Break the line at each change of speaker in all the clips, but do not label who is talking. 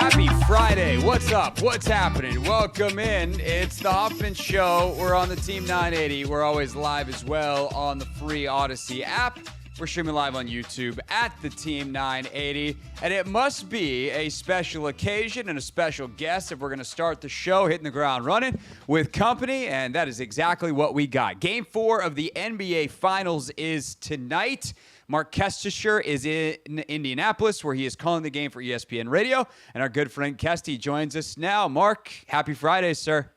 Happy Friday. What's up? What's happening? Welcome in. It's the Hoffman Show. We're on the Team 980. We're always live as well on the free Odyssey app. We're streaming live on YouTube at the Team 980. And it must be a special occasion and a special guest if we're going to start the show hitting the ground running with company. And that is exactly what we got. Game 4 of the NBA Finals is tonight. Marc Kestecher is in Indianapolis, where he is calling the game for ESPN Radio. And our good friend Kesty joins us now. Marc, happy Friday, sir.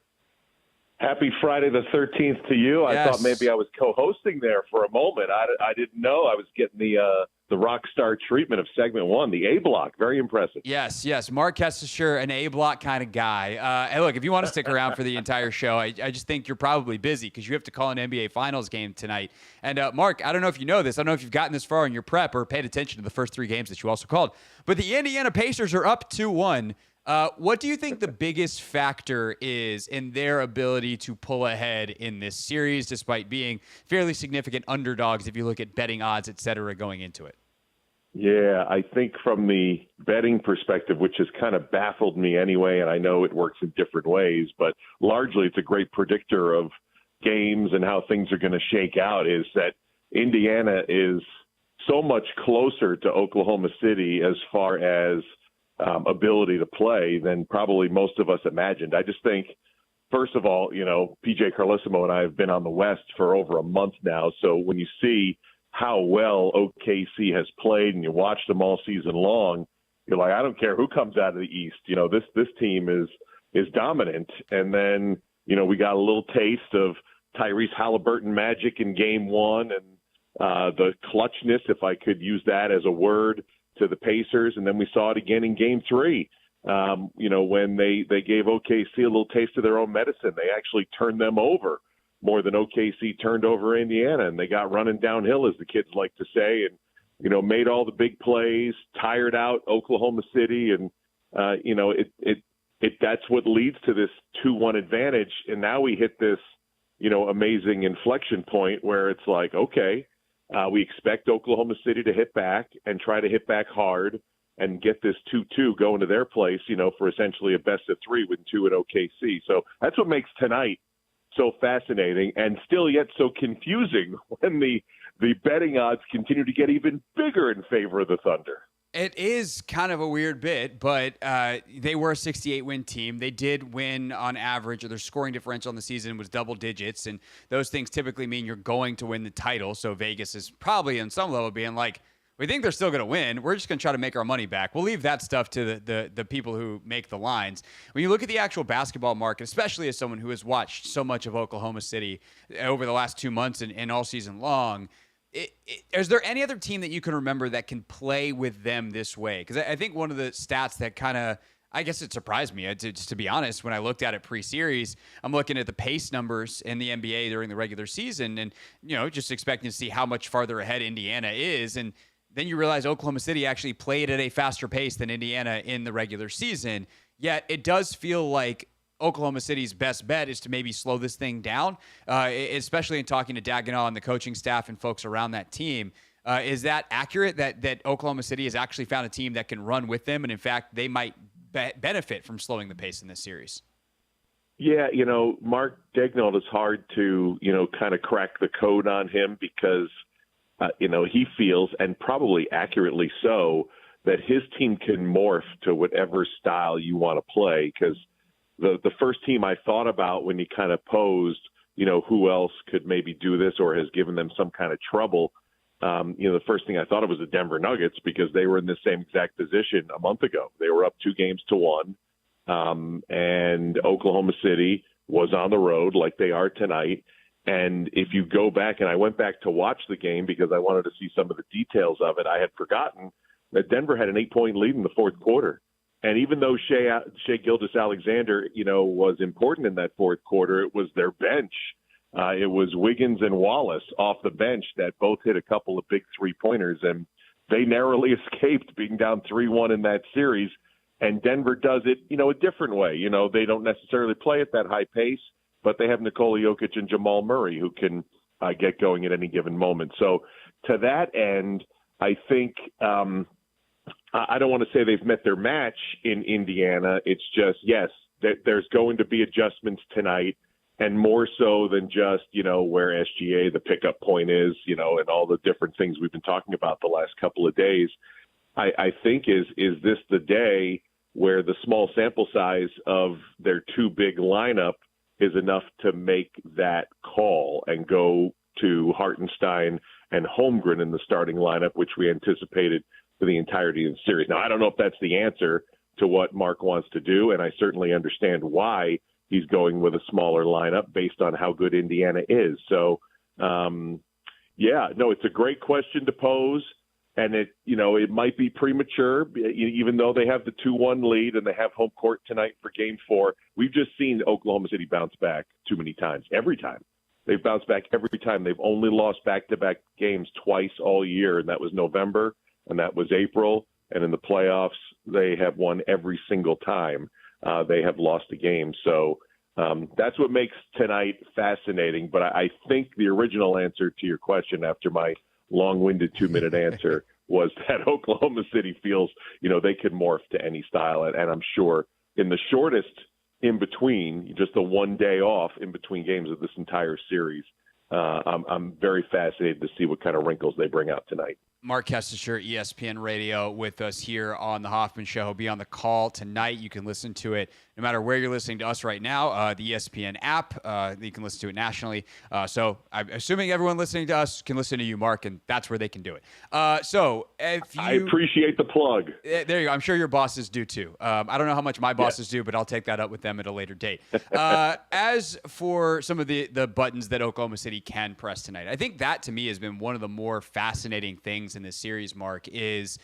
Happy Friday the 13th to you.
Yes.
I thought maybe I was co-hosting there for a moment. I didn't know I was getting the rock star treatment of segment 1, the A block. Very impressive.
Yes. Marc Kestecher, an A block kind of guy. And look, if you want to stick around for the entire show, I just think you're probably busy because you have to call an NBA Finals game tonight. And Marc, I don't know if you know this. I don't know if you've gotten this far in your prep or paid attention to the first 3 games that you also called. But the Indiana Pacers are up 2-1. What do you think the biggest factor is in their ability to pull ahead in this series, despite being fairly significant underdogs if you look at betting odds, et cetera, going into it?
Yeah, I think from the betting perspective, which has kind of baffled me anyway, and I know it works in different ways, but largely it's a great predictor of games and how things are going to shake out, is that Indiana is so much closer to Oklahoma City as far as ability to play than probably most of us imagined. I just think, first of all, PJ Carlesimo and I have been on the West for over a month now. So when you see how well OKC has played and you watch them all season long, you're like, I don't care who comes out of the East. This team is dominant. And then, we got a little taste of Tyrese Halliburton magic in game 1 and the clutchness, if I could use that as a word, to the Pacers, and then we saw it again in Game 3. When they gave OKC a little taste of their own medicine, they actually turned them over more than OKC turned over Indiana, and they got running downhill, as the kids like to say, and made all the big plays, tired out Oklahoma City, and that's what leads to this 2-1 advantage. And now we hit this amazing inflection point where it's like, okay. We expect Oklahoma City to hit back and try to hit back hard and get this 2-2 going to their place, for essentially a best of 3 with 2 at OKC. So that's what makes tonight so fascinating and still yet so confusing when the betting odds continue to get even bigger in favor of the Thunder.
It is kind of a weird bit, but they were a 68-win team. They did win on average, or their scoring differential in the season was double digits, and those things typically mean you're going to win the title. So Vegas is probably on some level being like, we think they're still going to win. We're just going to try to make our money back. We'll leave that stuff to the people who make the lines. When you look at the actual basketball market, especially as someone who has watched so much of Oklahoma City over the last 2 months and all season long, is there any other team that you can remember that can play with them this way? Because I think one of the stats that kind of, I guess it surprised me, just to be honest, when I looked at it pre-series, I'm looking at the pace numbers in the NBA during the regular season and, just expecting to see how much farther ahead Indiana is. And then you realize Oklahoma City actually played at a faster pace than Indiana in the regular season. Yet it does feel like Oklahoma City's best bet is to maybe slow this thing down, especially in talking to Dagenau and the coaching staff and folks around that team. Is that accurate, that Oklahoma City has actually found a team that can run with them, and in fact, they might benefit from slowing the pace in this series?
Yeah, Marc Dagenau, is hard to, kind of crack the code on him because, he feels, and probably accurately so, that his team can morph to whatever style you want to play, because the first team I thought about when he kind of posed, who else could maybe do this or has given them some kind of trouble, the first thing I thought of was the Denver Nuggets, because they were in the same exact position a month ago. They were up 2-1, and Oklahoma City was on the road like they are tonight. And if you go back, and I went back to watch the game because I wanted to see some of the details of it, I had forgotten that Denver had an 8-point lead in the fourth quarter. And even though Shai Gilgeous-Alexander, was important in that fourth quarter, it was their bench. It was Wiggins and Wallace off the bench that both hit a couple of big three-pointers, and they narrowly escaped being down 3-1 in that series. And Denver does it, a different way. They don't necessarily play at that high pace, but they have Nikola Jokic and Jamal Murray who can get going at any given moment. So to that end, I think I don't want to say they've met their match in Indiana. It's just, yes, there's going to be adjustments tonight, and more so than just, where SGA, the pickup point is, and all the different things we've been talking about the last couple of days. I think is this the day where the small sample size of their two big lineup is enough to make that call and go to Hartenstein and Holmgren in the starting lineup, which we anticipated for the entirety of the series. Now, I don't know if that's the answer to what Marc wants to do, and I certainly understand why he's going with a smaller lineup based on how good Indiana is. So, it's a great question to pose, and it might be premature, even though they have the 2-1 lead and they have home court tonight for Game 4. We've just seen Oklahoma City bounce back too many times. Every time. They've bounced back every time. They've only lost back-to-back games twice all year, and that was November and that was April. And in the playoffs, they have won every single time they have lost a game. So that's what makes tonight fascinating. But I think the original answer to your question after my long-winded 2-minute answer was that Oklahoma City feels, they could morph to any style. And I'm sure in the shortest in between, just the 1 day off in between games of this entire series, I'm very fascinated to see what kind of wrinkles they bring out tonight.
Marc Kestecher, ESPN Radio, with us here on the Hoffman Show. He'll be on the call tonight. You can listen to it no matter where you're listening to us right now. The ESPN app, you can listen to it nationally. So I'm assuming everyone listening to us can listen to you, Marc, and that's where they can do it. So if you,
I appreciate the plug.
There you go. I'm sure your bosses do too. I don't know how much my bosses do, but I'll take that up with them at a later date. As for some of the buttons that Oklahoma City can press tonight, I think that to me has been one of the more fascinating things in this series, Marc, is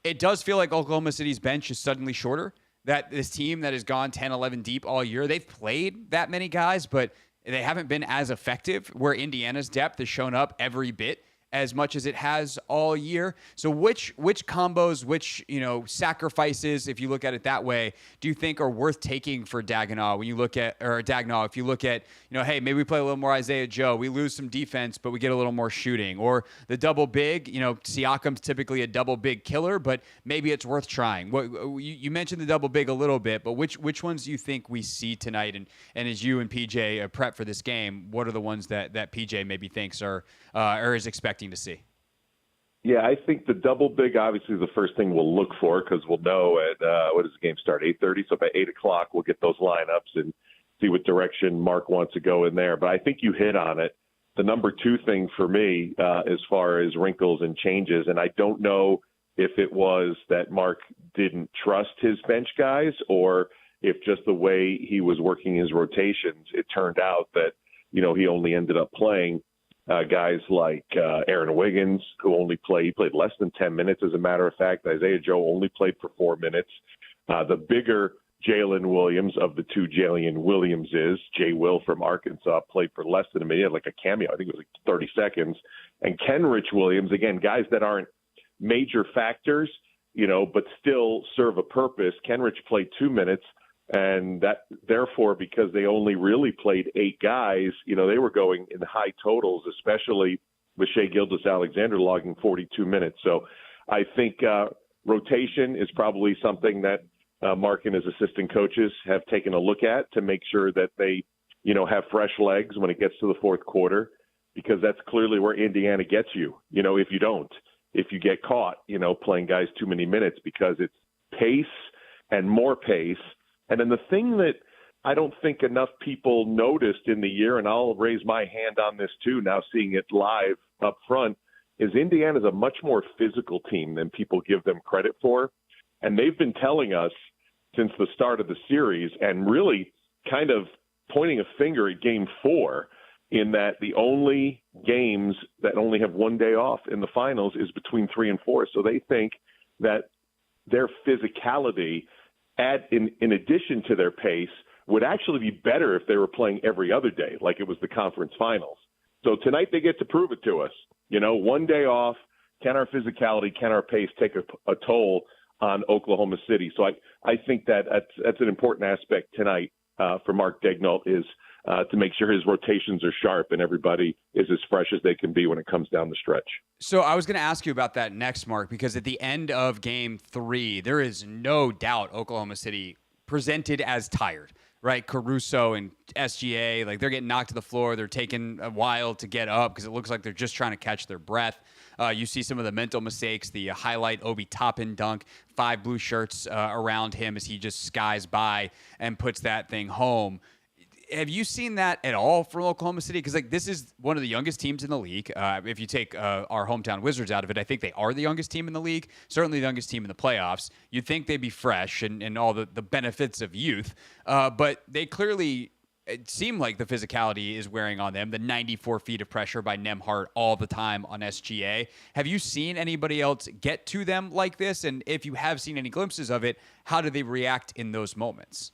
it does feel like Oklahoma City's bench is suddenly shorter. That this team that has gone 10, 11 deep all year, they've played that many guys, but they haven't been as effective, where Indiana's depth has shown up every bit as much as it has all year. So which combos, which sacrifices, if you look at it that way, do you think are worth taking for Dagenau when you look at, or Dagenau, if you look at, hey, maybe we play a little more Isaiah Joe, we lose some defense, but we get a little more shooting, or the double big, Siakam's typically a double big killer, but maybe it's worth trying. What you mentioned the double big a little bit, but which ones do you think we see tonight? And as you and PJ prep for this game, what are the ones that PJ maybe thinks are or is expecting to see?
Yeah, I think the double big, obviously, is the first thing we'll look for, because we'll know at, what does the game start, 8:30? So by 8 o'clock, we'll get those lineups and see what direction Marc wants to go in there. But I think you hit on it. The number two thing for me, as far as wrinkles and changes, and I don't know if it was that Marc didn't trust his bench guys, or if just the way he was working his rotations, it turned out that, he only ended up playing guys like Aaron Wiggins, who only played less than 10 minutes, as a matter of fact. Isaiah Joe only played for 4 minutes. The bigger Jalen Williams of the two Jalen Williamses, Jay Will from Arkansas, played for less than a minute, like a cameo. I think it was like 30 seconds. And Kenrich Williams, again, guys that aren't major factors, but still serve a purpose. Kenrich played 2 minutes. And that, therefore, because they only really played 8 guys, they were going in high totals, especially with Shai Gilgeous-Alexander logging 42 minutes. So I think rotation is probably something that Marc and his assistant coaches have taken a look at to make sure that they, have fresh legs when it gets to the fourth quarter, because that's clearly where Indiana gets you, if you get caught, playing guys too many minutes, because it's pace and more pace. And then the thing that I don't think enough people noticed in the year, and I'll raise my hand on this too, now seeing it live up front, is Indiana's a much more physical team than people give them credit for. And they've been telling us since the start of the series, and really kind of pointing a finger at Game 4, in that the only games that only have 1 day off in the finals is between 3 and 4. So they think that their physicality, in addition to their pace, would actually be better if they were playing every other day, like it was the conference finals. So tonight they get to prove it to us. 1 day off, can our physicality, can our pace take a toll on Oklahoma City? So I think that's an important aspect tonight for Marc Daigneault, is to make sure his rotations are sharp and everybody is as fresh as they can be when it comes down the stretch.
So I was going to ask you about that next, Mark, because at the end of game 3, there is no doubt Oklahoma City presented as tired, right? Caruso and SGA, like they're getting knocked to the floor. They're taking a while to get up because it looks like they're just trying to catch their breath. You see some of the mental mistakes, the highlight Obi Toppin dunk, 5 blue shirts around him as he just skies by and puts that thing home. Have you seen that at all from Oklahoma City? Because like this is one of the youngest teams in the league. If you take our hometown Wizards out of it, I think they are the youngest team in the league. Certainly the youngest team in the playoffs. You'd think they'd be fresh and all the benefits of youth. But they clearly, it seemed like the physicality is wearing on them. The 94 feet of pressure by Nembhard all the time on SGA. Have you seen anybody else get to them like this? And if you have seen any glimpses of it, how do they react in those moments?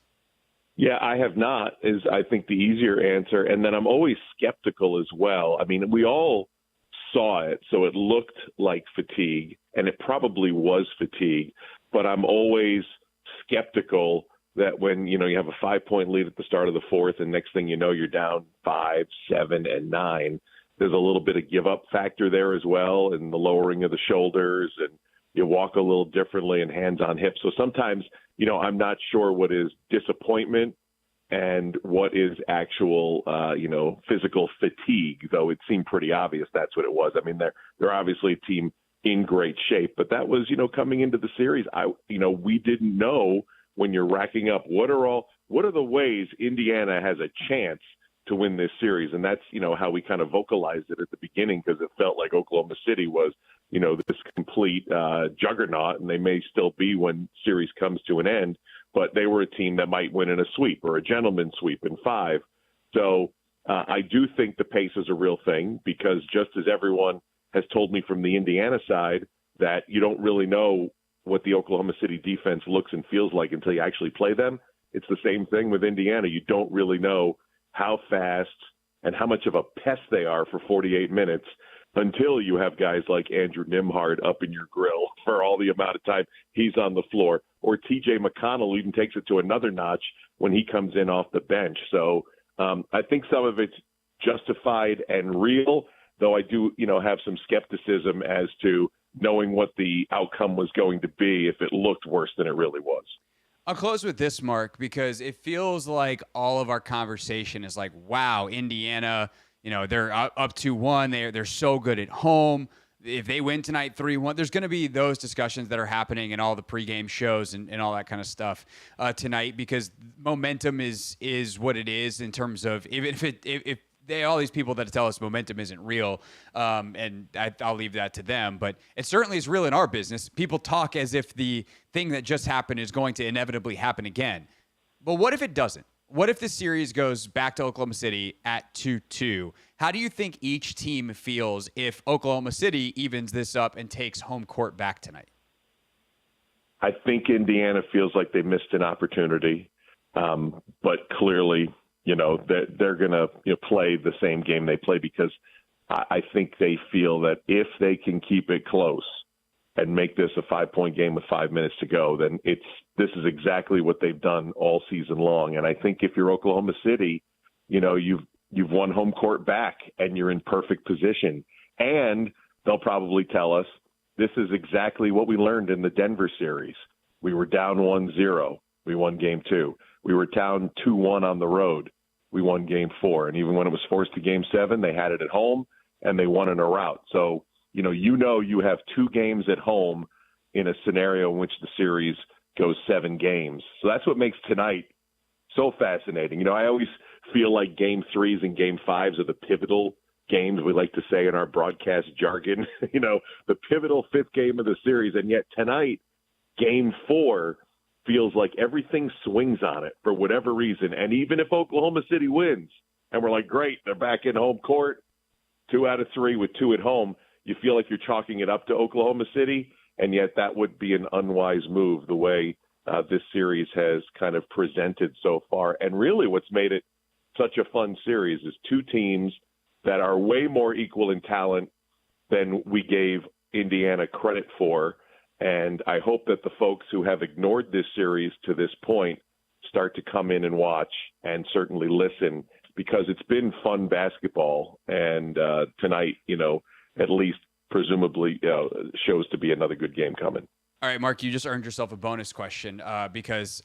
Yeah, I have not, is I think the easier answer. And then I'm always skeptical as well. I mean, we all saw it, so it looked like fatigue, and it probably was fatigue. But I'm always skeptical that when, you have a 5-point lead at the start of the fourth, and next thing you know, you're down 5, 7, and 9. There's a little bit of give up factor there as well, and the lowering of the shoulders, and you walk a little differently and hands on hips. So sometimes, I'm not sure what is disappointment and what is actual, physical fatigue, though it seemed pretty obvious that's what it was. I mean, they're obviously a team in great shape, but that was, coming into the series, we didn't know when you're racking up what are the ways Indiana has a chance to win this series. And that's, how we kind of vocalized it at the beginning, because it felt like Oklahoma City was, this complete juggernaut, and they may still be when series comes to an end, but they were a team that might win in a sweep or a gentleman's sweep in 5. So I do think the pace is a real thing, because just as everyone has told me from the Indiana side that you don't really know what the Oklahoma City defense looks and feels like until you actually play them, it's the same thing with Indiana. You don't really know how fast and how much of a pest they are for 48 minutes until you have guys like Andrew Nembhard up in your grill for all the amount of time he's on the floor, or TJ McConnell even takes it to another notch when he comes in off the bench. So I think some of it's justified and real, though I do, have some skepticism as to knowing what the outcome was going to be if it looked worse than it really was.
I'll close with this, Mark, because it feels like all of our conversation is like, wow, Indiana, they're up 2-1. They're so good at home. If they win tonight 3-1, there's going to be those discussions that are happening in all the pregame shows and all that kind of stuff tonight, because momentum is what it is in terms of even if all these people that tell us momentum isn't real, and I'll leave that to them. But it certainly is real in our business. People talk as if the thing that just happened is going to inevitably happen again. But what if it doesn't? What if the series goes back to Oklahoma City at 2-2? How do you think each team feels if Oklahoma City evens this up and takes home court back tonight?
I think Indiana feels like they missed an opportunity, but clearly, they're going to play the same game they play, because I think they feel that if they can keep it close and make this a 5-point game with 5 minutes to go, then this is exactly what they've done all season long. And I think if you're Oklahoma City, you've won home court back and you're in perfect position. And they'll probably tell us this is exactly what we learned in the Denver series. We were down 1-0. We won game 2. We were down 2-1 on the road. We won game 4. And even when it was forced to game 7, they had it at home and they won in a rout. So, you have 2 games at home in a scenario in which the series goes 7 games. So that's what makes tonight so fascinating. I always feel like game 3s and game 5s are the pivotal games, we like to say in our broadcast jargon, the pivotal 5th game of the series. And yet tonight, game 4 feels like everything swings on it for whatever reason. And even if Oklahoma City wins and we're like, great, they're back in home court, 2 out of 3 with 2 at home, you feel like you're chalking it up to Oklahoma City. And yet that would be an unwise move the way this series has kind of presented so far. And really what's made it such a fun series is 2 teams that are way more equal in talent than we gave Indiana credit for. And I hope that the folks who have ignored this series to this point start to come in and watch and certainly listen because it's been fun basketball. And tonight, at least presumably shows to be another good game coming.
All right, Marc, you just earned yourself a bonus question because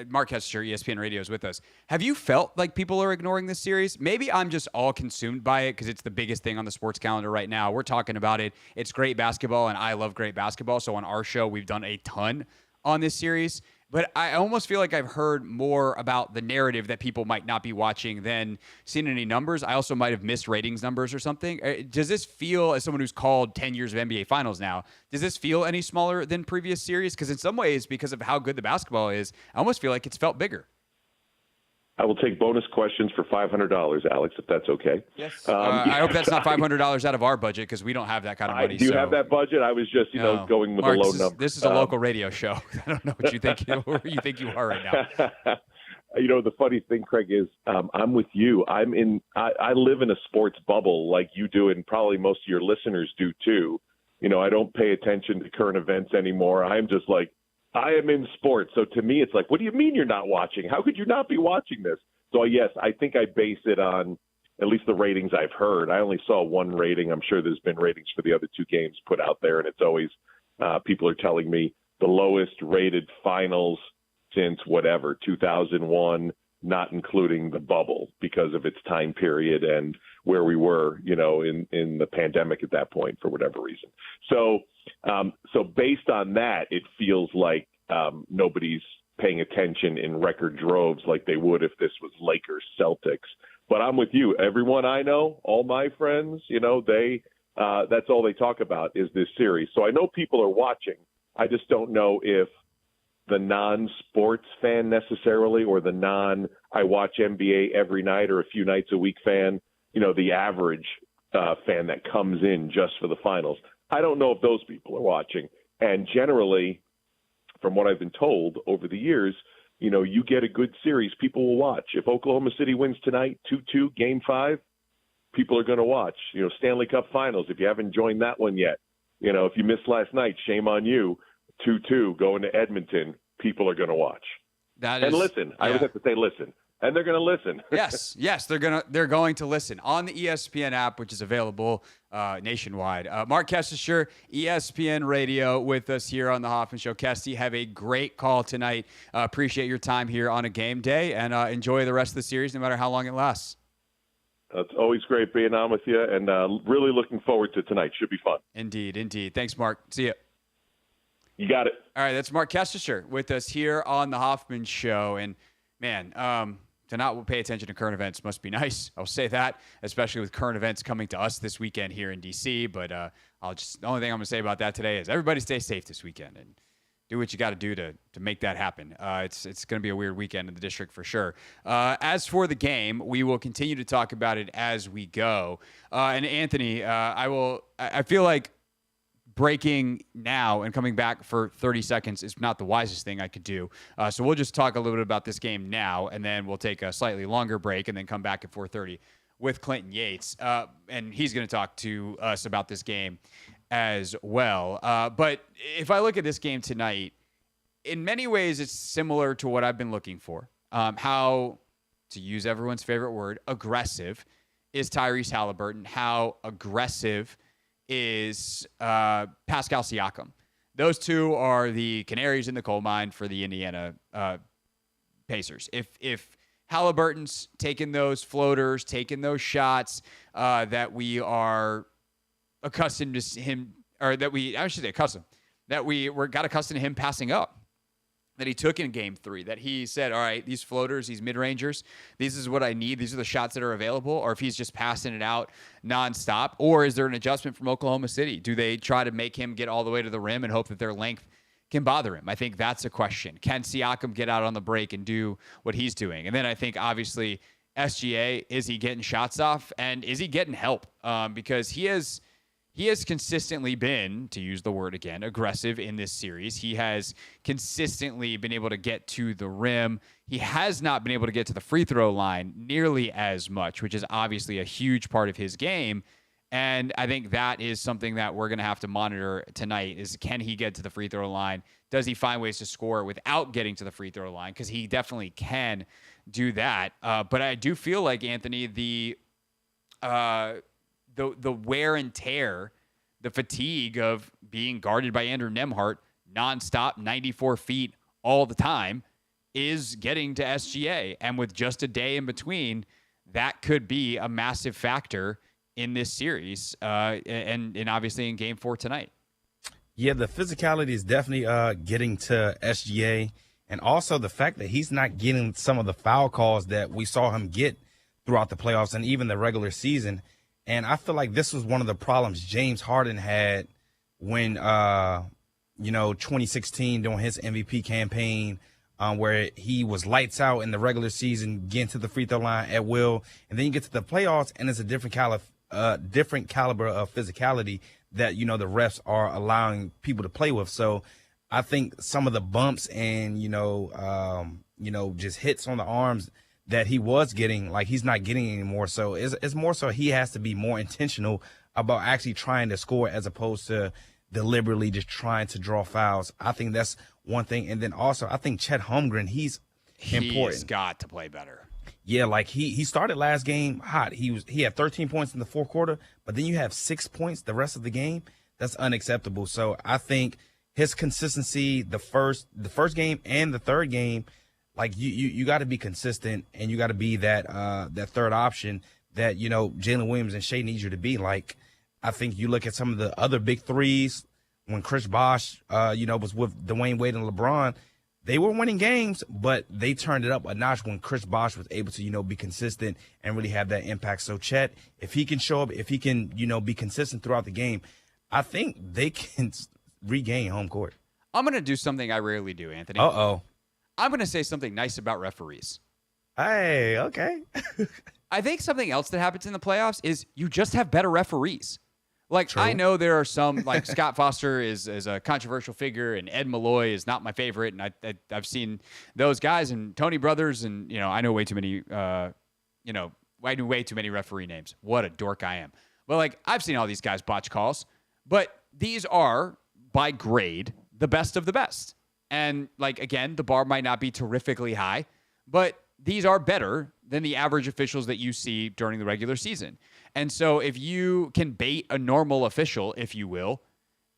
Marc Kestecher, ESPN Radio, is with us. Have you felt like people are ignoring this series? Maybe I'm just all consumed by it because it's the biggest thing on the sports calendar right now. We're talking about it. It's great basketball, and I love great basketball. So on our show, we've done a ton on this series. But I almost feel like I've heard more about the narrative that people might not be watching than seen any numbers. I also might have missed ratings numbers or something. Does this feel, as someone who's called 10 years of NBA Finals now, does this feel any smaller than previous series? Because in some ways, because of how good the basketball is, I almost feel like it's felt bigger.
I will take bonus questions for $500, Alex, if that's okay.
Yes. I hope that's not $500 out of our budget because we don't have that kind of money.
Do you have that budget? I was just, going with
Marc,
a low number.
This is a local radio show. I don't know what you think. Where you think you are right now.
The funny thing, Craig, is I'm with you. I live in a sports bubble like you do, and probably most of your listeners do too. I don't pay attention to current events anymore. I'm just like, I am in sports. So to me, it's like, what do you mean you're not watching? How could you not be watching this? So yes, I think I base it on at least the ratings I've heard. I only saw one rating. I'm sure there's been ratings for the other two games put out there, and it's always people are telling me the lowest rated finals since whatever, 2001, not including the bubble because of its time period and where we were, in the pandemic at that point for whatever reason. So based on that, it feels like nobody's paying attention in record droves like they would if this was Lakers Celtics. But I'm with you. Everyone I know, all my friends, they that's all they talk about is this series. So I know people are watching. I just don't know if the non-sports fan necessarily, or the I watch NBA every night or a few nights a week fan, the average fan that comes in just for the finals. I don't know if those people are watching. And generally, from what I've been told over the years, you get a good series, people will watch. If Oklahoma City wins tonight, 2-2, Game 5, people are going to watch. Stanley Cup Finals, if you haven't joined that one yet. If you missed last night, shame on you. 2-2 going to Edmonton, people are going to watch. And listen. Yeah. I always have to say listen. And they're going to listen.
Yes, they're going to listen on the ESPN app, which is available nationwide. Marc Kestecher, ESPN Radio, with us here on the Hoffman Show. Kesty, have a great call tonight. Appreciate your time here on a game day, and enjoy the rest of the series, no matter how long it lasts.
It's always great being on with you, and really looking forward to tonight. Should be fun.
Indeed. Thanks, Marc. See you.
You got it.
All right, that's Marc Kestecher with us here on the Hoffman Show, and man, to not pay attention to current events must be nice. I'll say that, especially with current events coming to us this weekend here in D.C. But the only thing I'm going to say about that today is everybody stay safe this weekend and do what you got to do to make that happen. It's going to be a weird weekend in the district for sure. As for the game, we will continue to talk about it as we go. And Anthony, I feel like breaking now and coming back for 30 seconds is not the wisest thing I could do. So we'll just talk a little bit about this game now, and then we'll take a slightly longer break and then come back at 4:30 with Clinton Yates. And he's going to talk to us about this game as well. But if I look at this game tonight, in many ways, it's similar to what I've been looking for. How, to use everyone's favorite word, aggressive is Tyrese Halliburton. How aggressive is Pascal Siakam. Those two are the canaries in the coal mine for the Indiana Pacers. If Halliburton's taking those floaters, taking those shots that we are accustomed to him, or that we, I should say accustomed, that we got accustomed to him passing up, that he took in Game 3, that he said, all right, these floaters, these mid-rangers, this is what I need. These are the shots that are available. Or if he's just passing it out nonstop, or is there an adjustment from Oklahoma City? Do they try to make him get all the way to the rim and hope that their length can bother him? I think that's a question. Can Siakam get out on the break and do what he's doing? And then I think, obviously, SGA, is he getting shots off? And is he getting help? Because he has consistently been, to use the word again, aggressive in this series. He has consistently been able to get to the rim. He has not been able to get to the free throw line nearly as much, which is obviously a huge part of his game. And I think that is something that we're going to have to monitor tonight is, can he get to the free throw line? does he find ways to score without getting to the free throw line? Because he definitely can do that. But I do feel like, Anthony, the wear and tear, the fatigue of being guarded by Andrew Nembhard nonstop, 94 feet all the time, is getting to SGA. And with just a day in between, that could be a massive factor in this series, and obviously in Game 4 tonight.
Yeah, the physicality is definitely getting to SGA, and also the fact that he's not getting some of the foul calls that we saw him get throughout the playoffs and even the regular season. And I feel like this was one of the problems James Harden had when, 2016 during his MVP campaign, where he was lights out in the regular season, getting to the free throw line at will, and then you get to the playoffs and it's a different caliber of physicality that, the refs are allowing people to play with. So I think some of the bumps and, just hits on the arms that he was getting, like, he's not getting anymore. So it's more so he has to be more intentional about actually trying to score as opposed to deliberately just trying to draw fouls. I think that's one thing. And then also I think Chet Holmgren, he's important.
He's got to play better.
Yeah, like he started last game hot. He had 13 points in the fourth quarter, but then you have 6 points the rest of the game. That's unacceptable. So I think his consistency, the first game and the third game, like you got to be consistent, and you got to be that third option that Jalen Williams and Shea need you to be. Like, I think you look at some of the other big threes when Chris Bosh was with Dwayne Wade and LeBron. They were winning games, but they turned it up a notch when Chris Bosh was able to, be consistent and really have that impact. So Chet, if he can show up, if he can, be consistent throughout the game, I think they can regain home court.
I'm going to do something I rarely do, Anthony.
Uh-oh.
I'm going to say something nice about referees.
Hey, okay.
I think something else that happens in the playoffs is you just have better referees. Like,
True.
I know there are some, like Scott Foster is a controversial figure, and Ed Malloy is not my favorite, and I've seen those guys, and Tony Brothers, and I know way too many, I know way too many referee names. What a dork I am. But like, I've seen all these guys botch calls, but these are by grade the best of the best. And like, again, the bar might not be terrifically high, but these are better than the average officials that you see during the regular season. And so if you can bait a normal official, if you will,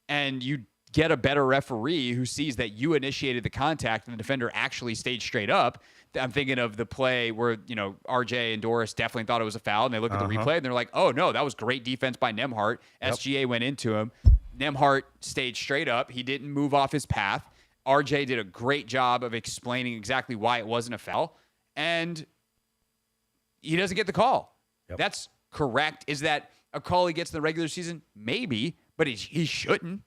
and you get a better referee who sees that you initiated the contact and the defender actually stayed straight up. I'm thinking of the play where, RJ and Doris definitely thought it was a foul, and they look at the replay and they're like, oh no, that was great defense by Nembhard. Yep. SGA went into him. Nembhard stayed straight up. He didn't move off his path. RJ did a great job of explaining exactly why it wasn't a foul, and he doesn't get the call. Yep. That's correct. Is that a call he gets in the regular season? Maybe, but he shouldn't.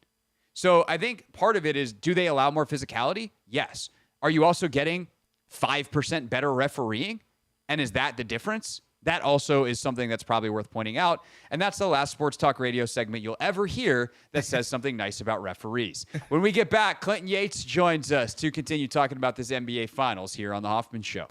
So I think part of it is, do they allow more physicality? Yes. Are you also getting 5% better refereeing? And is that the difference? That also is something that's probably worth pointing out. And that's the last Sports Talk Radio segment you'll ever hear that says something nice about referees. When we get back, Clinton Yates joins us to continue talking about this NBA Finals here on The Hoffman Show.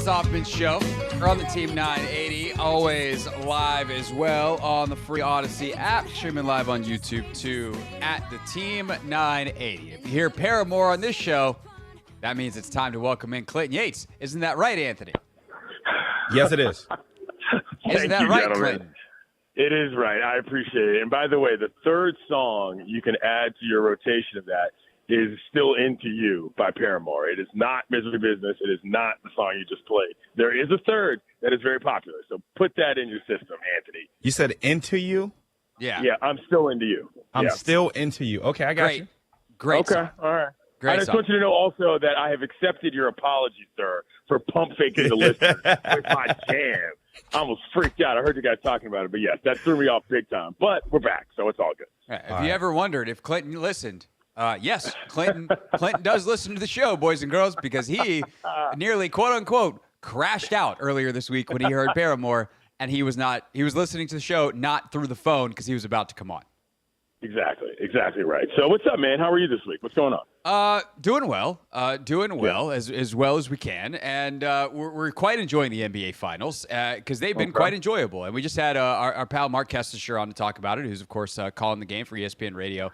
Hoffman Show. We're on the Team 980, always live as well on the free Odyssey app, streaming live on YouTube too, at the Team 980. If you hear Paramore on this show, that means it's time to welcome in Clinton Yates. Isn't that right, Anthony?
Yes, it is.
Isn't that right, Clinton?
It is right. I appreciate it. And by the way, the third song you can add to your rotation of that is Still Into You by Paramore. It is not Misery Business. It is not the song you just played. There is a third that is very popular. So put that in your system, Anthony.
You said Into You?
Yeah.
Yeah, I'm Still Into You.
I'm Still Into You. Okay, I got you.
Great
Okay,
song.
all right.
Great
I just
song.
want you to know also that I have accepted your apology, sir, for pump faking the listeners with my jam. I almost freaked out. I heard you guys talking about it, but yes, that threw me off big time. But we're back, so it's all good.
If you ever wondered if Clinton listened, yes, Clinton does listen to the show, boys and girls, because he nearly, quote unquote, crashed out earlier this week when he heard Paramore, and he was listening to the show not through the phone because he was about to come on.
Exactly right. So what's up, man? How are you this week? What's going on?
Doing well, as well as we can, and we're quite enjoying the NBA Finals because they've been quite enjoyable. And we just had our pal Marc Kestecher on to talk about it, who's of course calling the game for ESPN Radio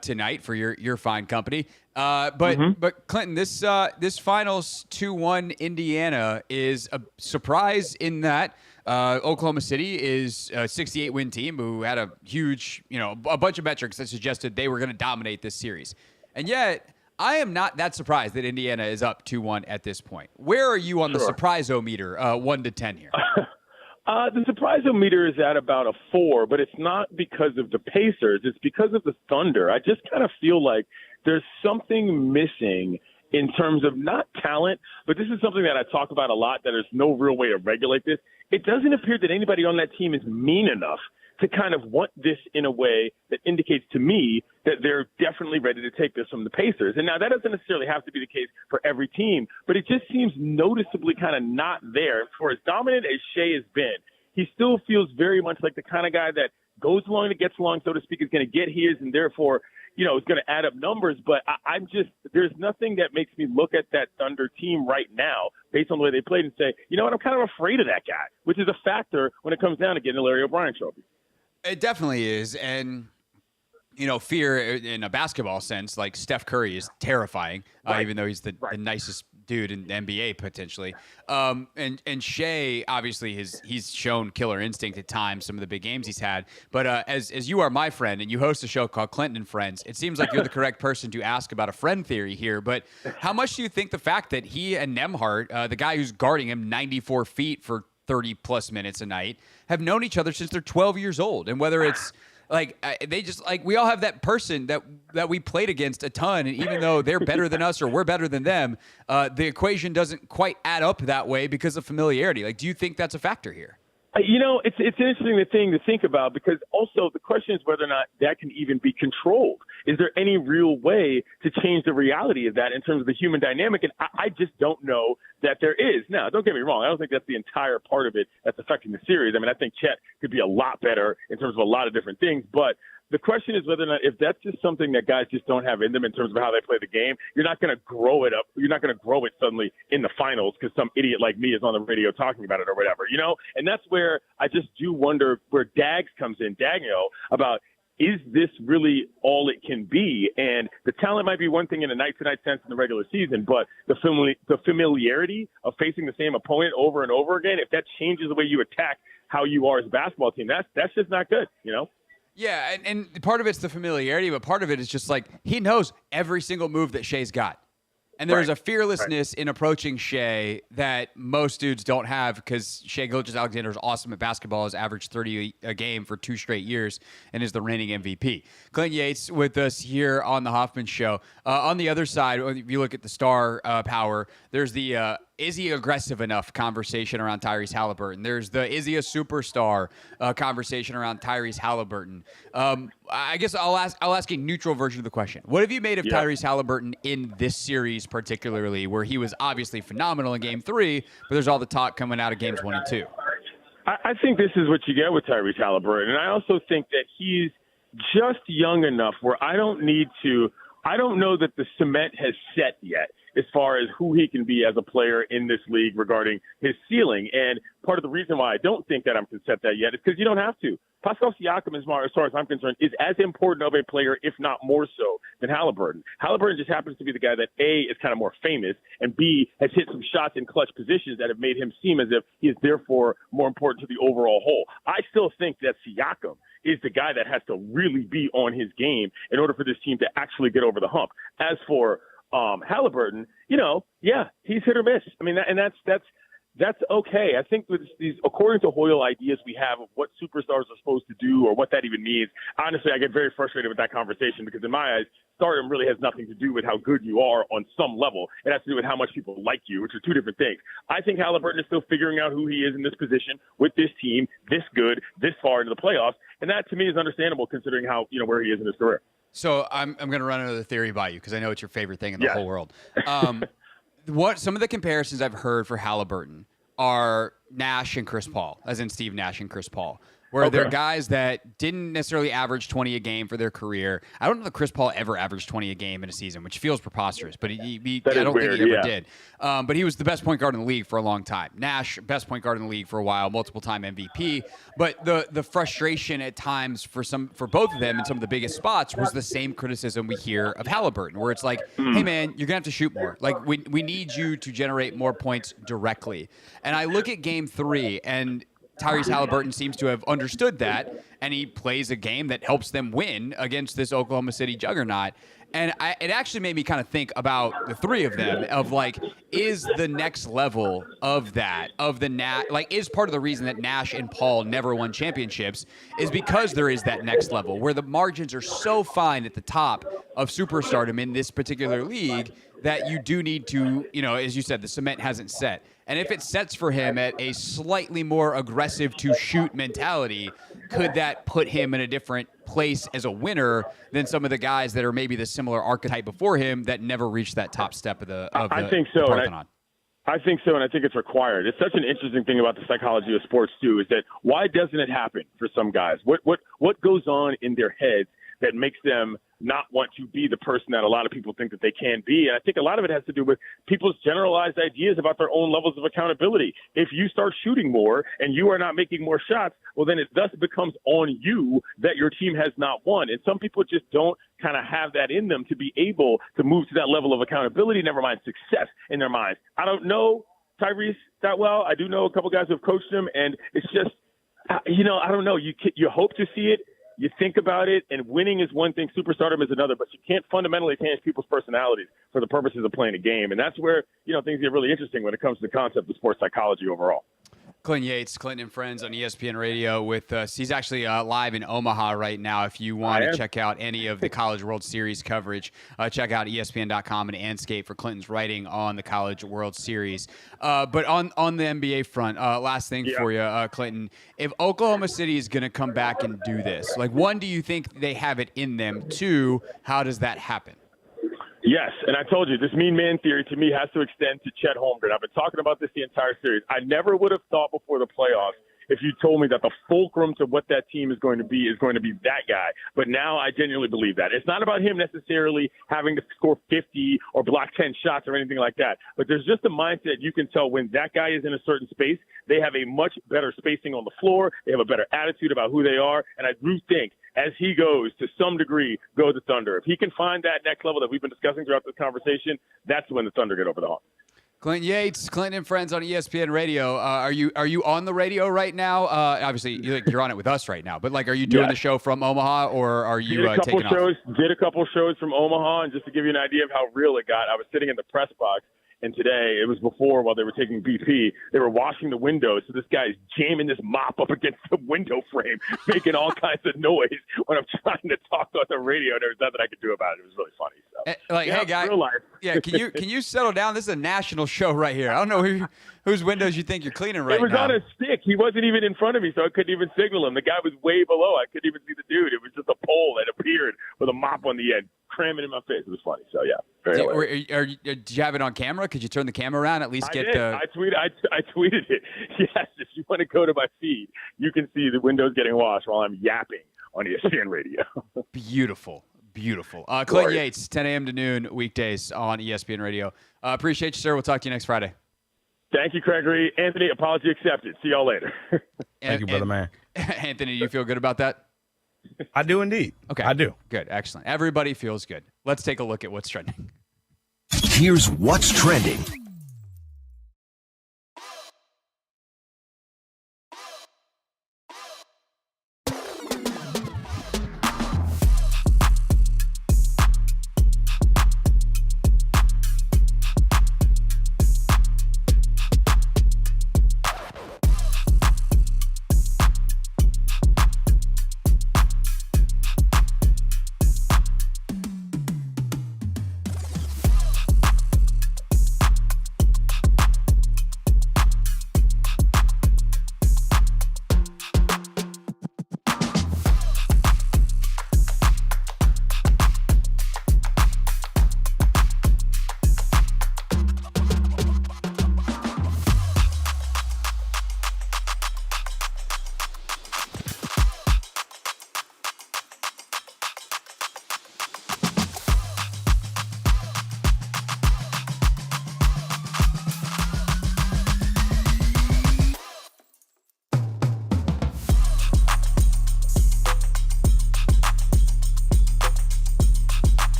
tonight for your fine company. But Clinton, this Finals 2-1 Indiana is a surprise in that. Oklahoma City is a 68-win team who had a huge, a bunch of metrics that suggested they were going to dominate this series. And yet, I am not that surprised that Indiana is up 2-1 at this point. Where are you on the surprise-o-meter, 1 to 10 here?
The surprise-o-meter is at about a 4, but it's not because of the Pacers. It's because of the Thunder. I just kind of feel like there's something missing in terms of not talent, but this is something that I talk about a lot, that there's no real way to regulate this. It doesn't appear that anybody on that team is mean enough to kind of want this in a way that indicates to me that they're definitely ready to take this from the Pacers. And now that doesn't necessarily have to be the case for every team, but it just seems noticeably kind of not there. For as dominant as Shea has been, he still feels very much like the kind of guy that goes along and gets along, so to speak, is going to get his, and therefore, is going to add up numbers. But I'm just, there's nothing that makes me look at that Thunder team right now based on the way they played and say, you know what, I'm kind of afraid of that guy, which is a factor when it comes down to getting the Larry O'Brien trophy.
It definitely is. And, fear in a basketball sense, like Steph Curry is terrifying, even though he's the nicest dude in the NBA potentially. And Shea, obviously, he's shown killer instinct at times, some of the big games he's had. But as you are my friend and you host a show called Clinton and Friends, it seems like you're the correct person to ask about a friend theory here. But how much do you think the fact that he and Nembhard, the guy who's guarding him 94 feet for 30-plus minutes a night, have known each other since they're 12 years old? And whether it's they just we all have that person that we played against a ton, and even though they're better than us or we're better than them, the equation doesn't quite add up that way because of familiarity. Do you think that's a factor here?
It's an interesting thing to think about, because also the question is whether or not that can even be controlled. Is there any real way to change the reality of that in terms of the human dynamic? And I just don't know that there is. Now, don't get me wrong. I don't think that's the entire part of it that's affecting the series. I mean, I think Chet could be a lot better in terms of a lot of different things, but the question is whether or not, if that's just something that guys just don't have in them in terms of how they play the game, you're not going to grow it up. You're not going to grow it suddenly in the finals because some idiot like me is on the radio talking about it or whatever, And that's where I just do wonder where Dags comes in, about, is this really all it can be? And the talent might be one thing in a night-to-night sense in the regular season, but the familiarity of facing the same opponent over and over again, if that changes the way you attack how you are as a basketball team, that's just not good,
Yeah, and part of it's the familiarity, but part of it is just he knows every single move that Shea's got. And there's a fearlessness in approaching Shea that most dudes don't have, because Shea Gilgeous-Alexander is awesome at basketball, has averaged 30 a game for 2 straight years, and is the reigning MVP. Clint Yates with us here on the Hoffman Show. On the other side, if you look at the star power, there's the is he aggressive enough conversation around Tyrese Halliburton. There's the is he a superstar conversation around Tyrese Halliburton. I guess I'll ask a neutral version of the question. What have you made of Tyrese Halliburton in this series particularly, where he was obviously phenomenal in Game 3, but there's all the talk coming out of Games 1 and 2?
I think this is what you get with Tyrese Halliburton. And I also think that he's just young enough where I don't know that the cement has set yet as far as who he can be as a player in this league regarding his ceiling. And part of the reason why I don't think that I'm can set that yet is because you don't have to. Pascal Siakam, as far as I'm concerned, is as important of a player, if not more so, than Halliburton. Halliburton just happens to be the guy that, A, is kind of more famous, and B, has hit some shots in clutch positions that have made him seem as if he is therefore more important to the overall whole. I still think that Siakam is the guy that has to really be on his game in order for this team to actually get over the hump. As for Halliburton, he's hit or miss. I mean, that's okay. I think with these, according to Hoyle, ideas we have of what superstars are supposed to do or what that even means, honestly, I get very frustrated with that conversation because in my eyes, stardom really has nothing to do with how good you are on some level. It has to do with how much people like you, which are two different things. I think Halliburton is still figuring out who he is in this position with this team, this good, this far into the playoffs. And that to me is understandable considering how, where he is in his career.
So I'm going to run another theory by you because I know it's your favorite thing in the whole world. What some of the comparisons I've heard for Halliburton are Nash and Chris Paul, as in Steve Nash and Chris Paul, where they're guys that didn't necessarily average 20 a game for their career. I don't know that Chris Paul ever averaged 20 a game in a season, which feels preposterous, but I don't think he ever did. But he was the best point guard in the league for a long time. Nash, best point guard in the league for a while, multiple-time MVP. But the frustration at times for both of them in some of the biggest spots was the same criticism we hear of Halliburton, where it's like, hey, man, you're going to have to shoot more. Like, we need you to generate more points directly. And I look at Game 3, and Tyrese Halliburton seems to have understood that, and he plays a game that helps them win against this Oklahoma City juggernaut. And it actually made me kind of think about the three of them of like, is the next level of that, of the is part of the reason that Nash and Paul never won championships is because there is that next level where the margins are so fine at the top of superstardom in this particular league that you do need to, as you said, the cement hasn't set. And if it sets for him at a slightly more aggressive to shoot mentality, could that put him in a different place as a winner than some of the guys that are maybe the similar archetype before him that never reached that top step of the
I think so.
Parthenon?
I think so, and I think it's required. It's such an interesting thing about the psychology of sports, too, is that why doesn't it happen for some guys? What goes on in their heads that makes them not want to be the person that a lot of people think that they can be? And I think a lot of it has to do with people's generalized ideas about their own levels of accountability. If you start shooting more and you are not making more shots, well, then it thus becomes on you that your team has not won. And some people just don't kind of have that in them to be able to move to that level of accountability, never mind success in their minds. I don't know Tyrese that well. I do know a couple guys who have coached him, and it's just, I don't know. You hope to see it. You think about it, and winning is one thing, superstardom is another, but you can't fundamentally change people's personalities for the purposes of playing a game. And that's where, things get really interesting when it comes to the concept of sports psychology overall.
Clinton Yates, Clinton and Friends on ESPN Radio with us. He's actually live in Omaha right now. If you want to check out any of the College World Series coverage, check out ESPN.com and Anscape for Clinton's writing on the College World Series. But on the NBA front, last thing for you, Clinton, if Oklahoma City is going to come back and do this, like, one, do you think they have it in them? Two, how does that happen?
Yes, and I told you, this mean man theory to me has to extend to Chet Holmgren. I've been talking about this the entire series. I never would have thought before the playoffs if you told me that the fulcrum to what that team is going to be that guy. But now I genuinely believe that. It's not about him necessarily having to score 50 or block 10 shots or anything like that. But there's just a mindset you can tell when that guy is in a certain space, they have a much better spacing on the floor. They have a better attitude about who they are. And I do think as he goes, to some degree, go the Thunder. If he can find that next level that we've been discussing throughout this conversation, that's when the Thunder get over the hump.
Clinton Yates, Clinton and Friends on ESPN Radio. Are you on the radio right now? Obviously, you're on it with us right now. But are you doing the show from Omaha, or are you taking off?
Did a couple shows from Omaha, and just to give you an idea of how real it got, I was sitting in the press box. And today, it was before, while they were taking BP, they were washing the windows. So this guy's jamming this mop up against the window frame, making all kinds of noise when I'm trying to talk on the radio. And there was nothing I could do about it. It was really funny. So,
hey, guy.
Real life.
Yeah, can you settle down? This is a national show right here. I don't know whose windows you think you're cleaning right now.
It was on a stick. He wasn't even in front of me, so I couldn't even signal him. The guy was way below. I couldn't even see the dude. It was just a pole that appeared with a mop on the end, cramming in my face. It was funny. So, yeah.
Did you have it on camera? Could you turn the camera around? At least get the.
I tweeted it. Yes, if you want to go to my feed, you can see the windows getting washed while I'm yapping on ESPN Radio.
Beautiful. Beautiful. Clint Yates, 10 a.m. to noon, weekdays on ESPN Radio. Appreciate you, sir. We'll talk to you next Friday.
Thank you, Gregory. Anthony, apology accepted. See y'all later.
Thank you, brother, man.
Anthony, do you feel good about that?
I do indeed.
Okay.
I do.
Good. Excellent. Everybody feels good. Let's take a look at what's trending.
Here's what's trending.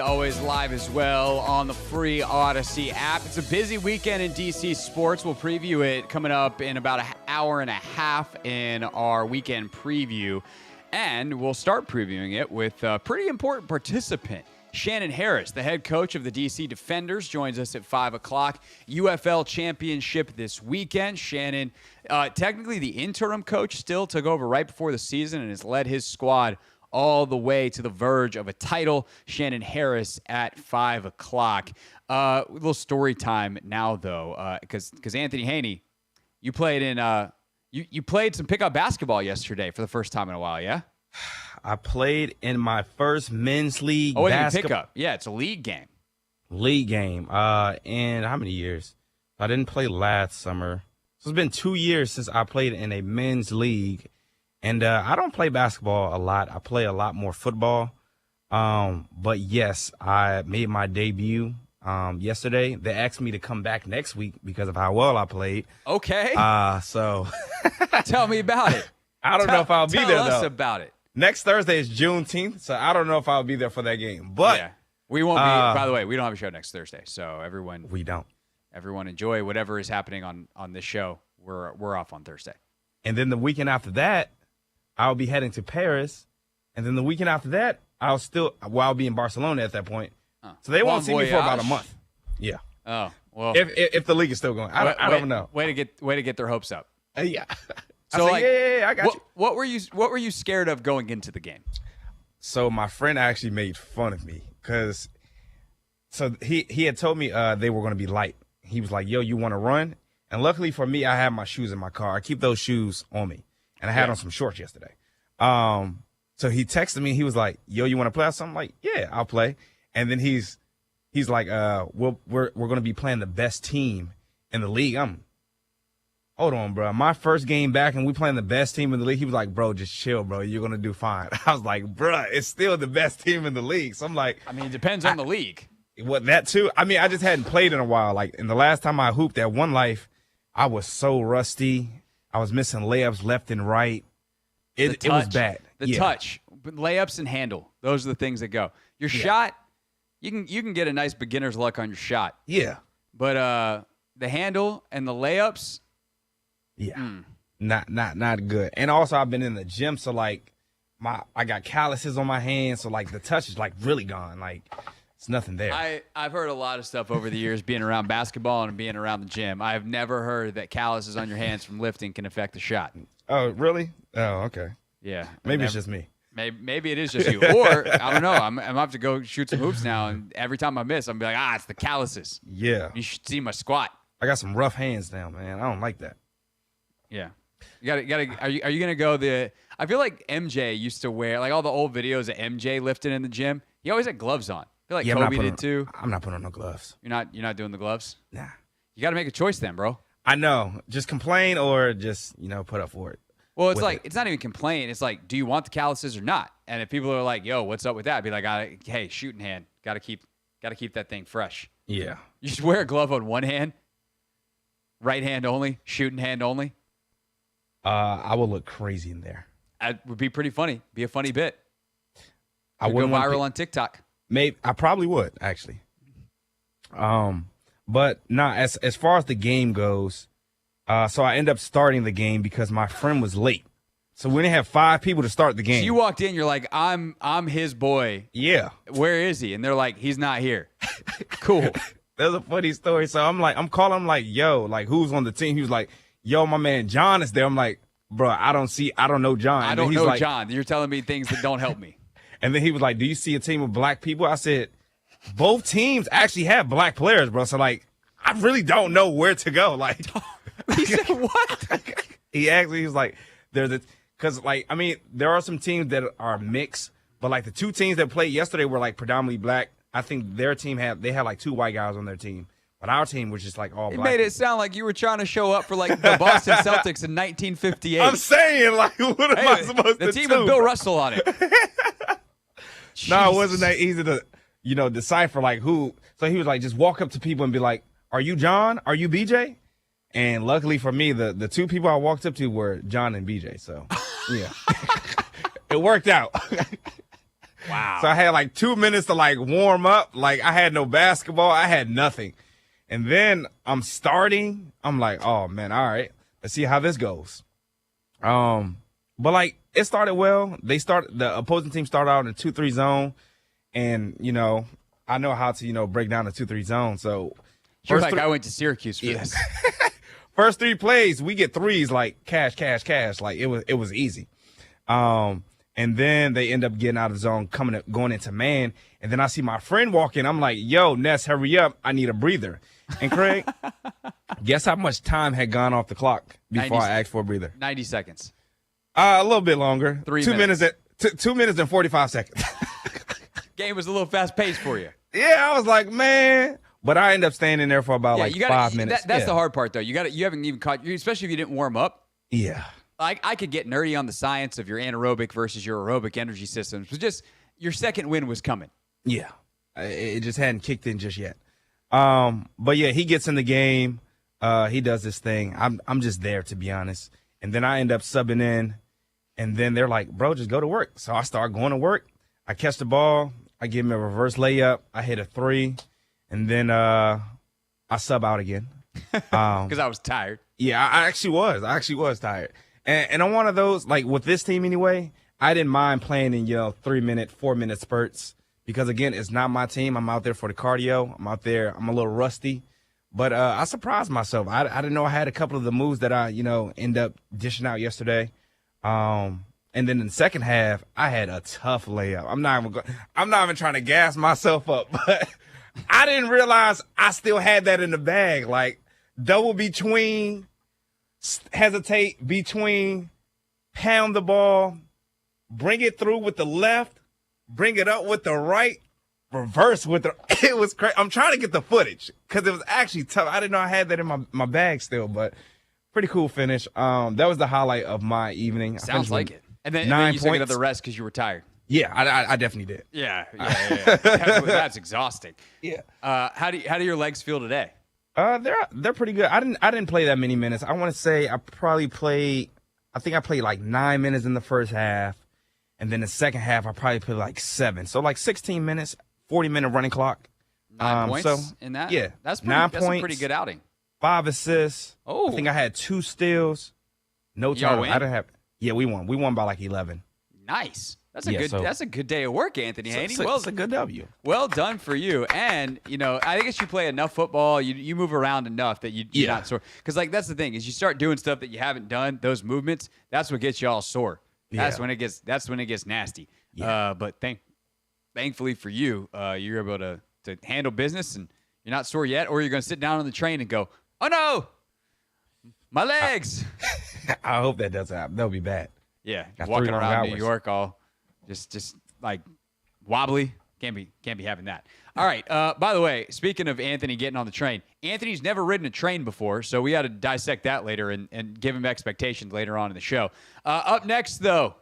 always live as well on the free Odyssey app. It's a busy weekend in DC sports. We'll preview it coming up in about an hour and a half in our weekend preview. And we'll start previewing it with a pretty important participant. Shannon Harris, the head coach of the DC Defenders, joins us at 5 o'clock. UFL championship this weekend. Shannon, technically the interim coach, still took over right before the season and has led his squad all the way to the verge of a title. Shannon Harris at 5 o'clock. A little story time now, though, because Anthony Haney, you played in you played some pickup basketball yesterday for the first time in a while, yeah?
I played in my first men's league
basketball. Pickup. Yeah, it's a league game.
League game. And how many years? I didn't play last summer. So it's been 2 years since I played in a men's league. And I don't play basketball a lot. I play a lot more football. But yes, I made my debut yesterday. They asked me to come back next week because of how well I played.
Okay.
So
tell me about it.
I don't know if I'll be there, though.
Tell us about it.
Next Thursday is Juneteenth, so I don't know if I'll be there for that game. But
yeah. We won't be. By the way, we don't have a show next Thursday, so everyone enjoy whatever is happening on this show. We're off on Thursday,
and then the weekend after that, I'll be heading to Paris, and then the weekend after that, I'll be in Barcelona at that point. So they won't see me for about a month. Yeah.
Oh well.
If the league is still going, I don't know.
Way to get their hopes up.
Yeah.
So
I got you.
What were you scared of going into the game?
So my friend actually made fun of me because he had told me they were going to be light. He was like, "Yo, you want to run?" And luckily for me, I have my shoes in my car. I keep those shoes on me, and I had on some shorts yesterday. So he texted me. He was like, "Yo, you want to play?" So I'm like, "Yeah, I'll play." And then he's like, we're going to be playing the best team in the league." Hold on, bro. My first game back and we playing the best team in the league. He was like, "Bro, just chill, bro. You're going to do fine." I was like, bro, it's still the best team in the league. So I'm like.
I mean, it depends on the league.
What, that too? I mean, I just hadn't played in a while. Like, in the last time I hooped at One Life, I was so rusty. I was missing layups left and right. It was bad.
The touch, layups and handle. Those are the things that go. Your shot, you can get a nice beginner's luck on your shot.
Yeah.
But the handle and the layups.
Yeah, not good. And also, I've been in the gym, so like I got calluses on my hands, so like the touch is like really gone. Like it's nothing there.
I've heard a lot of stuff over the years being around basketball and being around the gym. I've never heard that calluses on your hands from lifting can affect the shot.
Oh, really? Oh, okay.
Yeah.
Maybe it's just me.
Maybe it is just you. Or, I don't know, I'm going to have to go shoot some hoops now, and every time I miss, I'm going to be like, it's the calluses.
Yeah.
You should see my squat.
I got some rough hands now, man. I don't like that.
Yeah. You gotta. Are you gonna go I feel like MJ used to wear, like all the old videos of MJ lifting in the gym. He always had gloves on. I feel like Kobe did too.
I'm not putting on no gloves.
You're not doing the gloves?
Nah.
You gotta make a choice then, bro.
I know. Just complain or just, put up for it.
Well, it's like it's not even complain. It's like, do you want the calluses or not? And if people are like, "Yo, what's up with that?" I'd be like, "Hey, shooting hand. Gotta keep that thing fresh."
Yeah.
You should wear a glove on one hand. Right hand only. Shooting hand only.
I will look crazy in there.
That would be pretty funny. Be a funny bit.
I would
go viral on TikTok.
Maybe I probably would actually. But as far as the game goes, so I end up starting the game because my friend was late. So we didn't have 5 people to start the game.
So you walked in, you're like, I'm his boy.
Yeah.
Where is he? And they're like, he's not here. Cool.
That's a funny story. So I'm calling him like, yo, like who's on the team? He was like, yo, my man John is there. I'm like, bro, I don't know John.
I don't know John. You're telling me things that don't help me.
And then he was like, do you see a team of black people? I said, both teams actually have black players, bro. So like, I really don't know where to go. Like,
he said what?
He was like, because like, I mean, there are some teams that are mixed, but like the 2 teams that played yesterday were like predominantly black. I think their team had like 2 white guys on their team. But our team was just like all black.
It made it sound like you were trying to show up for like the Boston Celtics in 1958.
I'm saying, like, what am I supposed to do?
The team with Bill Russell on it.
No, it wasn't that easy to, decipher like who. So he was like, just walk up to people and be like, "Are you John? Are you BJ?" And luckily for me, the 2 people I walked up to were John and BJ. So yeah, it worked out.
Wow.
So I had like 2 minutes to like warm up. Like I had no basketball. I had nothing. And then I'm starting. I'm like, oh man, all right. Let's see how this goes. But like it started well. The opposing team started out in a 2-3 zone. And, I know how to, break down the 2-3 zone. So
I went to Syracuse for this.
First 3 plays, we get threes like cash. Like it was easy. And then they end up getting out of the zone, going into man. And then I see my friend walk in. I'm like, yo, Ness, hurry up. I need a breather. And Craig, guess how much time had gone off the clock before I asked for a breather?
90 seconds.
A little bit longer.
2 minutes.
2 minutes and 45 seconds.
Game was a little fast paced for you.
Yeah, I was like, man. But I ended up standing there for about 5 minutes.
That's the hard part, though. You haven't even caught, especially if you didn't warm up.
Yeah.
I could get nerdy on the science of your anaerobic versus your aerobic energy systems, but just your second win was coming.
Yeah. It just hadn't kicked in just yet. But yeah, he gets in the game. He does this thing. I'm just there, to be honest. And then I end up subbing in, and then they're like, bro, just go to work. So I start going to work. I catch the ball. I give him a reverse layup. I hit a 3, and then I sub out again.
Because I was tired.
Yeah, I actually was tired. And on one of those, like with this team anyway, I didn't mind playing in, 3-minute, 4-minute spurts because, again, it's not my team. I'm out there for the cardio. I'm out there. I'm a little rusty. But I surprised myself. I didn't know I had a couple of the moves that I, end up dishing out yesterday. And then in the second half, I had a tough layup. I'm not even trying to gas myself up, but I didn't realize I still had that in the bag. Like double between, hesitate between, pound the ball, bring it through with the left, bring it up with the right, reverse with the. It was crazy. I'm trying to get the footage because it was actually tough. I didn't know I had that in my bag still, but pretty cool finish. That was the highlight of my evening.
Sounds like it. And then you took another rest because you were tired.
Yeah, I definitely did.
Yeah. That's exhausting.
Yeah.
How do your legs feel today?
They're pretty good. I didn't play that many minutes. I want to say I played like 9 minutes in the first half, and then the second half I probably played like 7. So like 16 minutes, 40-minute running clock.
9 points in that?
Yeah.
That's
9
a
points,
pretty good outing.
5 assists.
Oh.
I think I had 2 steals. No turnovers. I didn't have. Yeah, we won. We won by like 11.
Nice. That's a good day of work, Anthony Haney.
It's a good W.
Well done for you. And, I guess you play enough football, you move around enough that you're not sore. Because, that's the thing, is you start doing stuff that you haven't done, those movements, that's what gets you all sore. That's when it gets nasty.
Yeah.
But thankfully for you, you're able to handle business, and you're not sore yet, or you're going to sit down on the train and go, oh, no, my legs.
I hope that doesn't happen. That would be bad.
Yeah,
Got
walking
3 long
around
hours.
New York all just like wobbly. Can't be having that. All right. By the way, speaking of Anthony getting on the train, Anthony's never ridden a train before, so we had to dissect that later and give him expectations later on in the show. Up next, though,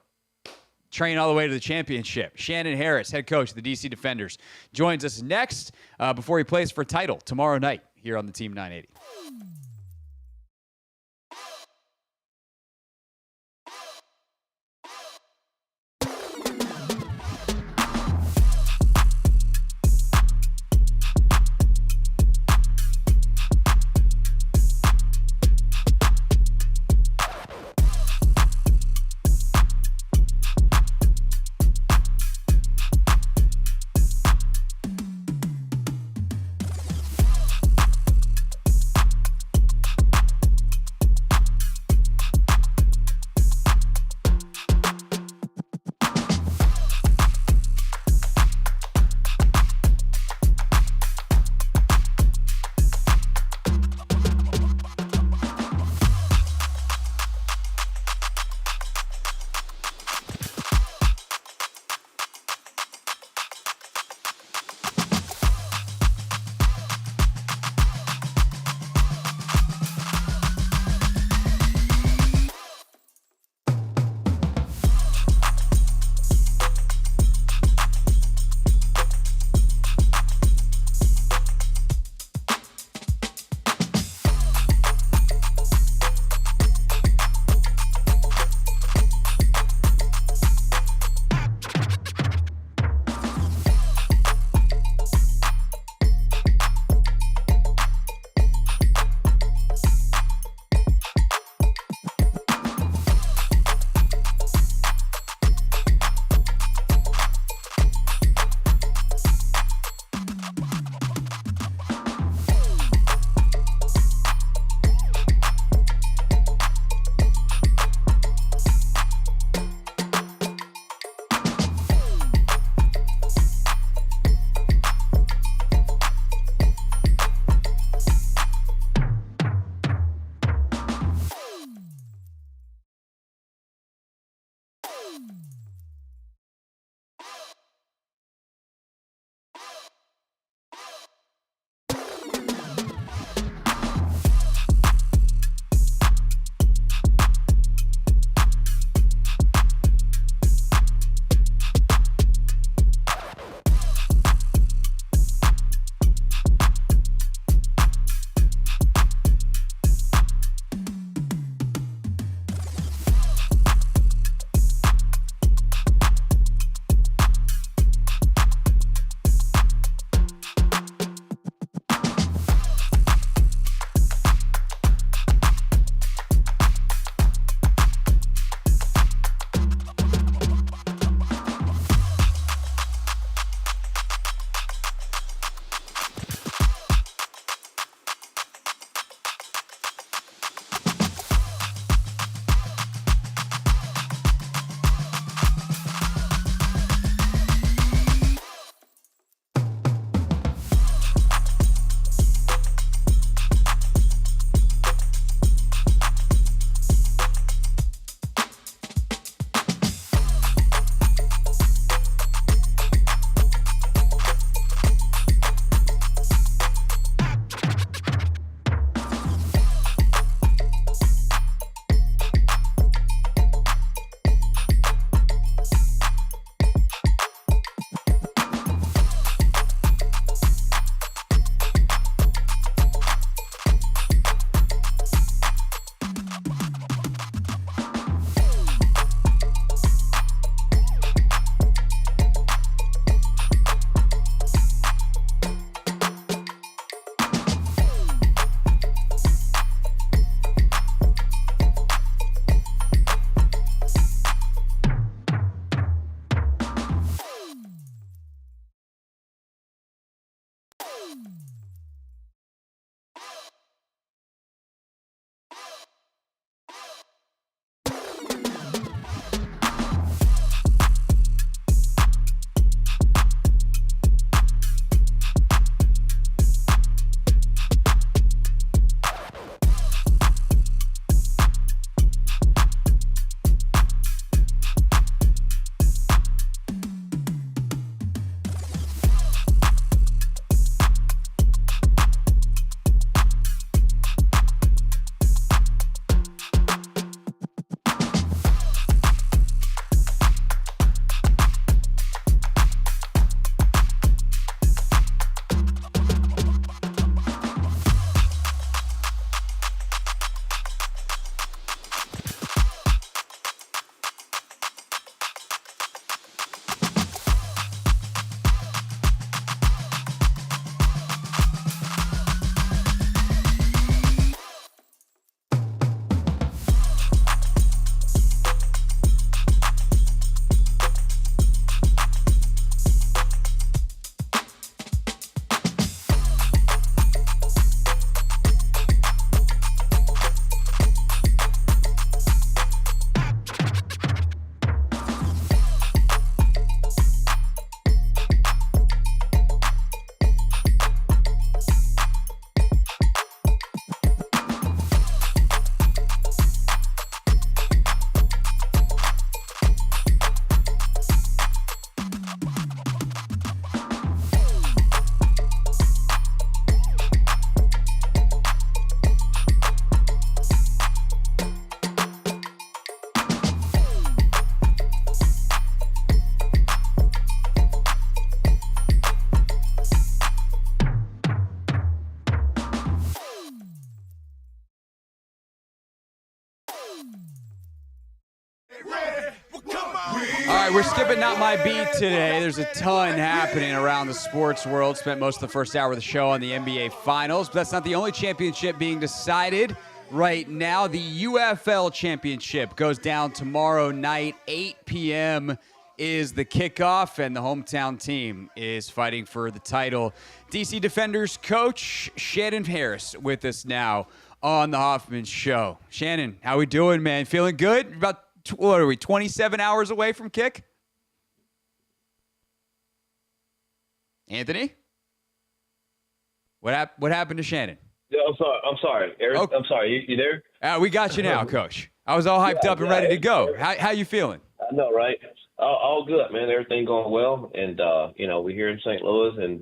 train all the way to the championship. Shannon Harris, head coach of the DC Defenders, joins us next before he plays for title tomorrow night here on the Team 980. All right, we're skipping Not My Beat today. There's a ton happening around the sports world. Spent most of the first hour of the show on the NBA Finals, but that's not the only championship being decided right now. The UFL championship goes down tomorrow night, 8 p.m. is the kickoff, and the hometown team is fighting for the title. DC Defenders coach Shannon Harris with us now on the Hoffman Show. Shannon, how we doing, man? Feeling good? About, what are we, 27 hours away from kick? Anthony? What happened to Shannon?
Yeah, I'm sorry. Eric,
Okay.
I'm sorry. You there?
We got you now, Coach. I was all hyped up and ready to go. How you feeling?
I know, right? All good, man. Everything going well. And, we're here in St. Louis and,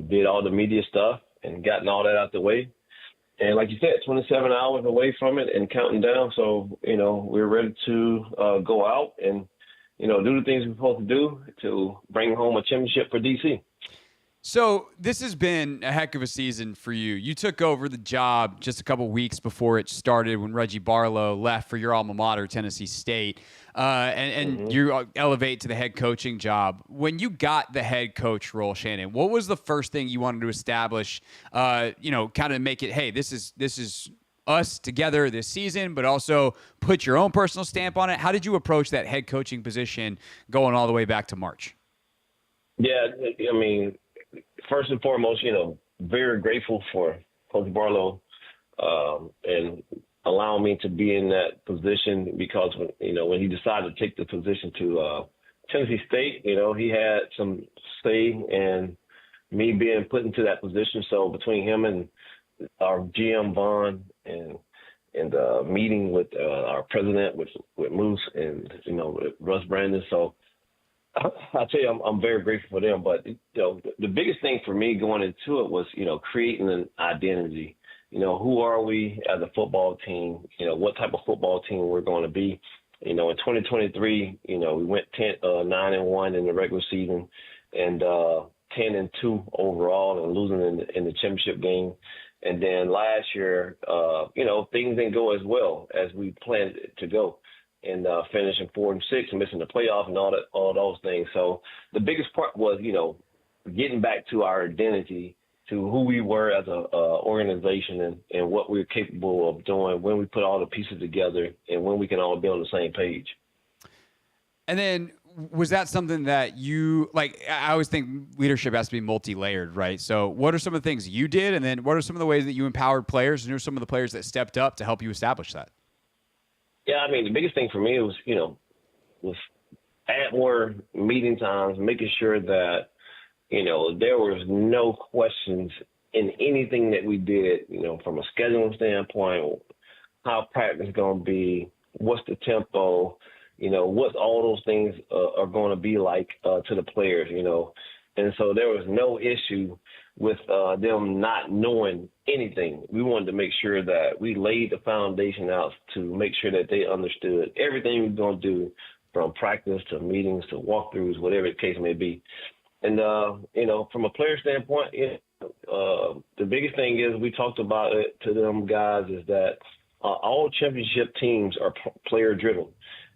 did all the media stuff and gotten all that out the way. And like you said, 27 hours away from it and counting down. So, we're ready to go out and, do the things we're supposed to do to bring home a championship for DC.
So this has been a heck of a season for you. You took over the job just a couple weeks before it started when Reggie Barlow left for your alma mater, Tennessee State, and you elevate to the head coaching job. When you got the head coach role, Shannon, what was the first thing you wanted to establish, kind of make it, hey, this is us together this season, but also put your own personal stamp on it? How did you approach that head coaching position going all the way back to March?
Yeah, I mean, first and foremost, very grateful for Coach Barlow and allowing me to be in that position because, when he decided to take the position to Tennessee State, he had some say in me being put into that position. So between him and our GM, Vaughn, and meeting with our president, with Moose and, with Russ Brandon. So I'll tell you, I'm very grateful for them. But, the biggest thing for me going into it was, creating an identity. Who are we as a football team? What type of football team we're going to be. In 2023, we went 9-1 in the regular season and 10-2 overall and losing in the championship game. And then last year, things didn't go as well as we planned it to go. And finishing 4-6, missing the playoff and all those things. So the biggest part was, getting back to our identity, to who we were as a organization and what we were capable of doing when we put all the pieces together and when we can all be on the same page.
And then was that something that you, like, I always think leadership has to be multi-layered, right? So what are some of the things you did? And then what are some of the ways that you empowered players? And who are some of the players that stepped up to help you establish that?
Yeah, I mean, the biggest thing for me was, was add more meeting times, making sure that, there was no questions in anything that we did, from a scheduling standpoint, how practice is going to be, what's the tempo, what all those things are going to be like to the players, And so there was no issue with them not knowing anything. We wanted to make sure that we laid the foundation out to make sure that they understood everything we were going to do, from practice to meetings to walkthroughs, whatever the case may be. And, from a player standpoint, the biggest thing is we talked about it to them guys is that all championship teams are player-driven.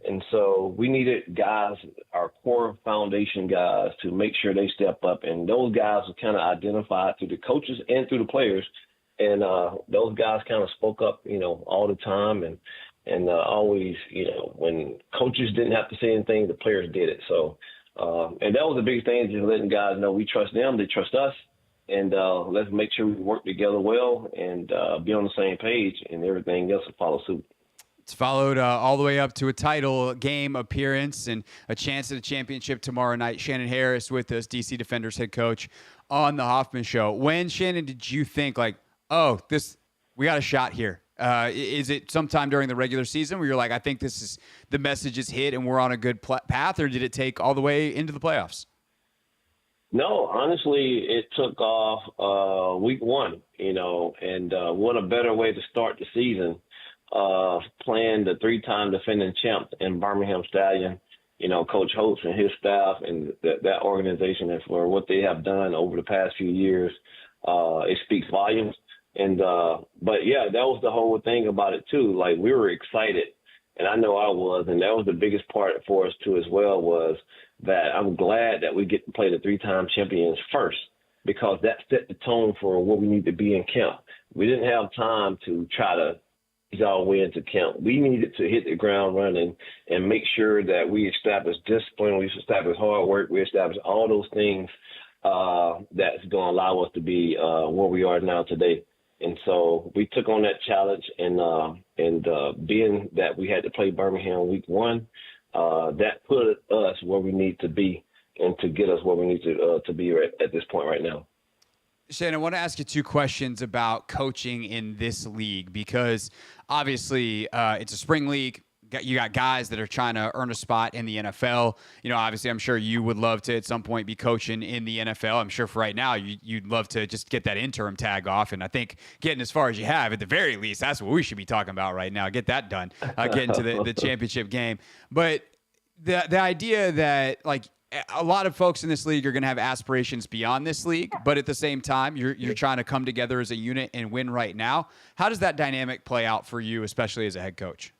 And so we needed guys, our core foundation guys, to make sure they step up. And those guys were kind of identified through the coaches and through the players. And those guys kind of spoke up, all the time. And always, when coaches didn't have to say anything, the players did it. So, and that was the big thing, just letting guys know we trust them, they trust us. And let's make sure we work together well and be on the same page, and everything else will follow suit.
It's followed all the way up to a title game appearance and a chance at a championship tomorrow night. Shannon Harris with us, DC Defenders head coach on the Hoffman Show. When, Shannon, did you think we got a shot here? Is it sometime during the regular season where you're like, I think the message is hit and we're on a good path, or did it take all the way into the playoffs?
No, honestly, it took off week one, and what a better way to start the season. Playing the three-time defending champ in Birmingham Stallion, Coach Holtz and his staff and that organization, and for what they have done over the past few years, it speaks volumes. And but yeah, that was the whole thing about it too. Like, we were excited And I know I was, and that was the biggest part for us too as well, was that I'm glad that we get to play the 3-time champions first, because that set the tone for where we need to be in camp. We didn't have time to try to ease our way into camp. We needed to hit the ground running and make sure that we established discipline, we established hard work, we established all those things that's going to allow us to be where we are now today. And so we took on that challenge, and being that we had to play Birmingham week 1, that put us where we need to be and to get us where we need to be at this point right now.
Shannon, I want to ask you 2 questions about coaching in this league, because obviously it's a spring league. You got guys that are trying to earn a spot in the NFL. You know, obviously, I'm sure you would love to at some point be coaching in the NFL. I'm sure for right now, you'd love to just get that interim tag off. And I think getting as far as you have, at the very least, that's what we should be talking about right now. Get that done, get into the championship game. But the idea that, like, a lot of folks in this league are going to have aspirations beyond this league, but at the same time, you're trying to come together as a unit and win right now. How does that dynamic play out for you, especially as a head coach?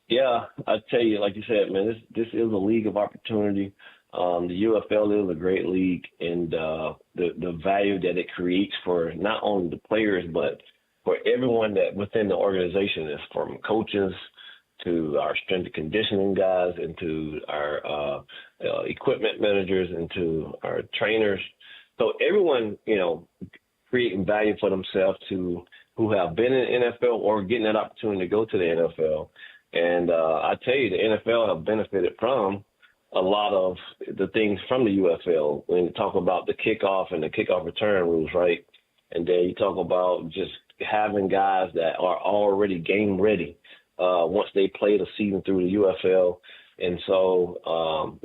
Yeah, I tell you, like you said, man, this is a league of opportunity. The UFL is a great league, and the value that it creates for not only the players, but for everyone that within the organization, is from coaches to our strength and conditioning guys, and to our equipment managers, and to our trainers. So everyone, creating value for themselves who have been in the NFL or getting that opportunity to go to the NFL. And I tell you, the NFL have benefited from a lot of the things from the UFL. When you talk about the kickoff and the kickoff return rules, right? And then you talk about just having guys that are already game ready once they play the season through the UFL. And so,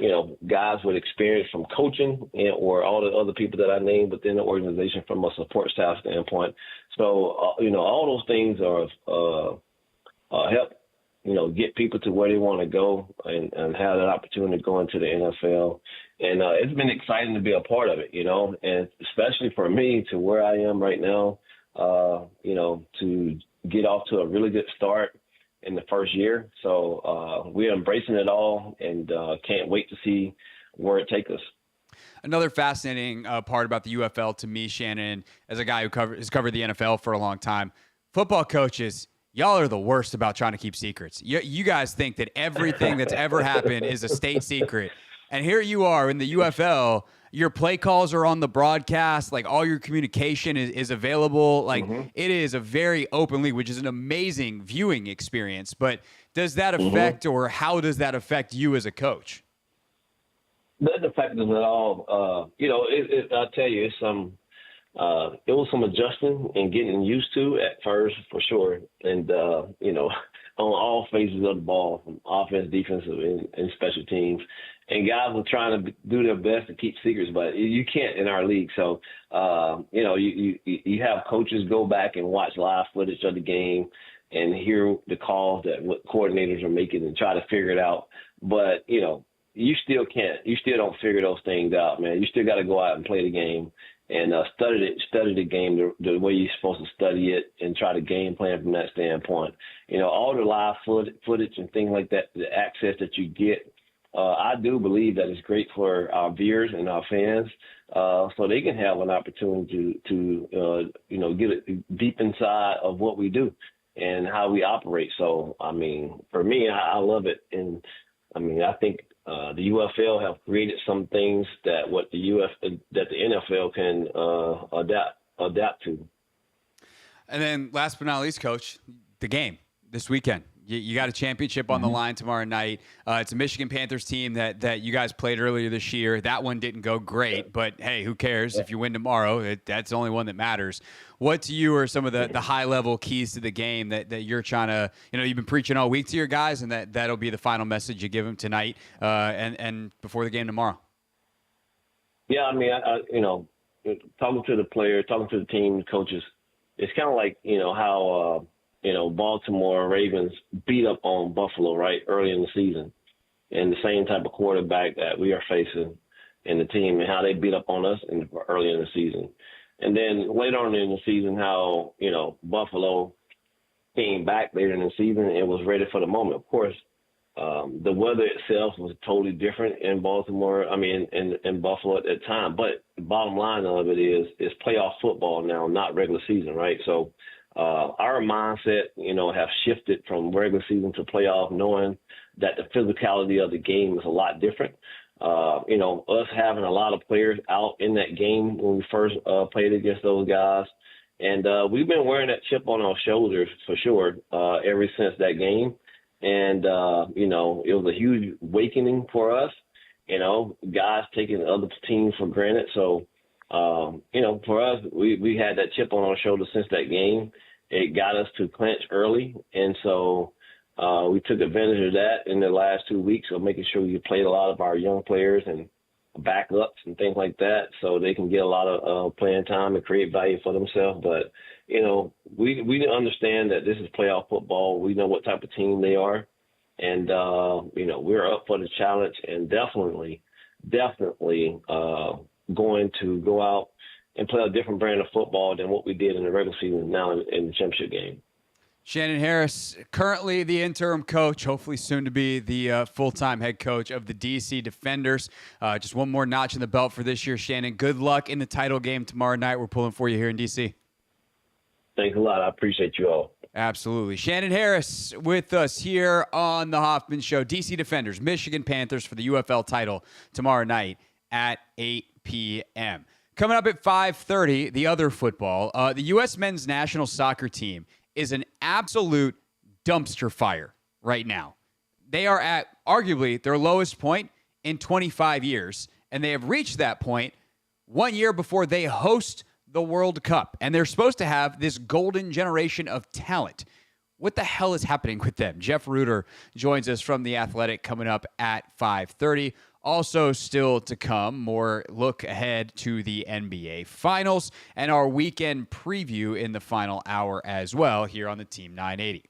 guys with experience from coaching or all the other people that I named within the organization from a support staff standpoint. So, all those things are help, get people to where they want to go and have that opportunity to go into the NFL. And it's been exciting to be a part of it, and especially for me to where I am right now, to get off to a really good start in the first year. So we're embracing it all and can't wait to see where it takes us.
Another fascinating part about the UFL to me, Shannon, as a guy who has covered the NFL for a long time, football coaches, y'all are the worst about trying to keep secrets. You guys think that everything that's ever happened is a state secret. And here you are in the UFL, your play calls are on the broadcast, like all your communication is available. Like It is a very open league, which is an amazing viewing experience. But does that affect or how does that affect you as a coach?
That affects us at all. I'll tell you, it was some adjusting and getting used to at first, for sure. And, on all phases of the ball, from offense, defensive, and special teams. And guys were trying to do their best to keep secrets, but you can't in our league. So, you have coaches go back and watch live footage of the game and hear the calls that what coordinators are making and try to figure it out. But, you still can't. You still don't figure those things out, man. You still got to go out and play the game and study the game the way you're supposed to study it and try to game plan from that standpoint. All the live footage and things like that, the access that you get, I do believe that it's great for our viewers and our fans, so they can have an opportunity to get it deep inside of what we do and how we operate. So, for me, I love it. And, I think the UFL have created some things that the NFL can adapt to.
And then last but not least, Coach, the game this weekend. You got a championship on the line tomorrow night. It's a Michigan Panthers team that you guys played earlier this year. That one didn't go great, but hey, who cares? If you win tomorrow, that's the only one that matters. What to you are some of the high-level keys to the game that you're trying to, you've been preaching all week to your guys, and that'll be the final message you give them tonight and before the game tomorrow?
Yeah, talking to the players, talking to the team, coaches, it's kind of like, how Baltimore Ravens beat up on Buffalo, right, early in the season, and the same type of quarterback that we are facing in the team and how they beat up on us early in the season. And then later on in the season, how, Buffalo, came back later in the season and was ready for the moment. Of course, the weather itself was totally different in Baltimore. I mean, in Buffalo at that time. But the bottom line of it is playoff football now, not regular season, right? So our mindset, have shifted from regular season to playoff, knowing that the physicality of the game is a lot different. Us having a lot of players out in that game when we first played against those guys. And we've been wearing that chip on our shoulders for sure ever since that game. And, it was a huge awakening for us, guys taking other teams for granted. So, for us, we had that chip on our shoulder since that game. It got us to clinch early. And so we took advantage of that in the last 2 weeks of making sure we played a lot of our young players and backups and things like that so they can get a lot of playing time and create value for themselves. But, we understand that this is playoff football. We know what type of team they are. And, we're up for the challenge and definitely going to go out and play a different brand of football than what we did in the regular season now in the championship game.
Shannon Harris, currently the interim coach, hopefully soon to be the full-time head coach of the DC Defenders. Just one more notch in the belt for this year, Shannon. Good luck in the title game tomorrow night. We're pulling for you here in DC.
Thanks a lot. I appreciate you all.
Absolutely. Shannon Harris with us here on the Hoffman Show. DC Defenders, Michigan Panthers for the UFL title tomorrow night at 8 p.m. Coming up at 5:30, the other football, the U.S. men's national soccer team is an absolute dumpster fire right now. They are at arguably their lowest point in 25 years, and they have reached that point 1 year before they host the World Cup, and they're supposed to have this golden generation of talent. What the hell is happening with them? Jeff Rueter joins us from The Athletic coming up at 5:30. Also still to come, more look ahead to the NBA Finals and our weekend preview in the final hour as well here on the Team 980.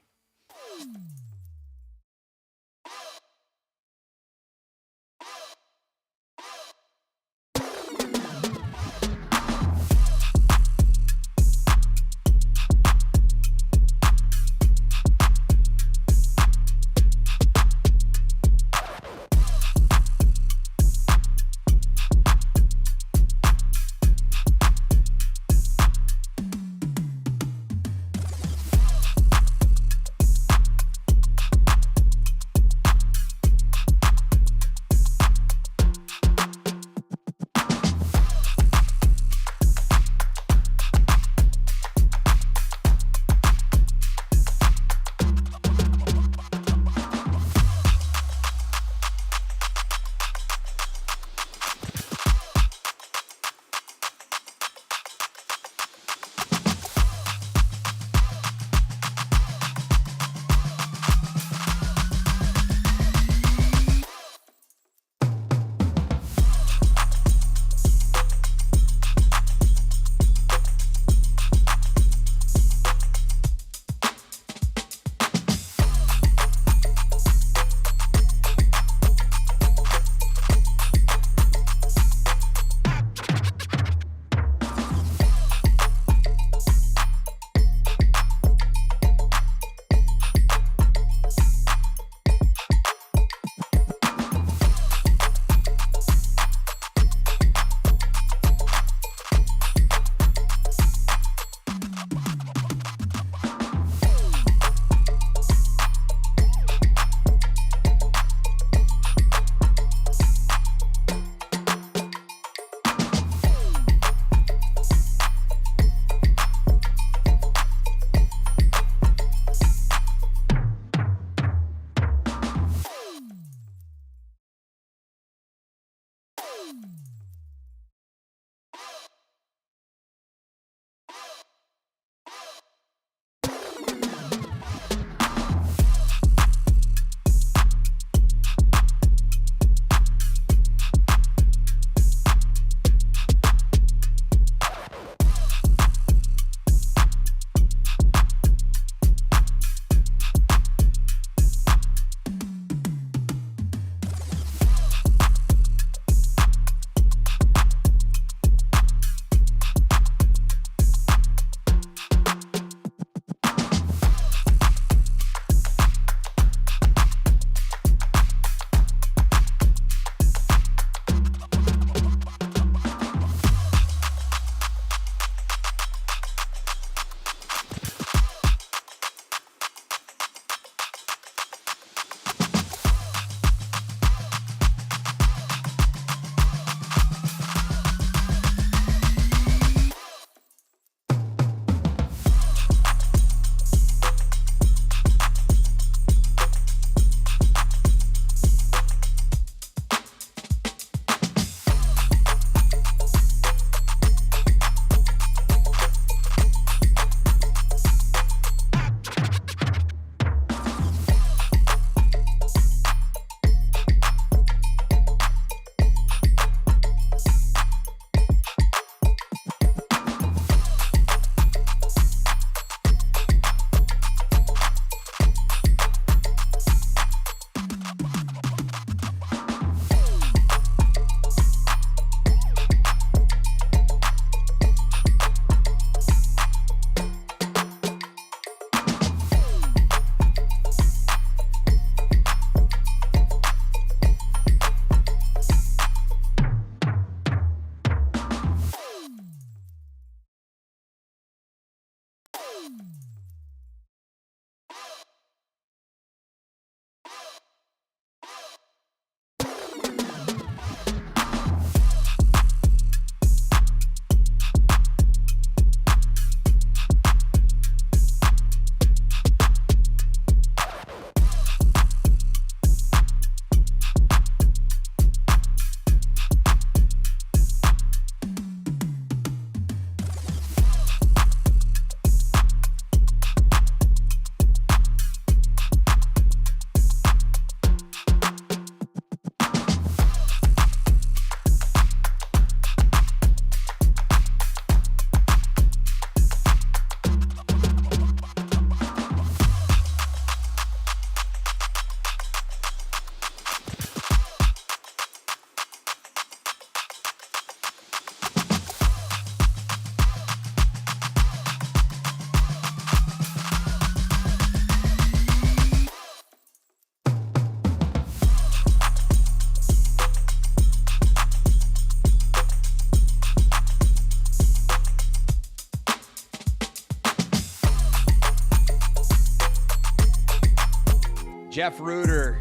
Jeff Rueter,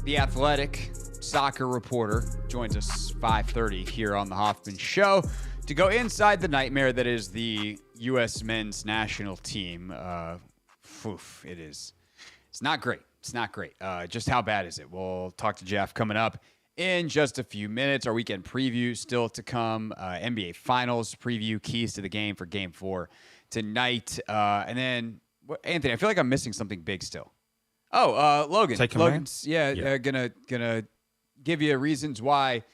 the Athletic soccer reporter, joins us 5:30 here on the Hoffman Show to go inside the nightmare that is the U.S. men's national team. It's not great. It's not great. Just how bad is it? We'll talk to Jeff coming up in just a few minutes. Our weekend preview still to come. NBA Finals preview, keys to the game for Game 4 tonight. And then, Anthony, I feel like I'm missing something big still. Oh, Logan. Logan's, gonna give you reasons why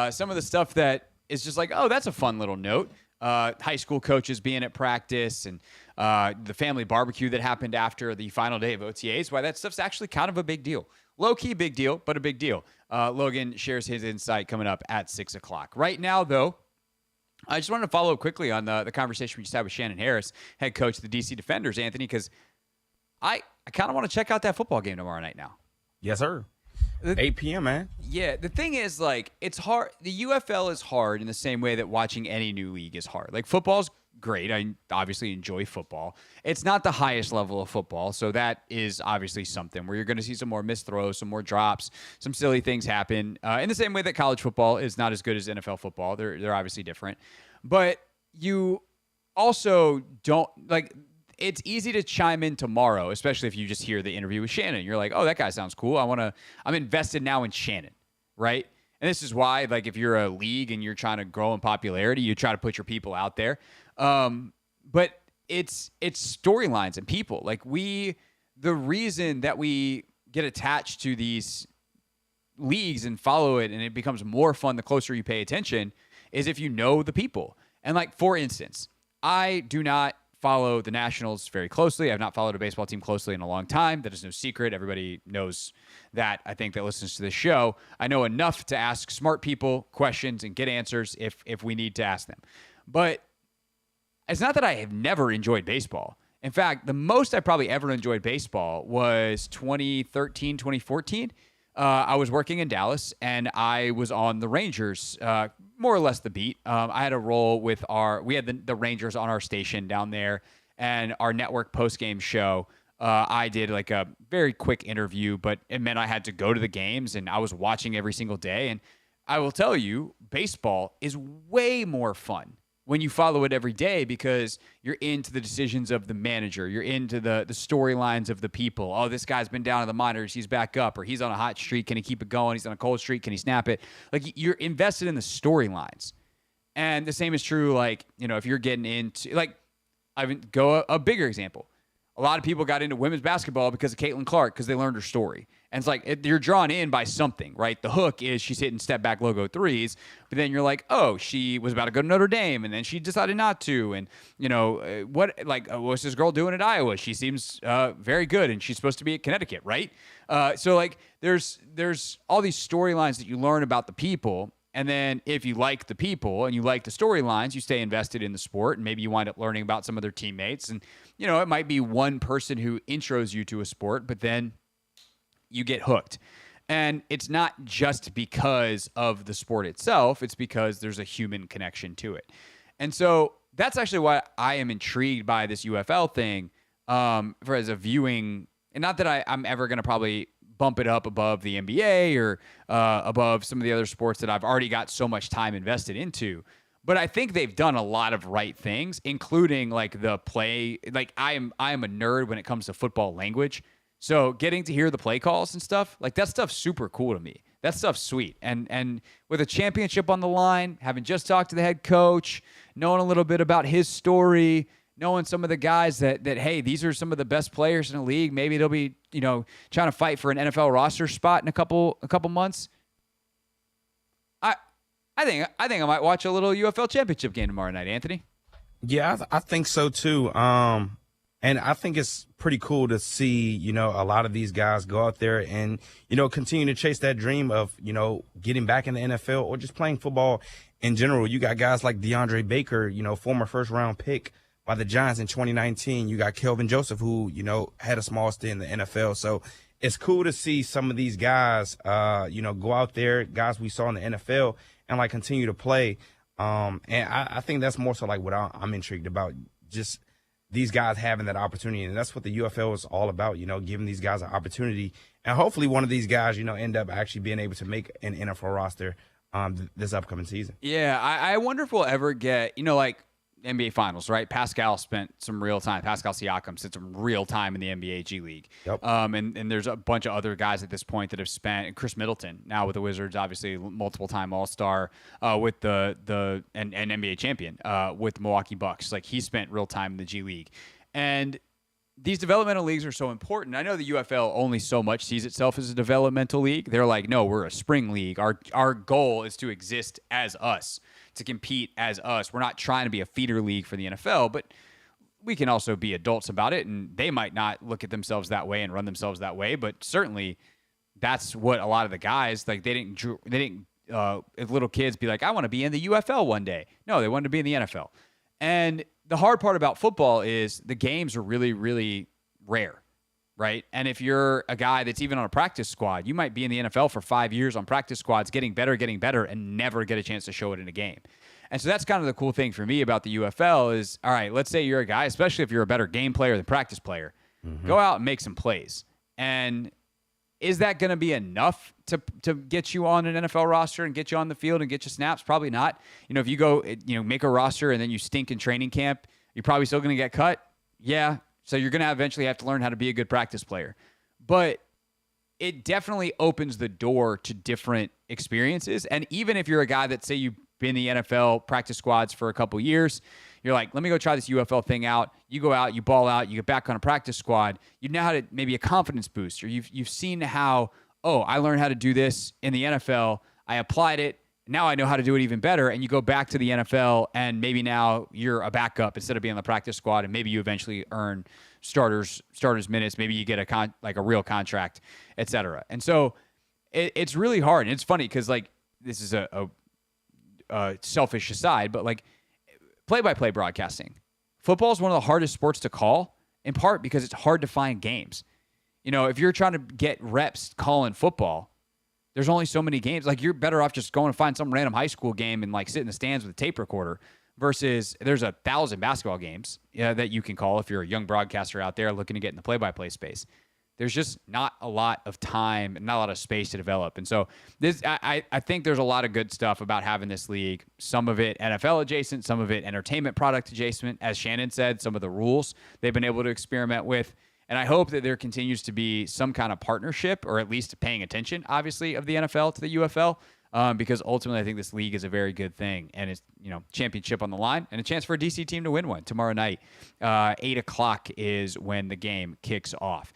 some of the stuff that is just like, oh, that's a fun little note. High school coaches being at practice and the family barbecue that happened after the final day of OTAs, why that stuff's actually kind of a big deal. Low-key big deal, but a big deal. Logan shares his insight coming up at 6 o'clock. Right now, though, I just wanted to follow up quickly on the conversation we just had with Shannon Harris, head coach of the D.C. Defenders, Anthony, because I kind of want to check out that football game tomorrow night now.
Yes, sir. 8 p.m., man.
Yeah, the thing is, like, it's hard. The UFL is hard in the same way that watching any new league is hard. Like, football's great. I obviously enjoy football. It's not the highest level of football, so that is obviously something where you're going to see some more missed throws, some more drops, some silly things happen. In the same way that college football is not as good as NFL football. They're obviously different. But you also don't, like, it's easy to chime in tomorrow, especially if you just hear the interview with Shannon. You're like, oh, that guy sounds cool. I'm invested now in Shannon, right? And this is why, like, if you're a league and you're trying to grow in popularity, you try to put your people out there. But it's storylines and people. Like, the reason that we get attached to these leagues and follow it, and it becomes more fun the closer you pay attention, is if you know the people. And, like, for instance, I do not follow the Nationals very closely. I've not followed a baseball team closely in a long time. That is no secret. Everybody knows that, I think, that listens to this show. I know enough to ask smart people questions and get answers if we need to ask them. But it's not that I have never enjoyed baseball. In fact, the most I probably ever enjoyed baseball was 2013, 2014. I was working in Dallas, and I was on the Rangers, more or less the beat. I had a role with we had the Rangers on our station down there, and our network post-game show, I did like a very quick interview, but it meant I had to go to the games, and I was watching every single day. And I will tell you, baseball is way more fun when you follow it every day, because you're into the decisions of the manager. You're into the storylines of the people. Oh, this guy's been down in the minors. He's back up, or he's on a hot streak. Can he keep it going? He's on a cold streak. Can he snap it? Like, you're invested in the storylines. And the same is true, like, you know, if you're getting into, like, I would go a bigger example. A lot of people got into women's basketball because of Caitlin Clark, because they learned her story. And it's like, you're drawn in by something, right? The hook is she's hitting step back logo threes, but then you're like, oh, she was about to go to Notre Dame, and then she decided not to. And, you know, what's this girl doing at Iowa? She seems very good, and she's supposed to be at Connecticut, right? So, like, there's all these storylines that you learn about the people. And then if you like the people and you like the storylines, you stay invested in the sport, and maybe you wind up learning about some of their teammates. And, you know, it might be one person who intros you to a sport, but then you get hooked. And it's not just because of the sport itself. It's because there's a human connection to it. And so that's actually why I am intrigued by this UFL thing for as a viewing. And not that I'm ever going to probably bump it up above the NBA or above some of the other sports that I've already got so much time invested into. But I think they've done a lot of right things, including like the play. Like, I am a nerd when it comes to football language. So getting to hear the play calls and stuff, like, that stuff's super cool to me. That stuff's sweet. And with a championship on the line, having just talked to the head coach, knowing a little bit about his story, knowing some of the guys that hey, these are some of the best players in the league. Maybe they'll be, you know, trying to fight for an NFL roster spot in a couple months. I think I might watch a little UFL championship game tomorrow night, Anthony.
Yeah, I think so too. And I think it's pretty cool to see, you know, a lot of these guys go out there and, you know, continue to chase that dream of, you know, getting back in the NFL or just playing football in general. You got guys like DeAndre Baker, you know, former first-round pick by the Giants in 2019. You got Kelvin Joseph, who, you know, had a small stint in the NFL. So it's cool to see some of these guys, you know, go out there, guys we saw in the NFL, and, like, continue to play. And I think that's more so, like, what I'm intrigued about. Just these guys having that opportunity. And that's what the UFL is all about, giving these guys an opportunity. And hopefully one of these guys, end up actually being able to make an NFL roster this upcoming season.
Yeah, I wonder if we'll ever get, like NBA Finals, right? Pascal spent some real time. Pascal Siakam spent some real time in the NBA G League.
Yep.
And there's a bunch of other guys at this point that have spent. And Chris Middleton now with the Wizards, obviously multiple time All-Star with and NBA champion with the Milwaukee Bucks. Like he spent real time in the G League, and these developmental leagues are so important. I know the UFL only so much sees itself as a developmental league. They're like, no, we're a spring league. Our goal is to exist as us, to compete as us. We're not trying to be a feeder league for the NFL, but we can also be adults about it, and they might not look at themselves that way and run themselves that way, but certainly that's what a lot of the guys, like they didn't if little kids be like, I want to be in the UFL one day. No, they wanted to be in the NFL. And the hard part about football is the games are really, really rare, right? And if you're a guy that's even on a practice squad, you might be in the NFL for 5 years on practice squads, getting better, and never get a chance to show it in a game. And so that's kind of the cool thing for me about the UFL is, all right, let's say you're a guy, especially if you're a better game player than practice player, go out and make some plays. And is that going to be enough to get you on an NFL roster and get you on the field and get you snaps? Probably not. If you go, make a roster and then you stink in training camp, you're probably still going to get cut. Yeah. So you're going to eventually have to learn how to be a good practice player. But it definitely opens the door to different experiences. And even if you're a guy that say you've been in the NFL practice squads for a couple years, you're like, let me go try this UFL thing out. You go out, you ball out, you get back on a practice squad. You know how to maybe a confidence booster. You've seen how, I learned how to do this in the NFL. I applied it. Now I know how to do it even better. And you go back to the NFL, and maybe now you're a backup instead of being on the practice squad, and maybe you eventually earn starters minutes. Maybe you get a real contract, et cetera. And so it's really hard. And it's funny because this is a selfish aside, but play-by-play broadcasting. Football is one of the hardest sports to call, in part because it's hard to find games. If you're trying to get reps calling football, there's only so many games. You're better off just going to find some random high school game and sit in the stands with a tape recorder versus there's 1,000 basketball games that you can call if you're a young broadcaster out there looking to get in the play-by-play space. There's just not a lot of time and not a lot of space to develop. And so I think there's a lot of good stuff about having this league. Some of it NFL adjacent, some of it entertainment product adjacent. As Shannon said, some of the rules they've been able to experiment with. And I hope that there continues to be some kind of partnership, or at least paying attention, obviously, of the NFL to the UFL, because ultimately I think this league is a very good thing. And it's, championship on the line and a chance for a DC team to win one tomorrow night. 8 o'clock is when the game kicks off.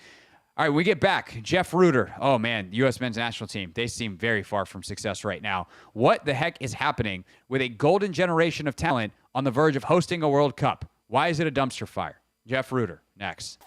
All right, we get back. Jeff Rueter. Oh, man, the U.S. men's national team. They seem very far from success right now. What the heck is happening with a golden generation of talent on the verge of hosting a World Cup? Why is it a dumpster fire? Jeff Rueter, next.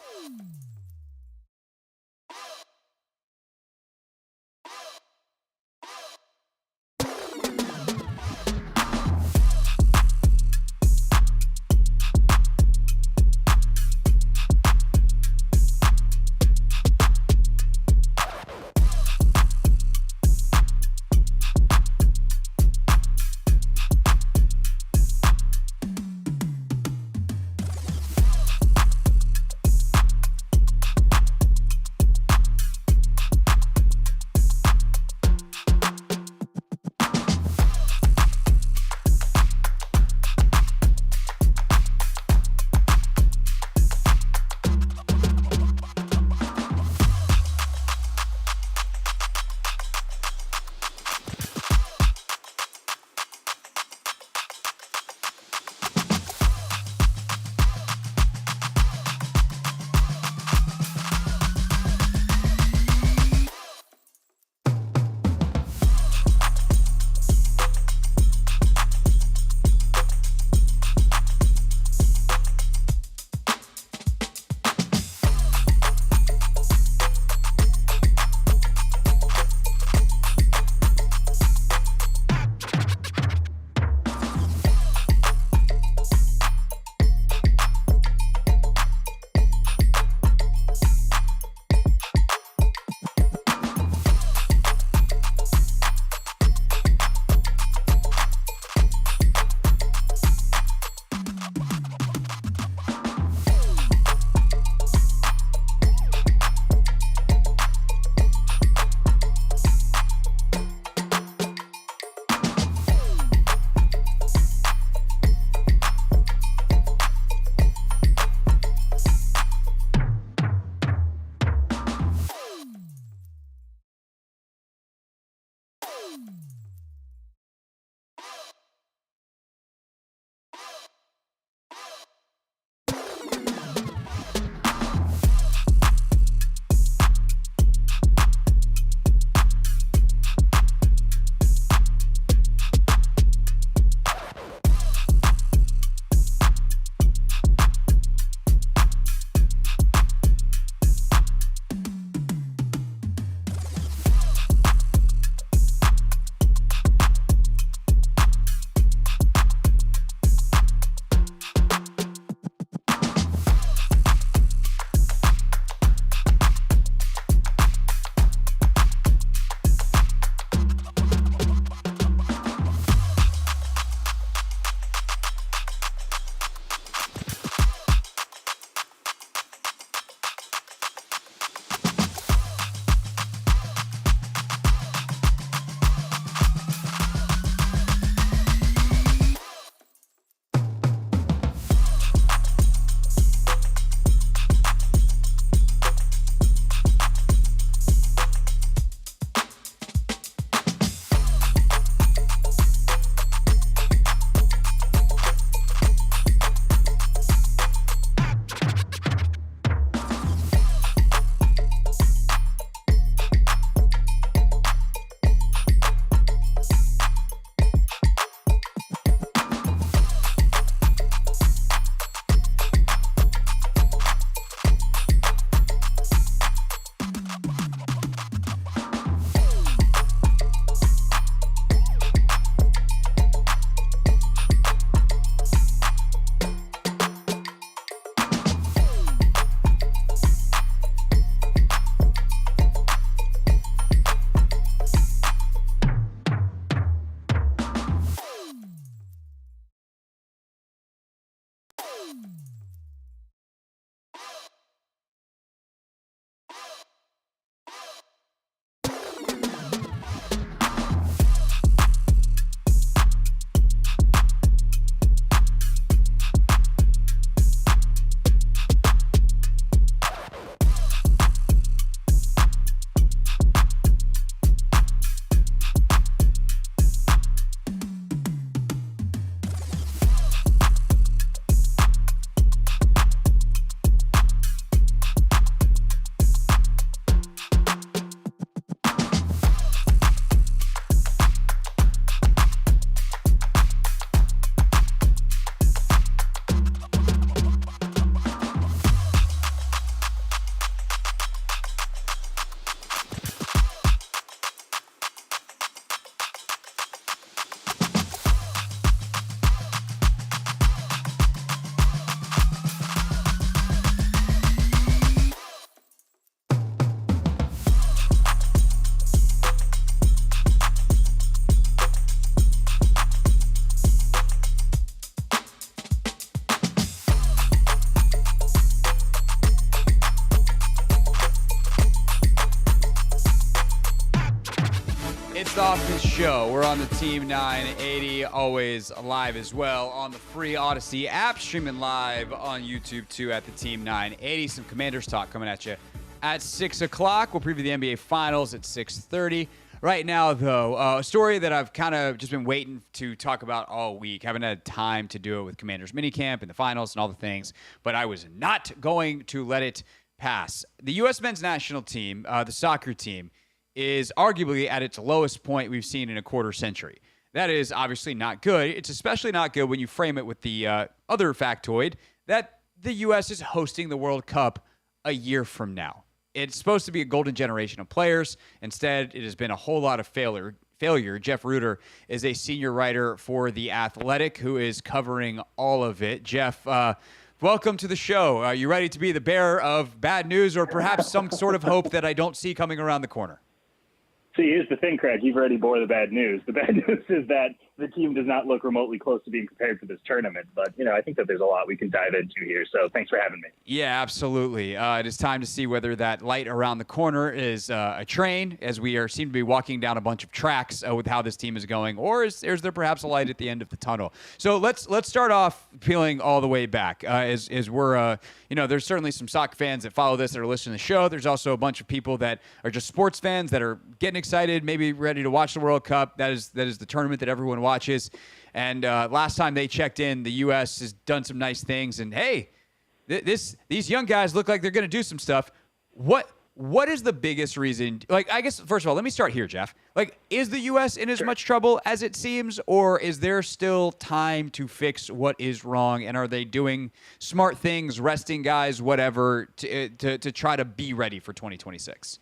First off the show, we're on the Team 980, always live as well on the free Odyssey app, streaming live on YouTube too at the Team 980. Some Commanders talk coming at you at 6 o'clock. We'll preview the NBA Finals at 6:30. Right now, though, a story that I've kind of just been waiting to talk about all week. Haven't had time to do it with Commanders minicamp and the finals and all the things, but I was not going to let it pass. The U.S. men's national team, the soccer team, is arguably at its lowest point we've seen in a quarter century. That is obviously not good. It's especially not good when you frame it with the other factoid that the U.S. is hosting the World Cup a year from now. It's supposed to be a golden generation of players. Instead, it has been a whole lot of failure. Jeff Rueter is a senior writer for The Athletic who is covering all of it. Jeff, welcome to the show. Are you ready to be the bearer of bad news or perhaps some sort of hope that I don't see coming around the corner?
See, here's the thing, Craig. You've already bore the bad news. The bad news is that the team does not look remotely close to being prepared for this tournament. But, I think that there's a lot we can dive into here. So thanks for having me.
Yeah, absolutely. It is time to see whether that light around the corner is a train, as we seem to be walking down a bunch of tracks with how this team is going, or is there perhaps a light at the end of the tunnel? So let's start off peeling all the way back. As we're, there's certainly some soccer fans that follow this that are listening to the show. There's also a bunch of people that are just sports fans that are getting excited, maybe ready to watch the World Cup. That is the tournament that everyone watches. And last time they checked in, the U.S. has done some nice things. And hey, these young guys look like they're going to do some stuff. What is the biggest reason? Like, I guess first of all, let me start here, Jeff. Like, is the U.S. in as much trouble as it seems, or is there still time to fix what is wrong? And are they doing smart things, resting guys, whatever, to try to be ready for 2026?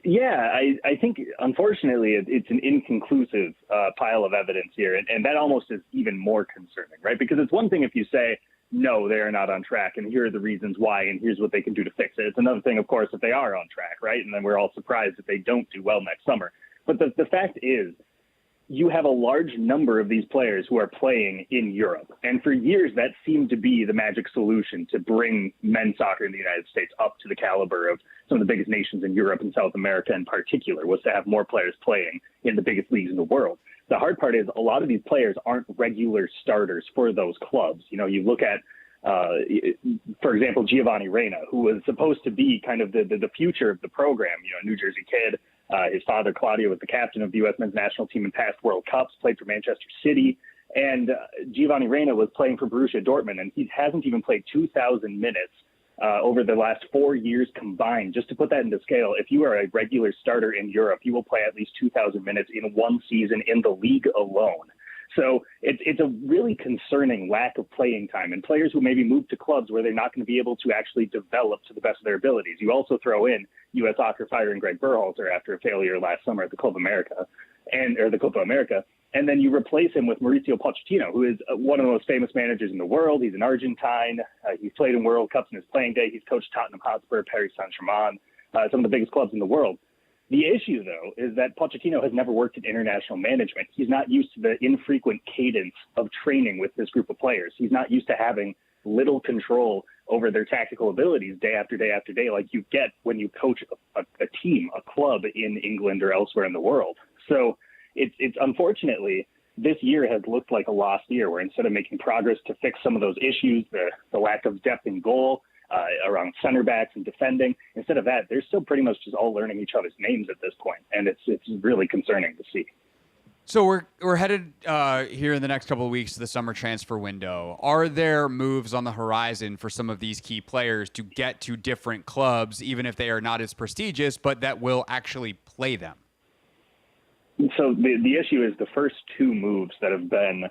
Yeah, I think, unfortunately, it's an inconclusive pile of evidence here. And that almost is even more concerning, right? Because it's one thing if you say, no, they are not on track, and here are the reasons why, and here's what they can do to fix it. It's another thing, of course, if they are on track, right? And then we're all surprised if they don't do well next summer. But the fact is, you have a large number of these players who are playing in Europe. And for years, that seemed to be the magic solution to bring men's soccer in the United States up to the caliber of some of the biggest nations in Europe and South America in particular, was to have more players playing in the biggest leagues in the world. The hard part is a lot of these players aren't regular starters for those clubs. You look at, for example, Giovanni Reyna, who was supposed to be kind of the future of the program, a New Jersey kid. His father, Claudio, was the captain of the U.S. men's national team in past World Cups, played for Manchester City. And Giovanni Reyna was playing for Borussia Dortmund, and he hasn't even played 2,000 minutes over the last 4 years combined. Just to put that into scale, if you are a regular starter in Europe, you will play at least 2,000 minutes in one season in the league alone. So it's a really concerning lack of playing time, and players who maybe move to clubs where they're not going to be able to actually develop to the best of their abilities. You also throw in U.S. soccer firing Greg Berhalter after a failure last summer at the Copa America, and then you replace him with Mauricio Pochettino, who is one of the most famous managers in the world. He's an Argentine. He's played in World Cups in his playing day. He's coached Tottenham Hotspur, Paris Saint-Germain, some of the biggest clubs in the world. The issue, though, is that Pochettino has never worked in international management. He's not used to the infrequent cadence of training with this group of players. He's not used to having little control over their tactical abilities day after day after day like you get when you coach a team, a club in England or elsewhere in the world. So it's unfortunately, this year has looked like a lost year where instead of making progress to fix some of those issues, the lack of depth in goal, around center backs and defending. Instead of that, they're still pretty much just all learning each other's names at this point, and it's really concerning to see.
So we're headed here in the next couple of weeks to the summer transfer window. Are there moves on the horizon for some of these key players to get to different clubs, even if they are not as prestigious, but that will actually play them?
So the issue is the first two moves that have been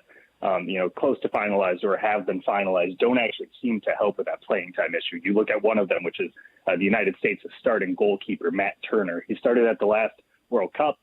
close to finalized or have been finalized don't actually seem to help with that playing time issue. You look at one of them, which is the United States' starting goalkeeper, Matt Turner. He started at the last World Cup,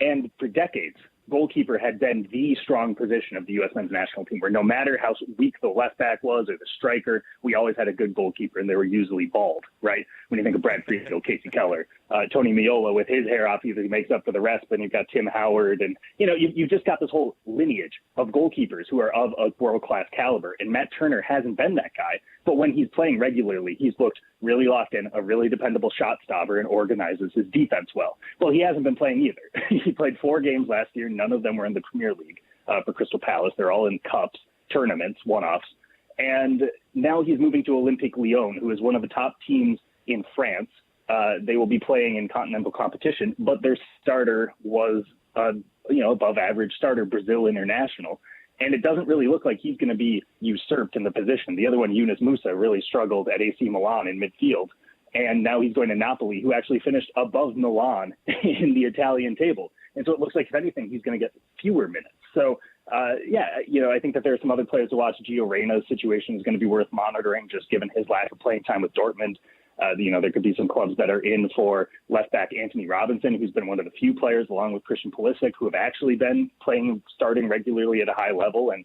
and for decades, goalkeeper had been the strong position of the U.S. men's national team, where no matter how weak the left back was or the striker, we always had a good goalkeeper, and they were usually bald, right? when you think of Brad Friedel, Casey Keller, Tony Miola with his hair off, he makes up for the rest. But you've got Tim Howard, and you've just got this whole lineage of goalkeepers who are of a world-class caliber. And Matt Turner hasn't been that guy, but when he's playing regularly, he's looked really locked in, a really dependable shot stopper, and organizes his defense well. Well, he hasn't been playing either. He played 4 games last year. None of them were in the Premier League for Crystal Palace. They're all in cups, tournaments, one-offs. And now he's moving to Olympique Lyon, who is one of the top teams in France. They will be playing in continental competition, but their starter was, above average starter, Brazil international. And it doesn't really look like he's going to be usurped in the position. The other one, Yunus Musa, really struggled at AC Milan in midfield. And now he's going to Napoli, who actually finished above Milan in the Italian table. And so it looks like, if anything, he's going to get fewer minutes. So, I think that there are some other players to watch. Gio Reyna's situation is going to be worth monitoring, just given his lack of playing time with Dortmund. There could be some clubs that are in for left back Anthony Robinson, who's been one of the few players, along with Christian Pulisic, who have actually been starting regularly at a high level and,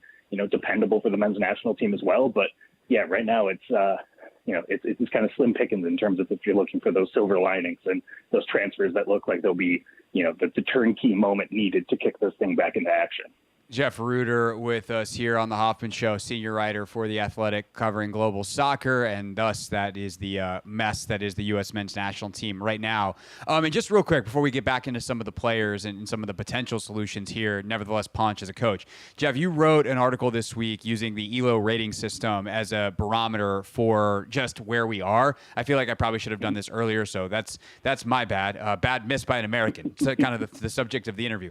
dependable for the men's national team as well. But yeah, right now it's kind of slim pickings in terms of if you're looking for those silver linings and those transfers that look like they'll be, the turnkey moment needed to kick this thing back into action.
Jeff Rueter with us here on the Hoffman Show, senior writer for The Athletic, covering global soccer, and thus that is the mess that is the U.S. men's national team right now. And just real quick, before we get back into some of the players and some of the potential solutions here, nevertheless, Ponch as a coach. Jeff, you wrote an article this week using the ELO rating system as a barometer for just where we are. I feel like I probably should have done this earlier, so that's my bad. Bad miss by an American. It's kind of the subject of the interview.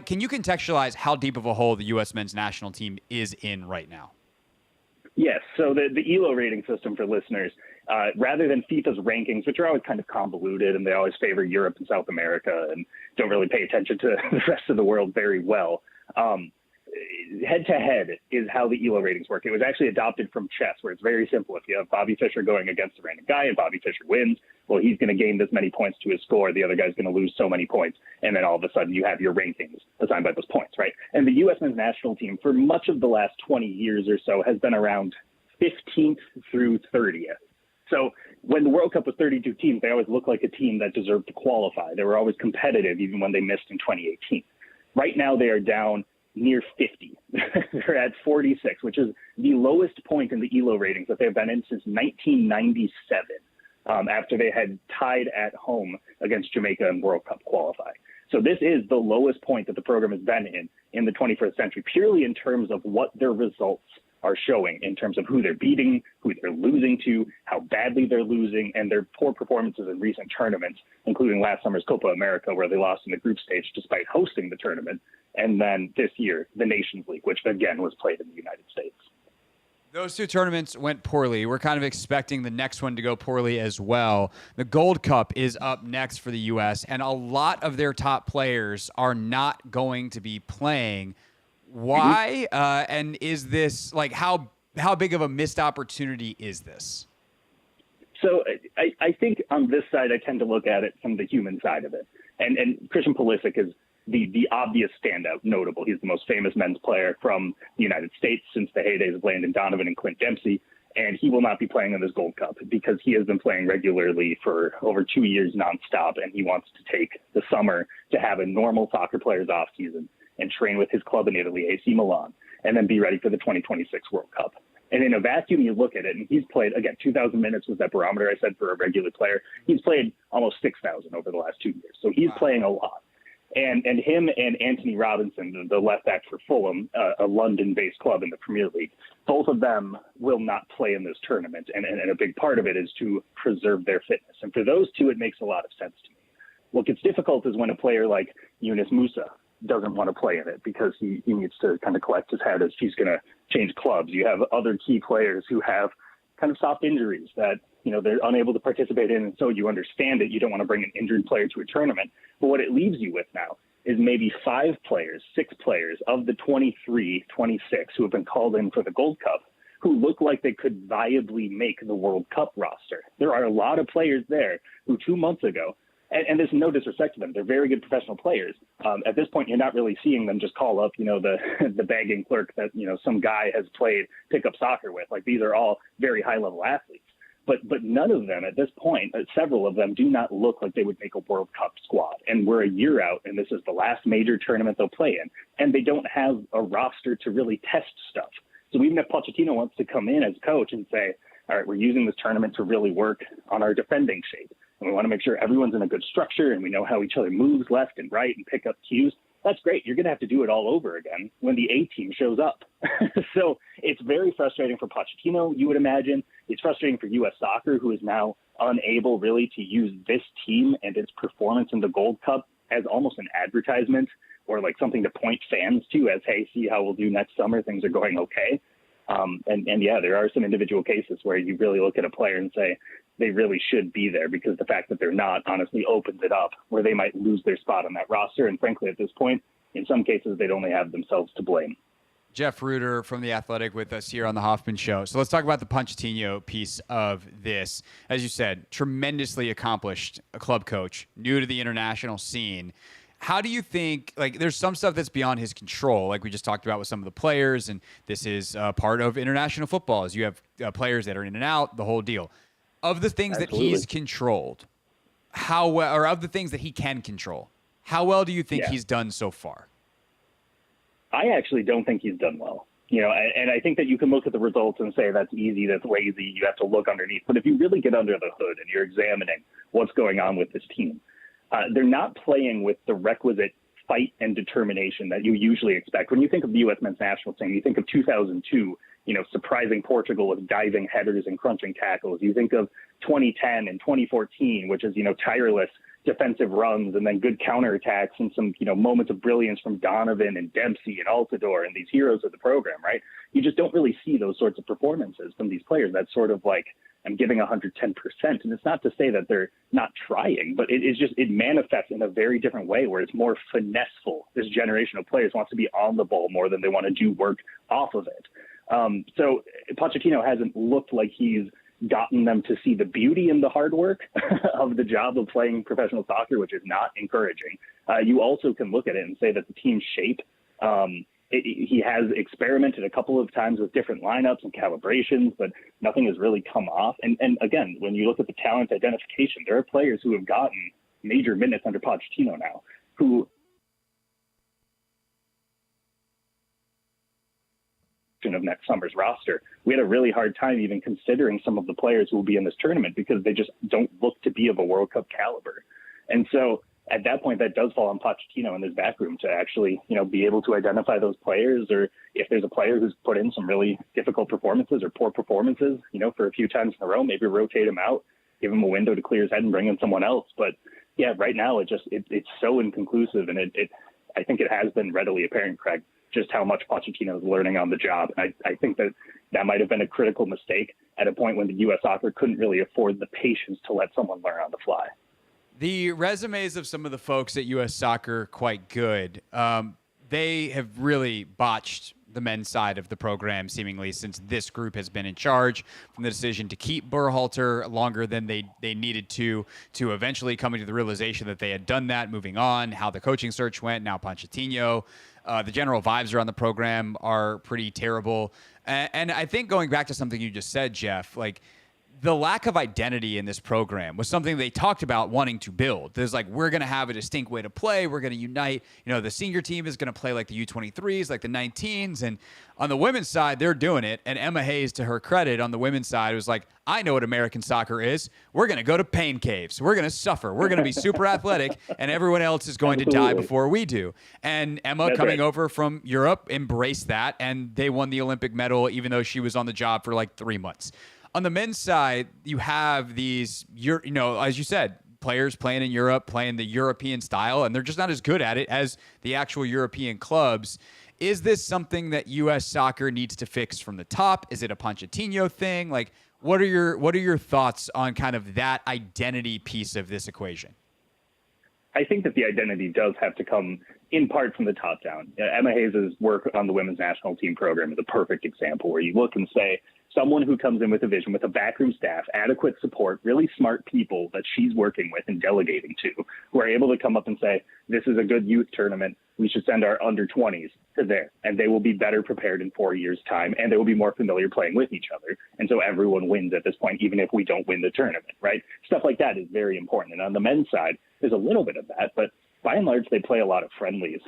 Can you contextualize how deep of a hole the U.S. men's national team is in right now?
Yes. So the ELO rating system, for listeners, rather than FIFA's rankings, which are always kind of convoluted and they always favor Europe and South America and don't really pay attention to the rest of the world very well, head-to-head is how the ELO ratings work. It was actually adopted from chess, where it's very simple. If you have Bobby Fischer going against a random guy and Bobby Fischer wins, well, he's going to gain this many points to his score. The other guy's going to lose so many points. And then all of a sudden you have your rankings assigned by those points, right? And the U.S. men's national team, for much of the last 20 years or so, has been around 15th through 30th. So when the World Cup was 32 teams, they always looked like a team that deserved to qualify. They were always competitive, even when they missed in 2018. Right now they are down near 50. They're at 46, which is the lowest point in the ELO ratings that they've been in since 1997, after they had tied at home against Jamaica in World Cup qualifying. So this is the lowest point that the program has been in the 21st century, purely in terms of what their results are showing, in terms of who they're beating, who they're losing to, how badly they're losing, and their poor performances in recent tournaments, including last summer's Copa America, where they lost in the group stage despite hosting the tournament, and then this year, the Nations League, which again was played in the United States.
Those two tournaments went poorly. We're kind of expecting the next one to go poorly as well. The Gold Cup is up next for the U.S., and a lot of their top players are not going to be playing. Why? And is this, how big of a missed opportunity is this?
So I think on this side, I tend to look at it from the human side of it. And Christian Pulisic is the obvious standout, notable. He's the most famous men's player from the United States since the heydays of Landon Donovan and Clint Dempsey. And he will not be playing in this Gold Cup because he has been playing regularly for over 2 years nonstop. And he wants to take the summer to have a normal soccer player's off season and train with his club in Italy, AC Milan, and then be ready for the 2026 World Cup. And in a vacuum, you look at it, and he's played, again, 2,000 minutes was that barometer I said for a regular player. He's played almost 6,000 over the last 2 years. So he's playing a lot. And him and Anthony Robinson, the left back for Fulham, a London-based club in the Premier League, both of them will not play in this tournament. And a big part of it is to preserve their fitness. And for those two, it makes a lot of sense to me. What gets difficult is when a player like Yunus Musa doesn't want to play in it because he needs to kind of collect his head as he's going to change clubs. You have other key players who have kind of soft injuries that, they're unable to participate in. And so you understand it. You don't want to bring an injured player to a tournament. But what it leaves you with now is maybe 6 players of the 23, 26 who have been called in for the Gold Cup who look like they could viably make the World Cup roster. There are a lot of players there who 2 months ago, and there's no disrespect to them, they're very good professional players. At this point, you're not really seeing them just call up, the bagging clerk that, some guy has played pickup soccer with. Like, these are all very high-level athletes. But none of them at this point, several of them, do not look like they would make a World Cup squad. And we're a year out, and this is the last major tournament they'll play in. And they don't have a roster to really test stuff. So even if Pochettino wants to come in as coach and say, all right, we're using this tournament to really work on our defending shape, and we want to make sure everyone's in a good structure and we know how each other moves left and right and pick up cues, that's great. You're going to have to do it all over again when the A team shows up. So it's very frustrating for Pochettino, you would imagine. It's frustrating for U.S. Soccer, who is now unable really to use this team and its performance in the Gold Cup as almost an advertisement or like something to point fans to as, hey, see how we'll do next summer. Things are going okay. And yeah, there are some individual cases where you really look at a player and say they really should be there, because the fact that they're not honestly opens it up where they might lose their spot on that roster. And frankly, at this point, in some cases, they'd only have themselves to blame.
Jeff Rueter from The Athletic with us here on the Hoffman Show. So let's talk about the Pochettino piece of this. As you said, tremendously accomplished club coach, new to the international scene. How do you think, like, there's some stuff that's beyond his control, like we just talked about with some of the players, and this is part of international football, is you have players that are in and out, the whole deal. Of the things that he's controlled, how well, or of the things that he can control, how well do you think he's done so far?
I actually don't think he's done well. You know, and I think that you can look at the results and say that's easy, that's lazy, you have to look underneath. But if you really get under the hood and you're examining what's going on with this team, they're not playing with the requisite fight and determination that you usually expect. When you think of the U.S. men's national team, you think of 2002, you know, surprising Portugal with diving headers and crunching tackles. You think of 2010 and 2014, which is, you know, tireless defensive runs and then good counterattacks and some, you know, moments of brilliance from Donovan and Dempsey and Altidore and these heroes of the program, right? You just don't really see those sorts of performances from these players. That's sort of like, I'm giving 110%. And it's not to say that they're not trying, but it manifests in a very different way where it's more finesseful. This generation of players wants to be on the ball more than they want to do work off of it. So Pochettino hasn't looked like he's gotten them to see the beauty in the hard work of the job of playing professional soccer, which is not encouraging. You also can look at it and say that the team's shape, he has experimented a couple of times with different lineups and calibrations, but nothing has really come off. And again, when you look at the talent identification, there are players who have gotten major minutes under Pochettino now who of next summer's roster. We had a really hard time even considering some of the players who will be in this tournament because they just don't look to be of a World Cup caliber. And so at that point, that does fall on Pochettino in his back room to actually, you know, be able to identify those players, or if there's a player who's put in some really difficult performances or poor performances, you know, for a few times in a row, maybe rotate him out, give him a window to clear his head and bring in someone else. But yeah, right now it's so inconclusive, and I think it has been readily apparent, Craig, just how much Pochettino is learning on the job. And I think that might have been a critical mistake at a point when the U.S. Soccer couldn't really afford the patience to let someone learn on the fly.
The resumes of some of the folks at U.S. Soccer quite good. They have really botched the men's side of the program, seemingly, since this group has been in charge, from the decision to keep Berhalter longer than they needed to eventually coming to the realization that they had done that, moving on, how the coaching search went, now Pochettino. The general vibes around the program are pretty terrible. And I think going back to something you just said, Jeff, like, the lack of identity in this program was something they talked about wanting to build. There's like, we're going to have a distinct way to play. We're going to unite. You know, the senior team is going to play like the U23s, like the 19s. And on the women's side, they're doing it. And Emma Hayes, to her credit, on the women's side, was like, I know what American soccer is. We're going to go to pain caves. We're going to suffer. We're going to be super athletic, and everyone else is going to die before we do. And Emma, coming over from Europe, embraced that, and they won the Olympic medal, even though she was on the job for like 3 months. On the men's side, you have these, you know, as you said, players playing in Europe, playing the European style, and they're just not as good at it as the actual European clubs. Is this something that U.S. Soccer needs to fix from the top? Is it a Pochettino thing? Like, what are your thoughts on kind of that identity piece of this equation?
I think that the identity does have to come in part from the top down. Emma Hayes' work on the women's national team program is a perfect example where you look and say, someone who comes in with a vision, with a backroom staff, adequate support, really smart people that she's working with and delegating to, who are able to come up and say, this is a good youth tournament. We should send our under 20s to there, and they will be better prepared in 4 years' time, and they will be more familiar playing with each other. And so everyone wins at this point, even if we don't win the tournament, right? Stuff like that is very important. And on the men's side, there's a little bit of that, but by and large, they play a lot of friendlies.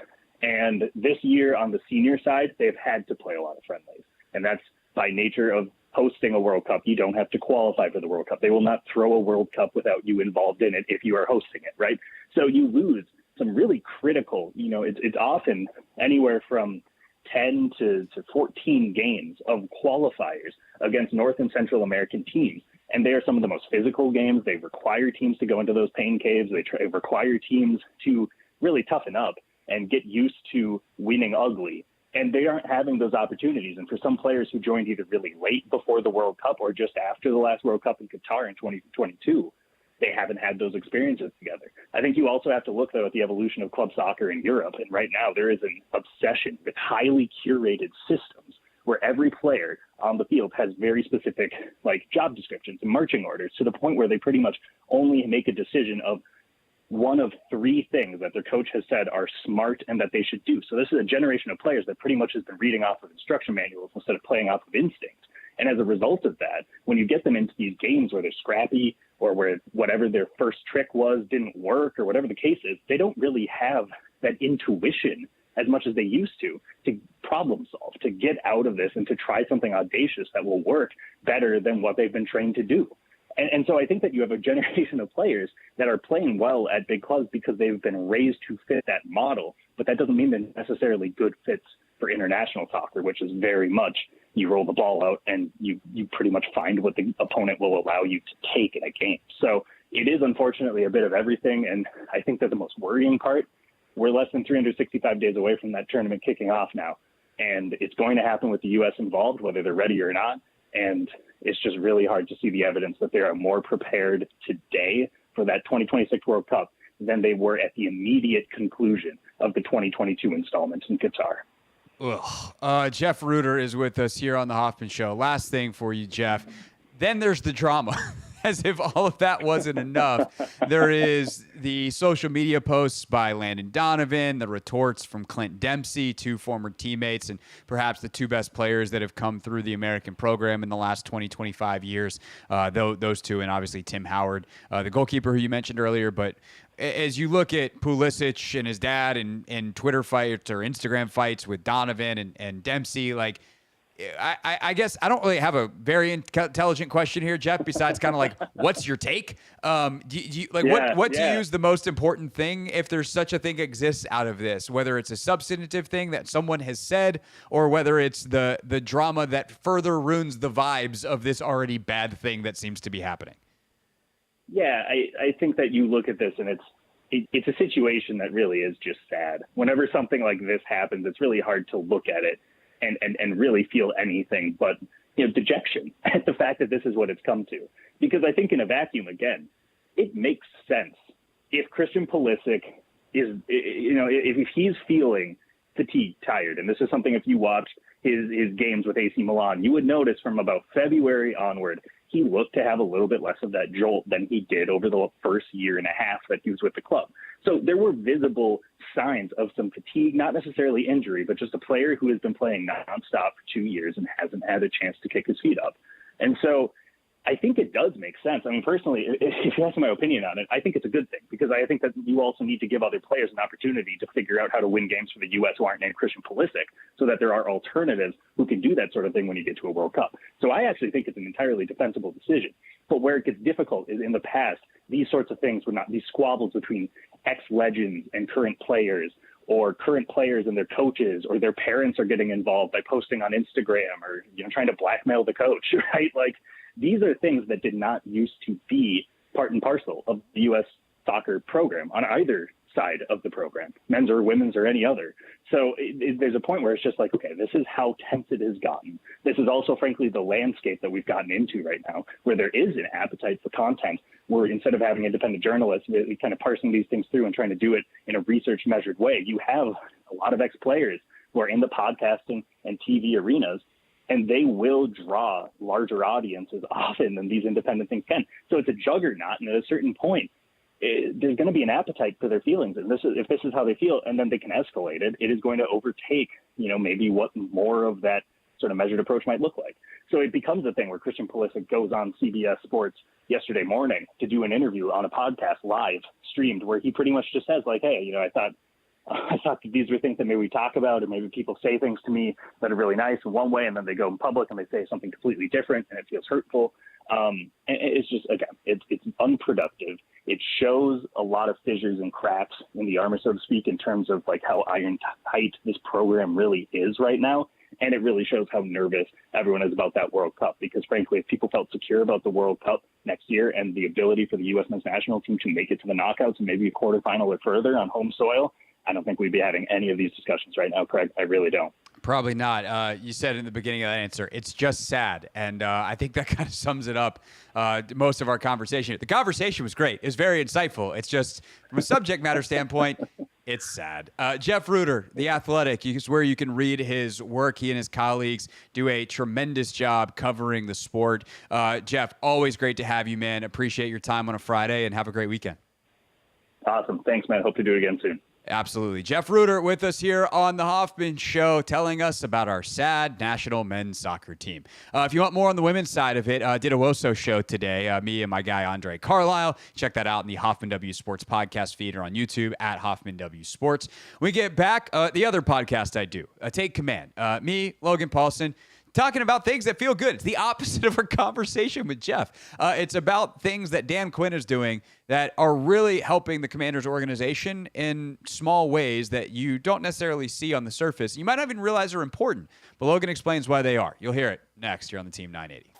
And this year on the senior side, they've had to play a lot of friendlies. And that's by nature of hosting a World Cup. You don't have to qualify for the World Cup. They will not throw a World Cup without you involved in it if you are hosting it, right? So you lose some really critical, it's often anywhere from 10 to 14 games of qualifiers against North and Central American teams. And they are some of the most physical games. They require teams to go into those pain caves. They require teams to really toughen up and get used to winning ugly. And they aren't having those opportunities. And for some players who joined either really late before the World Cup or just after the last World Cup in Qatar in 2022, they haven't had those experiences together. I think you also have to look, though, at the evolution of club soccer in Europe. And right now there is an obsession with highly curated systems where every player on the field has very specific job descriptions and marching orders, to the point where they pretty much only make a decision of one of three things that their coach has said are smart and that they should do. So this is a generation of players that pretty much has been reading off of instruction manuals instead of playing off of instinct. And as a result of that, when you get them into these games where they're scrappy or where whatever their first trick was didn't work or whatever the case is, they don't really have that intuition as much as they used to problem solve, to get out of this and to try something audacious that will work better than what they've been trained to do. And so I think that you have a generation of players that are playing well at big clubs because they've been raised to fit that model, but that doesn't mean they're necessarily good fits for international soccer, which is very much you roll the ball out and you pretty much find what the opponent will allow you to take in a game. So it is unfortunately a bit of everything. And I think that the most worrying part, we're less than 365 days away from that tournament kicking off now. And it's going to happen with the U.S. involved, whether they're ready or not. And it's just really hard to see the evidence that they are more prepared today for that 2026 World Cup than they were at the immediate conclusion of the 2022 installments in Qatar.
Jeff Rueter is with us here on the Hoffman Show. Last thing for you, Jeff. Then there's the drama. As if all of that wasn't enough, there is the social media posts by Landon Donovan, the retorts from Clint Dempsey, two former teammates, and perhaps the two best players that have come through the American program in the last 20, 25 years. Those two, and obviously Tim Howard, the goalkeeper who you mentioned earlier. But as you look at Pulisic and his dad and Twitter fights or Instagram fights with Donovan and Dempsey, I guess I don't really have a very intelligent question here, Jeff, besides kind of what's your take? What to you is the most important thing, if there's such a thing exists out of this, whether it's a substantive thing that someone has said or whether it's the drama that further ruins the vibes of this already bad thing that seems to be happening? Yeah,
I think that you look at this and it's a situation that really is just sad. Whenever something like this happens, it's really hard to look at it and really feel anything but dejection at the fact that this is what it's come to. Because I think in a vacuum, again, it makes sense if Christian Pulisic is, if he's feeling fatigued, tired, and this is something if you watch his games with AC Milan, you would notice from about February onward, he looked to have a little bit less of that jolt than he did over the first year and a half that he was with the club. So there were visible signs of some fatigue, not necessarily injury, but just a player who has been playing nonstop for 2 years and hasn't had a chance to kick his feet up. And so I think it does make sense. I mean, personally, if you ask my opinion on it, I think it's a good thing because I think that you also need to give other players an opportunity to figure out how to win games for the U.S. who aren't named Christian Pulisic so that there are alternatives who can do that sort of thing when you get to a World Cup. So I actually think it's an entirely defensible decision. But where it gets difficult is in the past, these sorts of things were not these squabbles between ex-legends and current players, or current players and their coaches, or their parents are getting involved by posting on Instagram or trying to blackmail the coach, right? These are things that did not used to be part and parcel of the U.S. soccer program on either side of the program, men's or women's or any other. So there's a point where it's just okay, this is how tense it has gotten. This is also, frankly, the landscape that we've gotten into right now, where there is an appetite for content, where instead of having independent journalists really kind of parsing these things through and trying to do it in a research measured way, you have a lot of ex-players who are in the podcasting and TV arenas. and they will draw larger audiences often than these independent things can. So it's a juggernaut, and at a certain point, there's going to be an appetite for their feelings, and if this is how they feel, and then they can escalate it, it is going to overtake, maybe what more of that sort of measured approach might look like. So it becomes a thing where Christian Pulisic goes on CBS Sports yesterday morning to do an interview on a podcast live streamed, where he pretty much just says like, hey, I thought that these were things that maybe we talk about, or maybe people say things to me that are really nice in one way, and then they go in public and they say something completely different, and it feels hurtful. And it's just, again, it's unproductive. It shows a lot of fissures and cracks in the armor, so to speak, in terms of like how iron tight this program really is right now. And it really shows how nervous everyone is about that World Cup, because frankly, if people felt secure about the World Cup next year and the ability for the U.S. men's national team to make it to the knockouts and maybe a quarterfinal or further on home soil, I don't think we'd be having any of these discussions right now, Craig. I really don't.
Probably not. You said in the beginning of that answer, it's just sad. And I think that kind of sums it up, most of our conversation. The conversation was great. It was very insightful. It's just, from a subject matter standpoint, it's sad. Jeff Rueter, The Athletic, is where you can read his work. He and his colleagues do a tremendous job covering the sport. Jeff, always great to have you, man. Appreciate your time on a Friday, and have a great weekend.
Awesome. Thanks, man. Hope to do it again soon.
Absolutely. Jeff Rueter with us here on the Hoffman Show, telling us about our sad national men's soccer team. If you want more on the women's side of it, did a WOSO show today, me and my guy Andre Carlisle. Check that out in the Hoffman W Sports podcast feed or on YouTube at Hoffman W Sports. When we get back, the other podcast I do, Take Command. Me, Logan Paulson, talking about things that feel good. It's the opposite of our conversation with Jeff. It's about things that Dan Quinn is doing that are really helping the Commanders organization in small ways that you don't necessarily see on the surface. You might not even realize are important, but Logan explains why they are. You'll hear it next here on the Team 980.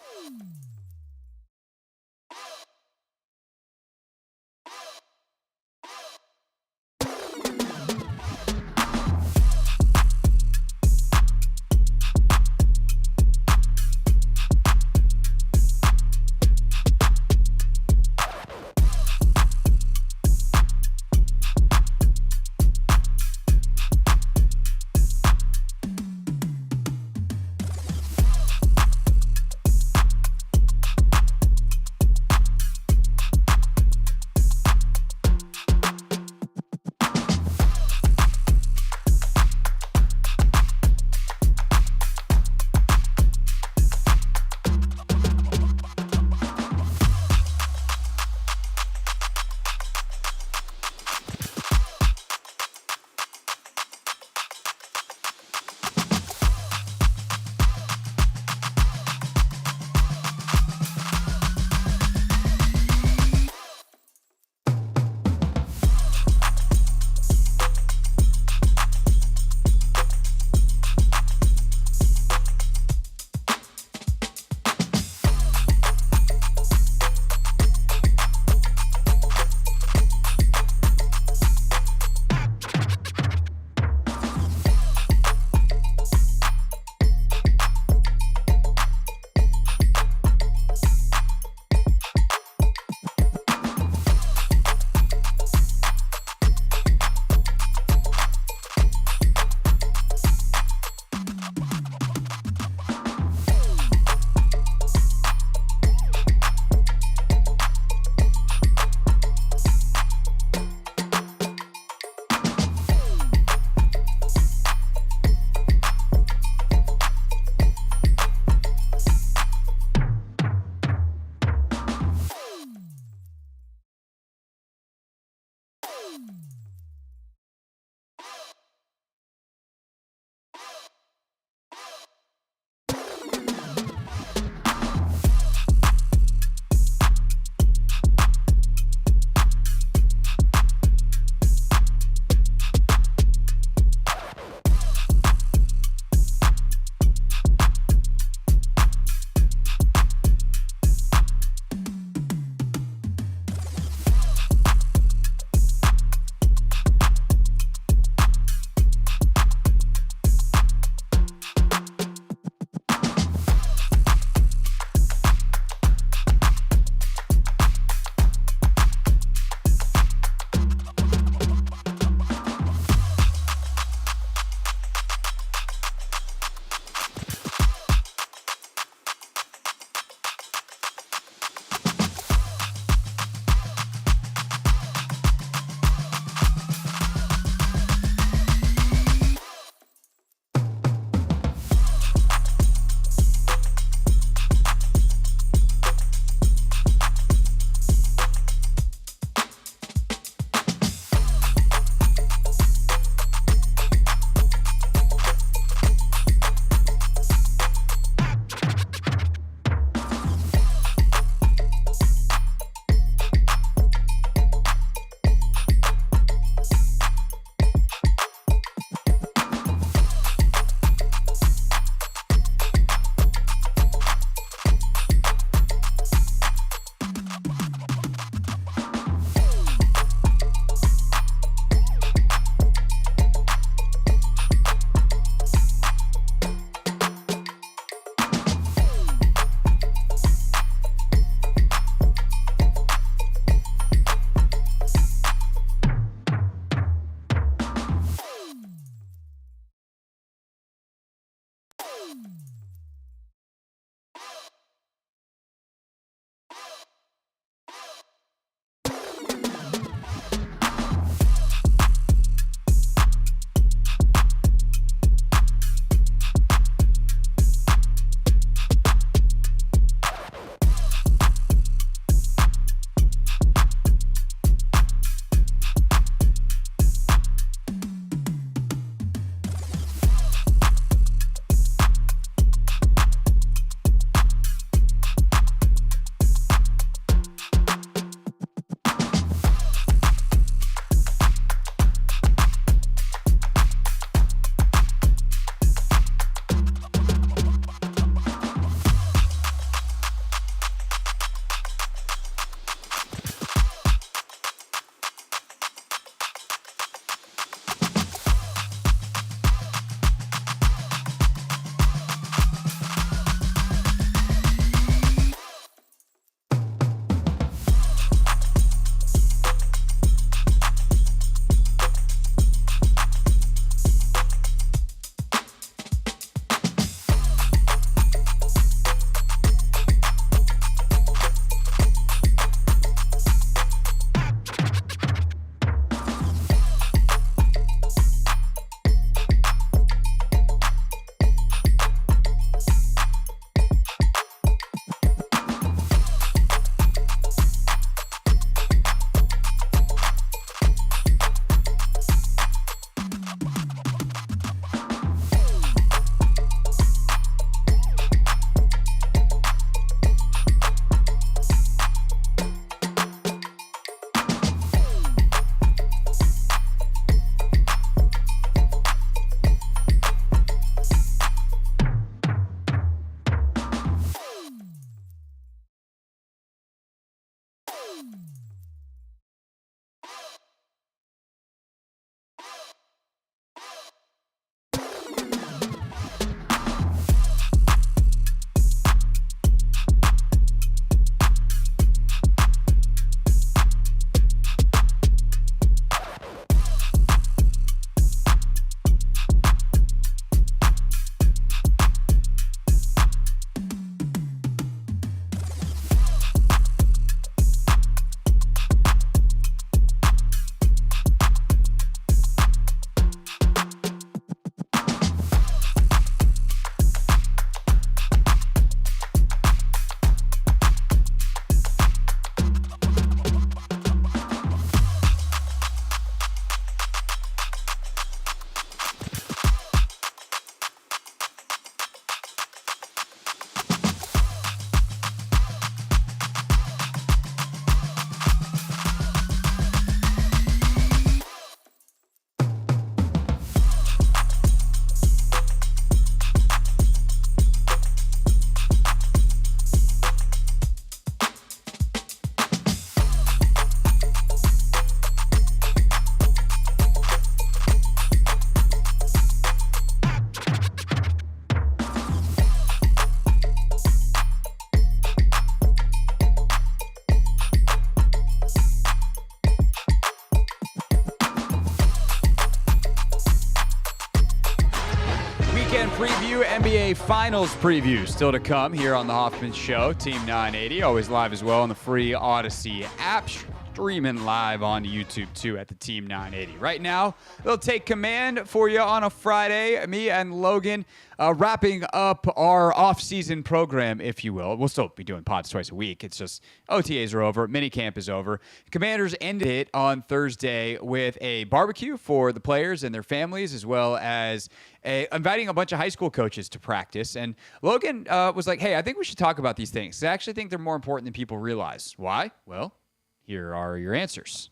NBA Finals preview still to come here on the Hoffman Show. Team 980, always live as well on the free Odyssey app. Streaming live on YouTube, too, at the Team 980. Right now, they'll take command for you on a Friday. Me and Logan wrapping up our off-season program, if you will. We'll still be doing pods twice a week. It's just OTAs are over. Minicamp is over. Commanders ended it on Thursday with a barbecue for the players and their families, as well as inviting a bunch of high school coaches to practice. And Logan was like, hey, I think we should talk about these things. I actually think they're more important than people realize. Why? Well, here are your answers.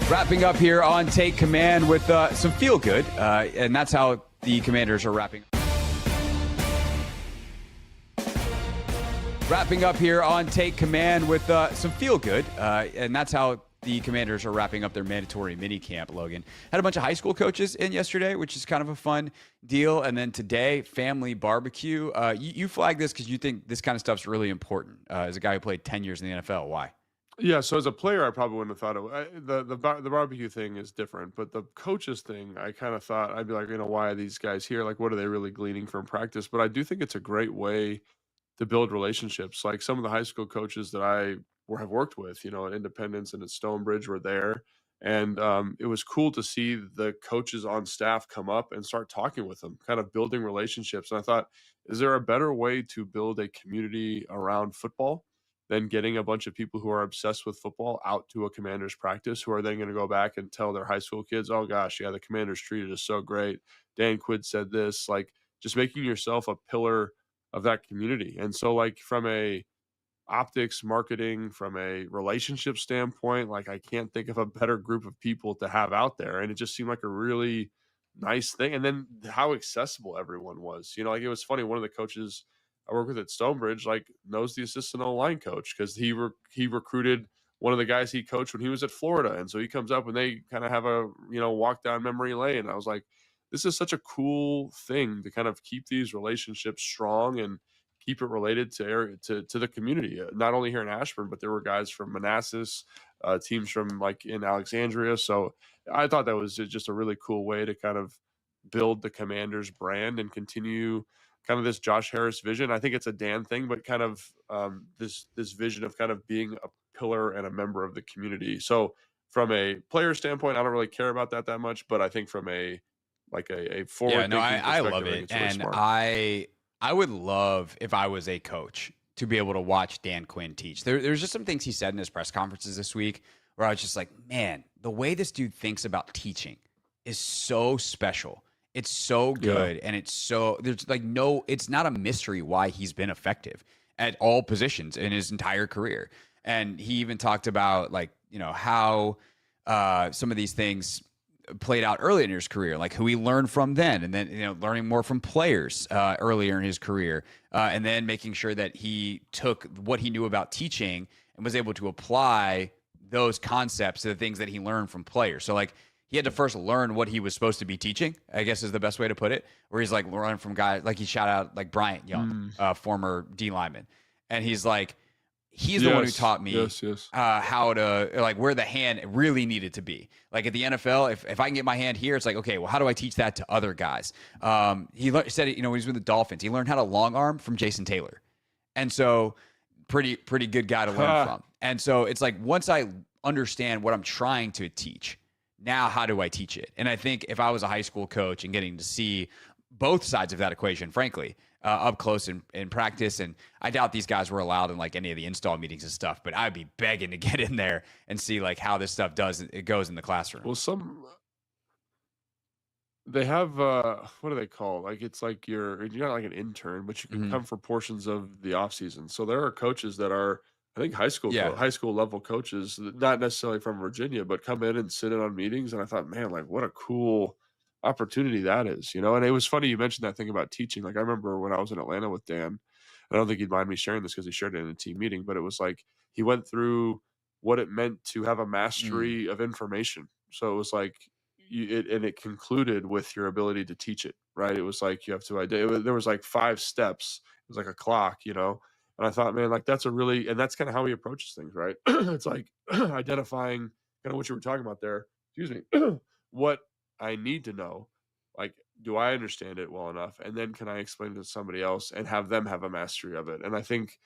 Wrapping up here on Take Command with some feel good, and that's how the Commanders are wrapping. Wrapping up here on Take Command with some feel good, and that's how the Commanders are wrapping up their mandatory minicamp. Logan had a bunch of high school coaches in yesterday, which is kind of a fun deal. And then today, family barbecue. You flagged this because you think this kind of stuff's really important. As a guy who played 10 years in the NFL, why?
Yeah, so as a player, I probably wouldn't have thought the barbecue thing is different, but the coaches thing, I kind of thought I'd be like, why are these guys here? Like, what are they really gleaning from practice? But I do think it's a great way to build relationships. Like some of the high school coaches that I have worked with, at Independence and at Stonebridge were there. And it was cool to see the coaches on staff come up and start talking with them, kind of building relationships. And I thought, is there a better way to build a community around football than getting a bunch of people who are obsessed with football out to a Commanders practice, who are then going to go back and tell their high school kids, oh gosh, yeah, the Commanders treated us so great. Dan Quinn said this, like just making yourself a pillar of that community. And so like from a optics, marketing, from a relationship standpoint, like I can't think of a better group of people to have out there. And it just seemed like a really nice thing. And then how accessible everyone was, like it was funny. One of the coaches I work with at Stonebridge, like knows the assistant O-line coach because he recruited one of the guys he coached when he was at Florida. And so he comes up and they kind of have a, walk down memory lane. And I was like, this is such a cool thing to kind of keep these relationships strong and keep it related to the community, not only here in Ashburn, but there were guys from Manassas, teams from like in Alexandria. So I thought that was just a really cool way to kind of build the Commanders brand and continue kind of this Josh Harris vision. I think it's a Dan thing, but kind of this vision of kind of being a pillar and a member of the community. So from a player standpoint, I don't really care about that much, but I think from a forward,
I love it, and really I would love if I was a coach to be able to watch Dan Quinn teach. There's just some things he said in his press conferences this week where I was just like, man, the way this dude thinks about teaching is so special. It's so good. Yeah. And there's like it's not a mystery why he's been effective at all positions in his entire career. And he even talked about like, how some of these things played out early in his career, like who he learned from then, and then learning more from players earlier in his career, and then making sure that he took what he knew about teaching and was able to apply those concepts to the things that he learned from players. So like he had to first learn what he was supposed to be teaching, I guess is the best way to put it, where he's like learning from guys like he shout out like Bryant Young, former D lineman, and he's like, he's the one who taught me how to, like, where the hand really needed to be. Like at the NFL, if I can get my hand here, it's like, okay, well, how do I teach that to other guys? He said it, when he was with the Dolphins, he learned how to long arm from Jason Taylor. And so pretty good guy to learn from. And so it's like, once I understand what I'm trying to teach, now how do I teach it? And I think if I was a high school coach and getting to see both sides of that equation, frankly, up close in practice. And I doubt these guys were allowed in like any of the install meetings and stuff, but I'd be begging to get in there and see like how this stuff goes in the classroom.
Well, they have, what do they call it? Like, it's like you're not like an intern, but you can come for portions of the off season. So there are coaches that are, I think high school level coaches, not necessarily from Virginia, but come in and sit in on meetings. And I thought, man, like what a cool opportunity that is, and it was funny you mentioned that thing about teaching. Like I remember when I was in Atlanta with Dan, I don't think he'd mind me sharing this because he shared it in a team meeting, but it was like he went through what it meant to have a mastery of information. So it was like it concluded with your ability to teach it, right? It was like you have to there was like 5 steps. It was like a clock, and I thought, man, like that's and that's kind of how he approaches things, right? It's like identifying kind of what you were talking about there, excuse me, what I need to know, like, do I understand it well enough? And then can I explain it to somebody else and have them have a mastery of it? And I think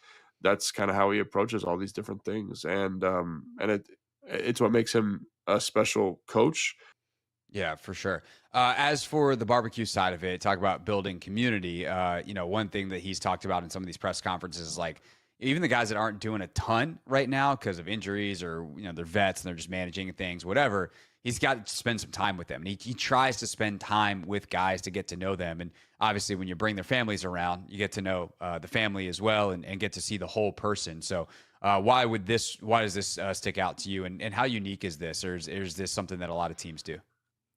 that's kind of how he approaches all these different things. And it's what makes him a special coach.
Yeah, for sure. As for the barbecue side of it, talk about building community. One thing that he's talked about in some of these press conferences is like even the guys that aren't doing a ton right now because of injuries or they're vets and they're just managing things, whatever. He's got to spend some time with them, and he tries to spend time with guys to get to know them. And obviously, when you bring their families around, you get to know the family as well and get to see the whole person. So, why does this stick out to you, and how unique is this, or is this something that a lot of teams do?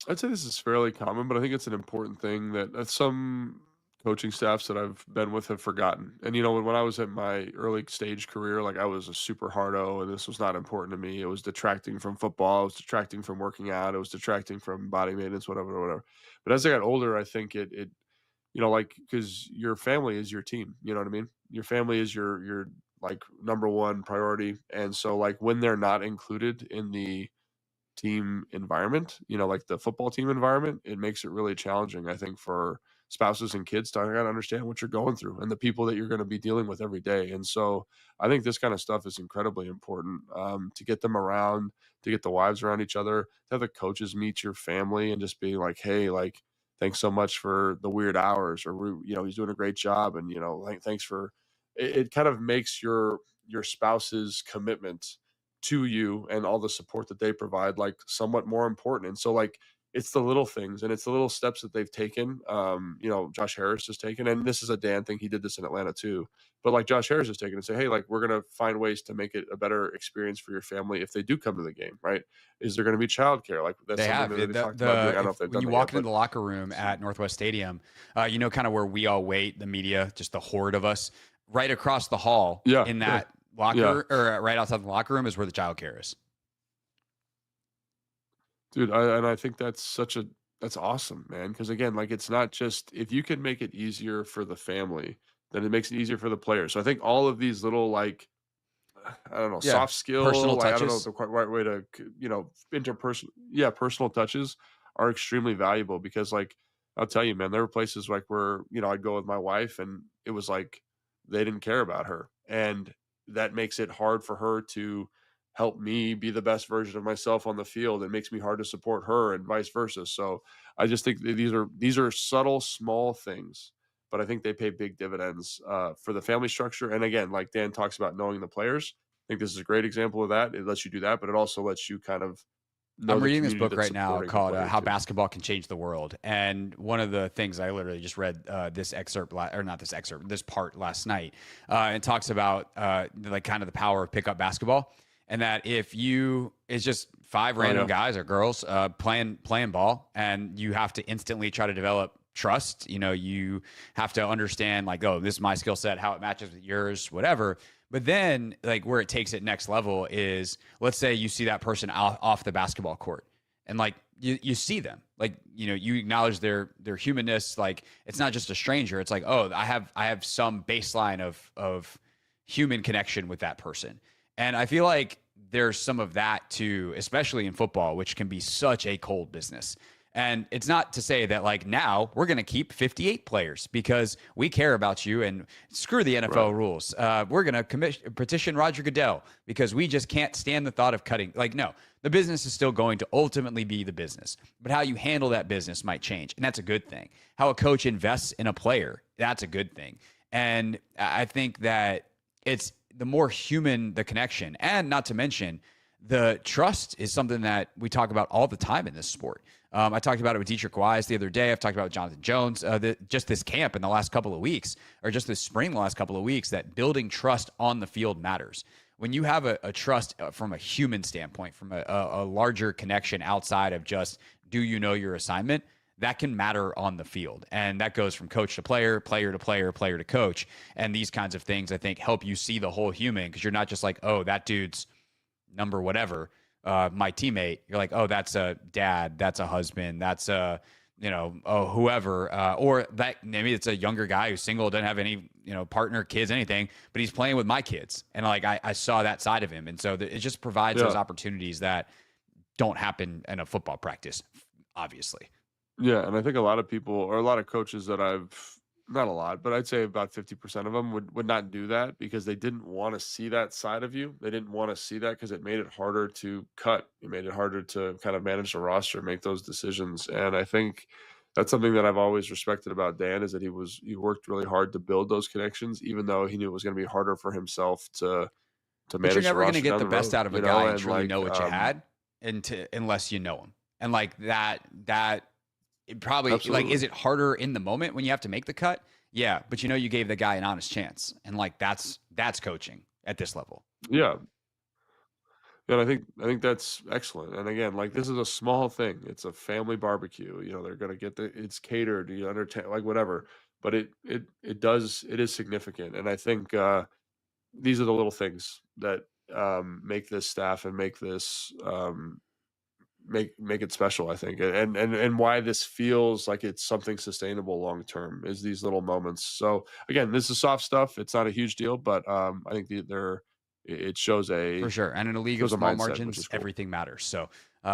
I'd say this is fairly common, but I think it's an important thing that some coaching staffs that I've been with have forgotten. And when I was at my early stage career, like I was a super hardo, and this was not important to me. It was detracting from football. It was detracting from working out. It was detracting from body maintenance, whatever. But as I got older, I think it because your family is your team. You know what I mean? Your family is your like number one priority, and so like when they're not included in the team environment, like the football team environment, it makes it really challenging, I think, for spouses and kids to understand what you're going through and the people that you're going to be dealing with every day. And so I think this kind of stuff is incredibly important, to get them around, to get the wives around each other, to have the coaches meet your family and just be like, hey, like, thanks so much for the weird hours, or, he's doing a great job. And, like, thanks for it kind of makes your spouse's commitment to you and all the support that they provide like somewhat more important. And so like it's the little things and it's the little steps that they've taken. Josh Harris has taken, and this is a Dan thing. He did this in Atlanta too, but like Josh Harris has taken and say, hey, like we're going to find ways to make it a better experience for your family if they do come to the game, right? Is there going to be childcare? Like that's
they have.
That they talked about. I don't know if they've
when
done
you
that
walk
yet,
into the locker room at Northwest Stadium, kind of where we all wait, the media, just the horde of us, right across the hall in that locker or right outside the locker room is where the child care is.
Dude, I think that's awesome, man. Because again, like it's not just if you can make it easier for the family, then it makes it easier for the players. So I think all of these little like I don't know, soft skill,
personal touches.
I don't know the quite right way to personal touches are extremely valuable because like I'll tell you, man, there were places like where I'd go with my wife and it was like they didn't care about her, and that makes it hard for her to help me be the best version of myself on the field. It makes me hard to support her and vice versa. So I just think that these are subtle, small things, but I think they pay big dividends for the family structure. And again, like Dan talks about knowing the players, I think this is a great example of that. It lets you do that, but it also lets you kind of
I'm reading this book right now called How Basketball Can Change the World. And one of the things I literally just read this part last night. It talks about like kind of the power of pickup basketball. And that it's just 5 random guys or girls playing ball, and you have to instantly try to develop trust. You have to understand like, oh, this is my skill set, how it matches with yours, whatever. But then like where it takes it next level is, let's say you see that person off the basketball court and like you see them, like, you acknowledge their humanness. Like it's not just a stranger. It's like, oh, I have some baseline of human connection with that person. And I feel like there's some of that too, especially in football, which can be such a cold business. And it's not to say that like now we're going to keep 58 players because we care about you and screw the NFL rules. We're going to petition Roger Goodell because we just can't stand the thought of cutting. Like, no, the business is still going to ultimately be the business, but how you handle that business might change. And that's a good thing. How a coach invests in a player, that's a good thing. And I think that it's the more human the connection, and not to mention the trust is something that we talk about all the time in this sport. I talked about it with Dietrich Wise the other day. I've talked about it with Jonathan Jones, just this camp in the last couple of weeks, or just this spring, the last couple of weeks, that building trust on the field matters. When you have a trust from a human standpoint, from a larger connection outside of just, do you know your assignment? That can matter on the field. And that goes from coach to player, player to player, player to coach. And these kinds of things, I think, help you see the whole human, because you're not just like, oh, that dude's number whatever, my teammate. You're like, oh, that's a dad, that's a husband, that's a, whoever. Or that maybe it's a younger guy who's single, doesn't have any, partner, kids, anything, but he's playing with my kids. And like, I saw that side of him. And so it just provides those opportunities that don't happen in a football practice. obviously.
Yeah, and I think a lot of people or a lot of coaches that not a lot, but I'd say about 50% of them would not do that because they didn't want to see that side of you. They didn't want to see that because it made it harder to cut. It made it harder to kind of manage the roster, make those decisions. And I think that's something that I've always respected about Dan is that he worked really hard to build those connections, even though he knew it was going to be harder for himself to
But
manage
you're
the
never going to
roster
get
down
the best
road,
out of a
you know?
guy and
And
truly know what you had unless you know him. And like that it probably
Absolutely.
like, is it harder in the moment when you have to make the cut? Yeah, but you gave the guy an honest chance, and like that's coaching at this level.
Yeah. And I think that's excellent. And again, like this is a small thing. It's a family barbecue. They're gonna get it's catered, entertain, like whatever. But it is significant. And I think these are the little things that make this staff and make this make it special, I think. And why this feels like it's something sustainable long term is these little moments. So again, this is soft stuff. It's not a huge deal, but I think it shows
For sure. And in a league of
shows a
small
mindset, which
margins,
is cool.
everything matters. So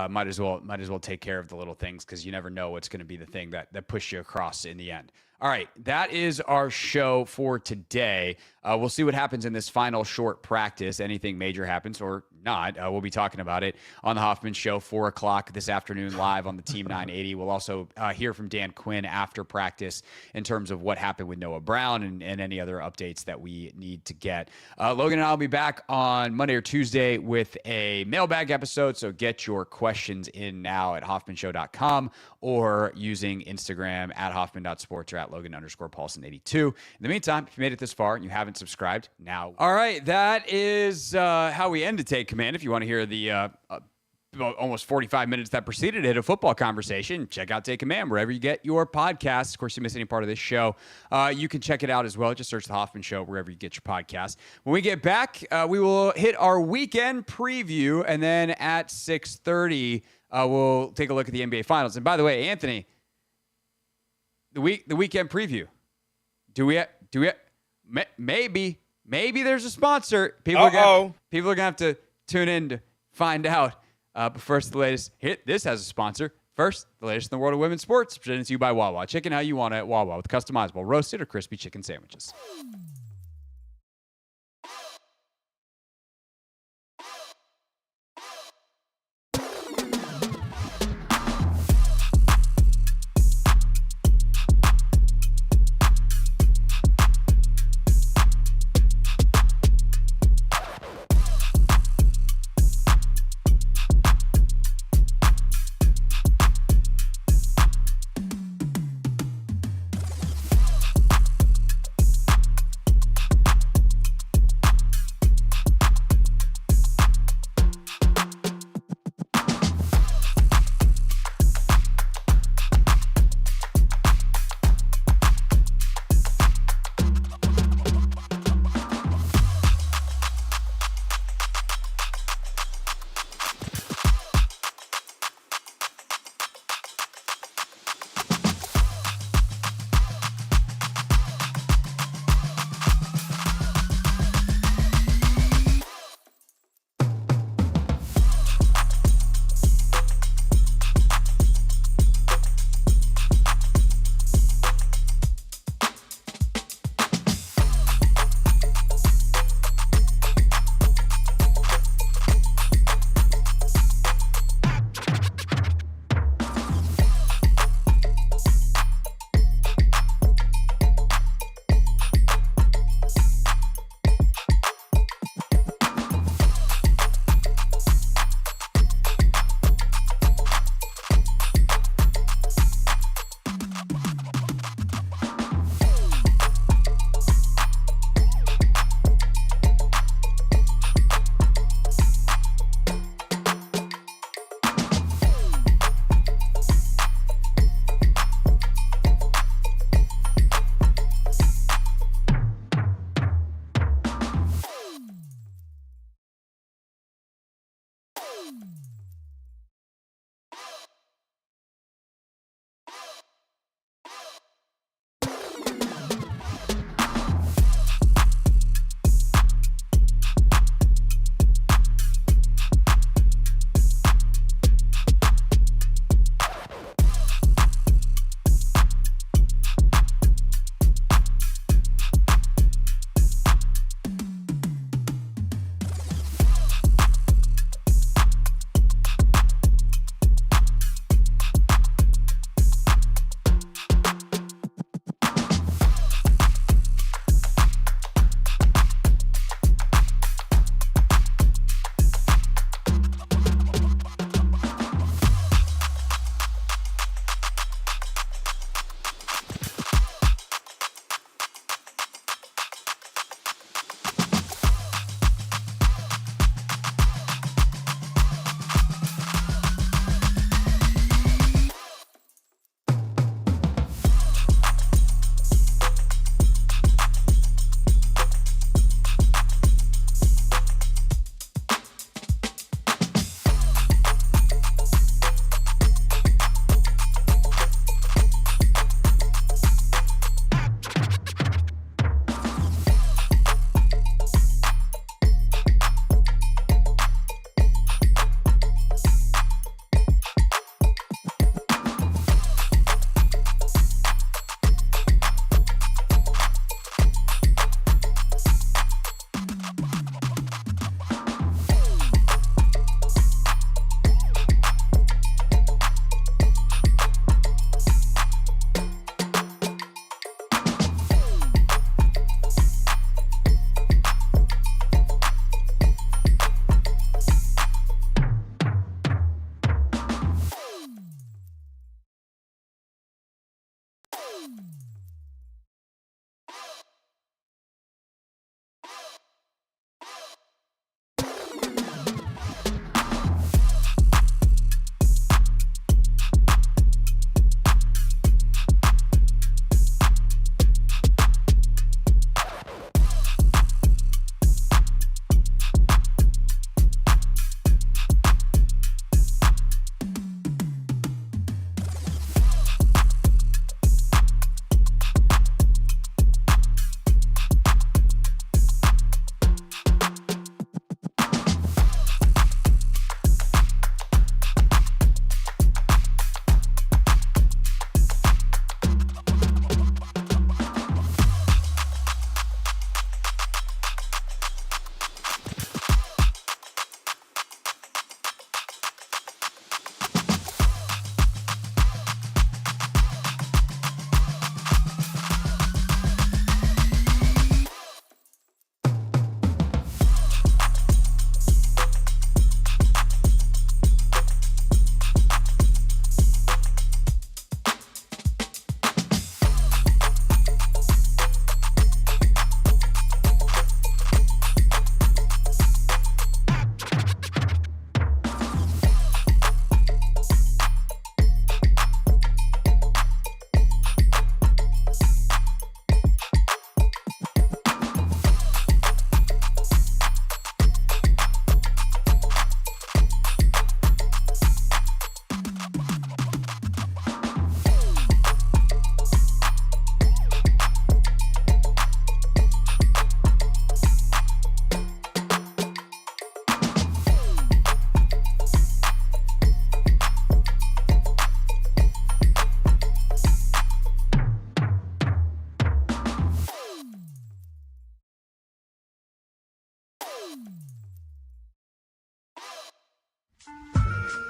might as well take care of the little things because you never know what's going to be the thing that pushes you across in the end. All right, that is our show for today. We'll see what happens in this final short practice. Anything major happens or not, we'll be talking about it on the Hoffman Show, 4 o'clock this afternoon, live on the Team 980. We'll also hear from Dan Quinn after practice in terms of what happened with Noah Brown and any other updates that we need to get. Logan and I will be back on Monday or Tuesday with a mailbag episode, so get your questions in now at hoffmanshow.com or using Instagram at hoffman.sports or at Logan_Paulson82. In the meantime, if you made it this far and you haven't subscribed, now. All right, that is how we end to Take Command. If you want to hear the almost 45 minutes that preceded it, a football conversation, check out Take Command wherever you get your podcasts. Of course, you miss any part of this show, you can check it out as well. Just search The Hoffman Show wherever you get your podcast. When we get back, we will hit our weekend preview, and then at 6:30, we'll take a look at the NBA Finals. And by the way, Anthony, the weekend preview. Do we maybe there's a sponsor. People are gonna have to tune in to find out. But first, the latest. This has a sponsor. First, the latest in the world of women's sports, presented to you by Wawa. Chicken how you want it at Wawa with customizable roasted or crispy chicken sandwiches.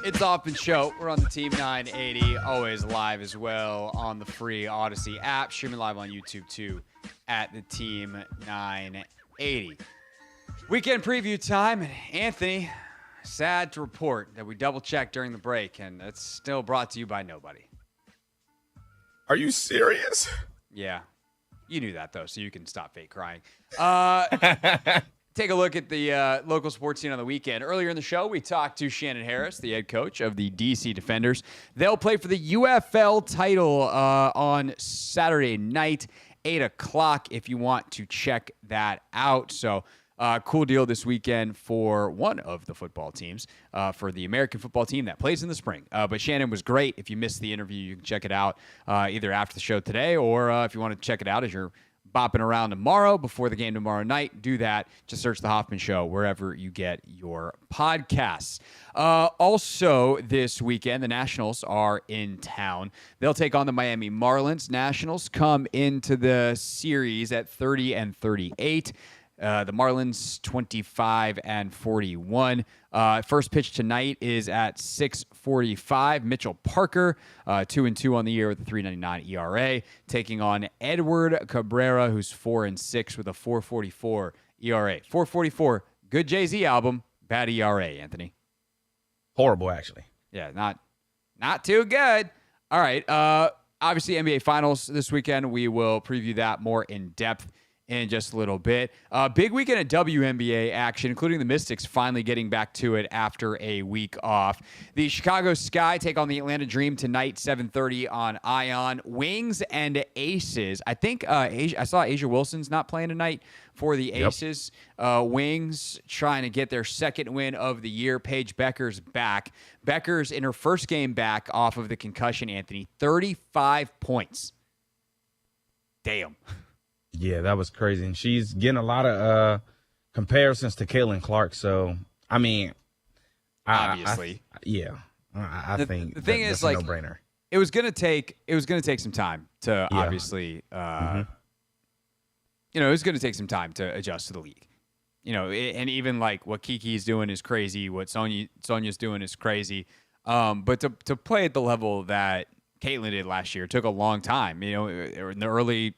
It's Hoffman Show. We're on the Team 980, always live as well on the free Odyssey app, streaming live on YouTube too at the Team 980. Weekend preview time. Anthony, sad to report that we double-checked during the break, and it's still brought to you by nobody.
Are you serious?
Yeah. You knew that, though, so you can stop fake crying. Take a look at the local sports scene on the weekend. Earlier in the show, we talked to Shannon Harris, the head coach of the DC Defenders. They'll play for the UFL title on Saturday night, 8 o'clock, if you want to check that out. So, cool deal this weekend for one of the football teams, for the American football team that plays in the spring. But Shannon was great. If you missed the interview, you can check it out either after the show today, or if you want to check it out as you're bopping around tomorrow before the game tomorrow night, do that. Just search The Hoffman Show wherever you get your podcasts. Also this weekend, the Nationals are in town. They'll take on the Miami Marlins. Nationals come into the series at 30-38. The Marlins 25-41. First pitch tonight is at 6:45. Mitchell Parker, 2-2 on the year with a 3.99 ERA, taking on Edward Cabrera, who's 4-6 with a 4.44 ERA. 4.44. Good Jay-Z album. Bad ERA. Anthony.
Horrible, actually.
Yeah, not too good. All right. Obviously, NBA Finals this weekend. We will preview that more in depth in just a little bit. Big weekend of WNBA action, including the Mystics finally getting back to it after a week off. The Chicago Sky take on the Atlanta Dream tonight, 7:30 on Ion. Wings and Aces. I think I saw Asia Wilson's not playing tonight for the Aces. Wings trying to get their second win of the year. Paige Becker's back. Becker's in her first game back off of the concussion, Anthony. 35 points. Damn.
Yeah, that was crazy. And she's getting a lot of comparisons to Caitlin Clark. So, I mean,
obviously.
I think
the thing is, like,
a no-brainer.
It was gonna take some time to obviously it was gonna take some time to adjust to the league. And even like what Kiki's doing is crazy, what Sonya's doing is crazy. But to play at the level that Caitlin did last year took a long time. In the early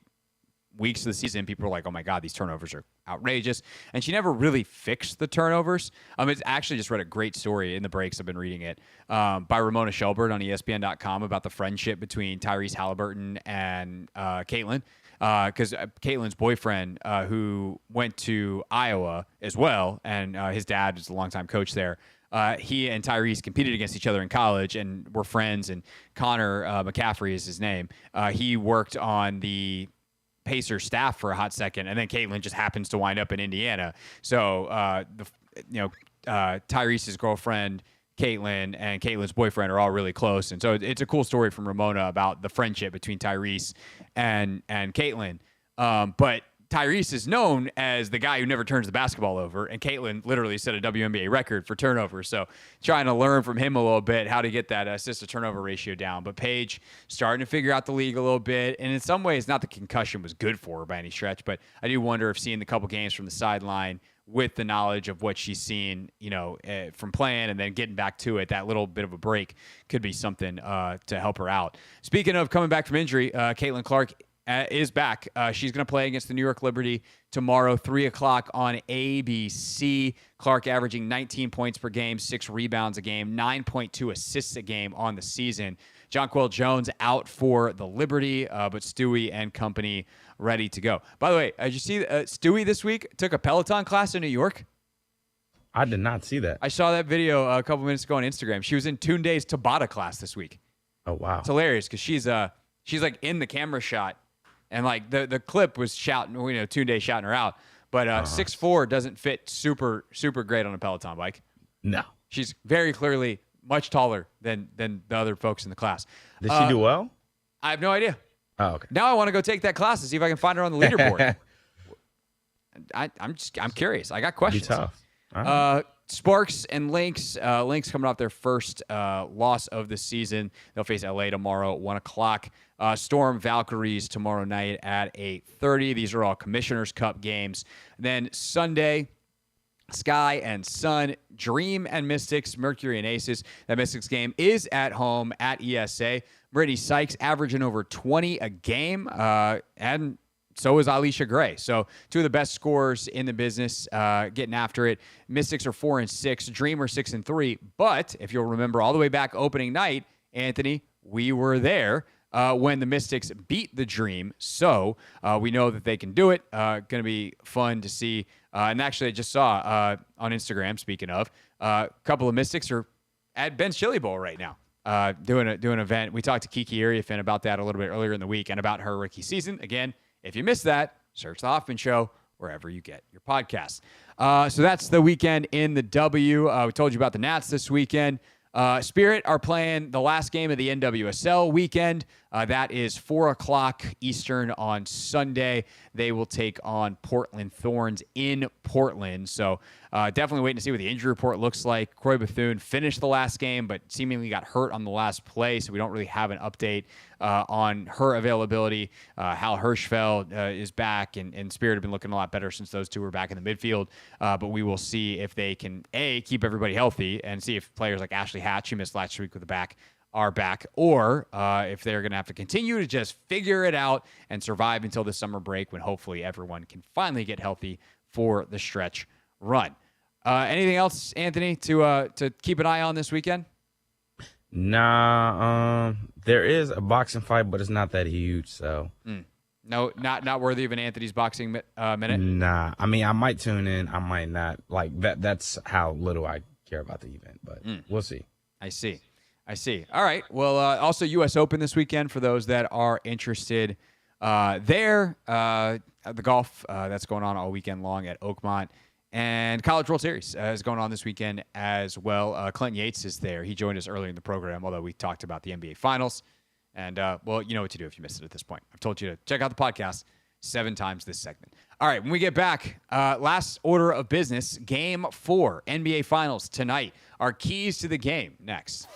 weeks of the season, people were like, oh my God, these turnovers are outrageous. And she never really fixed the turnovers. It's actually just read a great story in the breaks. I've been reading it by Ramona Shelburne on ESPN.com about the friendship between Tyrese Halliburton and Caitlin. Because Caitlin's boyfriend, who went to Iowa as well, and his dad is a longtime coach there, he and Tyrese competed against each other in college and were friends. And Connor McCaffrey is his name. He worked on the Pacers staff for a hot second, and then Caitlin just happens to wind up in Indiana. So, Tyrese's girlfriend, Caitlin, and Caitlin's boyfriend are all really close. And so it's a cool story from Ramona about the friendship between Tyrese and Caitlin. But Tyrese is known as the guy who never turns the basketball over, and Caitlin literally set a WNBA record for turnovers. So trying to learn from him a little bit how to get that assist-to-turnover ratio down. But Paige starting to figure out the league a little bit, and in some ways, not the concussion was good for her by any stretch, but I do wonder if seeing the couple games from the sideline with the knowledge of what she's seen, from playing and then getting back to it, that little bit of a break could be something to help her out. Speaking of coming back from injury, Caitlin Clark is back. She's going to play against the New York Liberty tomorrow, 3 o'clock on ABC. Clark averaging 19 points per game, 6 rebounds a game, 9.2 assists a game on the season. Jonquel Jones out for the Liberty, but Stewie and company ready to go. By the way, did you see Stewie this week took a Peloton class in New York?
I did not see that.
I saw that video a couple minutes ago on Instagram. She was in Tunde's Tabata class this week.
Oh, wow.
It's hilarious because she's like in the camera shot. And like the clip was shouting, Tunde shouting her out. But 6'4" doesn't fit super, super great on a Peloton bike.
No.
She's very clearly much taller than the other folks in the class.
Did she do well?
I have no idea.
Oh, okay.
Now I want to go take that class and see if I can find her on the leaderboard. I'm curious. I got questions.
Be tough. All right.
Sparks and Lynx. Lynx coming off their first loss of the season. They'll face LA tomorrow at 1 o'clock. Storm Valkyries tomorrow night at 8:30. These are all Commissioner's Cup games. Then Sunday, Sky and Sun, Dream and Mystics, Mercury and Aces. That Mystics game is at home at ESA. Brittany Sykes averaging over 20 a game, and so is Alicia Gray. So two of the best scorers in the business, getting after it. Mystics are 4-6, Dream are 6-3. But if you'll remember all the way back opening night, Anthony, we were there when the Mystics beat the Dream. So we know that they can do it. Going to be fun to see. And actually, I just saw on Instagram, speaking of, a couple of Mystics are at Ben's Chili Bowl right now. Doing an event. We talked to Kiki Ariafin about that a little bit earlier in the week and about her rookie season. Again, if you missed that, search The Hoffman Show wherever you get your podcasts. So that's the weekend in the W. We told you about the Nats this weekend. Spirit are playing the last game of the NWSL weekend. That is 4 o'clock Eastern on Sunday. They will take on Portland Thorns in Portland. So definitely waiting to see what the injury report looks like. Croy Bethune finished the last game, but seemingly got hurt on the last play, so we don't really have an update on her availability. Hal Hirschfeld is back, and Spirit have been looking a lot better since those two were back in the midfield. But we will see if they can, keep everybody healthy and see if players like Ashley Hatch, who missed last week with the back, are back, or if they're going to have to continue to just figure it out and survive until the summer break when hopefully everyone can finally get healthy for the stretch run. Anything else, Anthony, to keep an eye on this weekend?
Nah, there is a boxing fight, but it's not that huge, so.
No, not worthy of an Anthony's boxing minute?
Nah, I mean, I might tune in, I might not. Like, that's how little I care about the event, but we'll see.
I see. All right. Well, also U.S. Open this weekend for those that are interested there. The golf that's going on all weekend long at Oakmont. And College World Series is going on this weekend as well. Clinton Yates is there. He joined us earlier in the program, although we talked about the NBA Finals. And, well, you know what to do if you missed it at this point. I've told you to check out the podcast 7 times this segment. All right, when we get back, last order of business, Game 4, NBA Finals tonight. Our keys to the game next.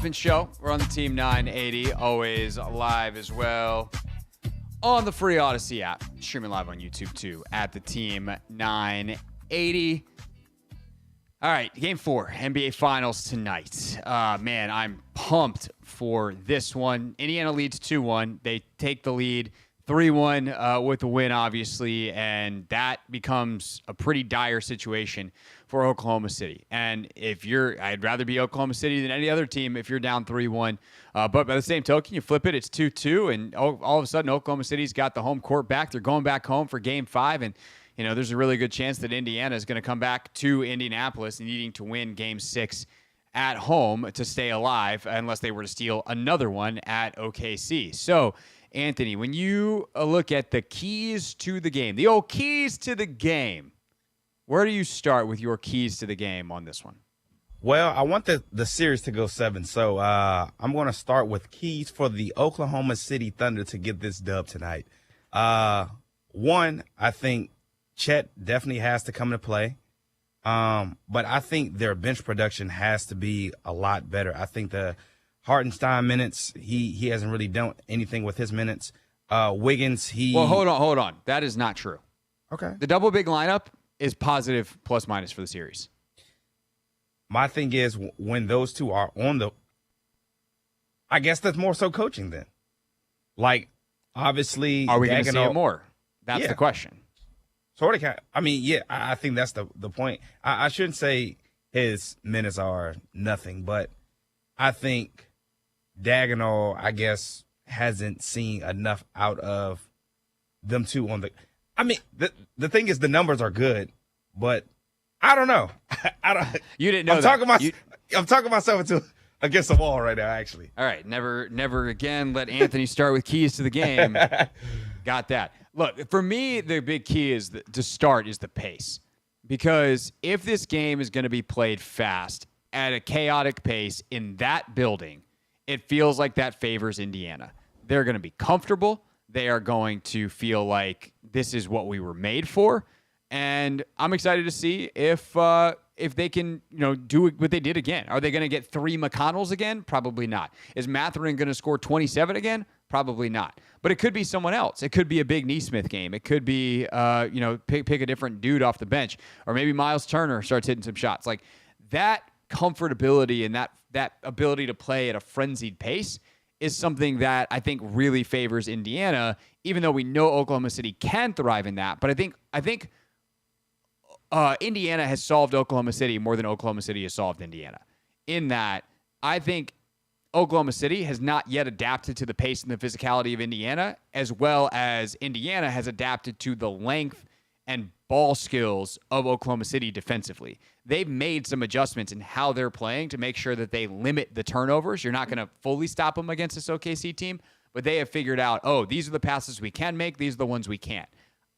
Hoffman Show. We're on the Team 980, always live as well on the free Odyssey app. Streaming live on YouTube too at the Team 980. All right, Game 4, NBA Finals tonight. Man, I'm pumped for this one. Indiana leads 2-1. They take the lead 3-1 with the win, obviously, and that becomes a pretty dire situation for Oklahoma City. And I'd rather be Oklahoma City than any other team if you're down 3-1. But by the same token, you flip it, it's 2-2, and all of a sudden Oklahoma City's got the home court back. They're going back home for Game 5, and there's a really good chance that Indiana is going to come back to Indianapolis needing to win Game 6 at home to stay alive, unless they were to steal another one at OKC. So, Anthony, when you look at the keys to the game, the old keys to the game, where do you start with your keys to the game on this one?
Well, I want the series to go 7, so I'm going to start with keys for the Oklahoma City Thunder to get this dub tonight. One, I think Chet definitely has to come into play, but I think their bench production has to be a lot better. I think the Hartenstein minutes, he hasn't really done anything with his minutes. Wiggins,
Well, hold on. That is not true.
Okay.
The double big lineup is positive plus minus for the series.
My thing is when those two are on I guess that's more so coaching then. Like, obviously.
Are we going to see it more? That's the question.
Sort of. I think that's the point. I shouldn't say his minutes are nothing, but I think Dagnall, I guess, hasn't seen enough out of them two on the. I mean, the thing is, the numbers are good, but I don't know. I don't.
You didn't know
I'm talking myself against the wall right now. Actually.
All right, never again let Anthony start with keys to the game. Got that. Look, for me, the big key is to start is the pace, because if this game is going to be played fast at a chaotic pace in that building, it feels like that favors Indiana. They're going to be comfortable. They are going to feel like this is what we were made for. And I'm excited to see if they can, do what they did again. Are they going to get 3 McConnells again? Probably not. Is Mathurin going to score 27 again? Probably not. But it could be someone else. It could be a Big Nesmith game. It could be, pick a different dude off the bench. Or maybe Miles Turner starts hitting some shots. Like, that comfortability and that ability to play at a frenzied pace is something that I think really favors Indiana, even though we know Oklahoma City can thrive in that. But I think Indiana has solved Oklahoma City more than Oklahoma City has solved Indiana. In that, I think Oklahoma City has not yet adapted to the pace and the physicality of Indiana, as well as Indiana has adapted to the length and ball skills of Oklahoma City defensively. They've made some adjustments in how they're playing to make sure that they limit the turnovers. You're not going to fully stop them against this OKC team, but they have figured out, these are the passes we can make, these are the ones we can't.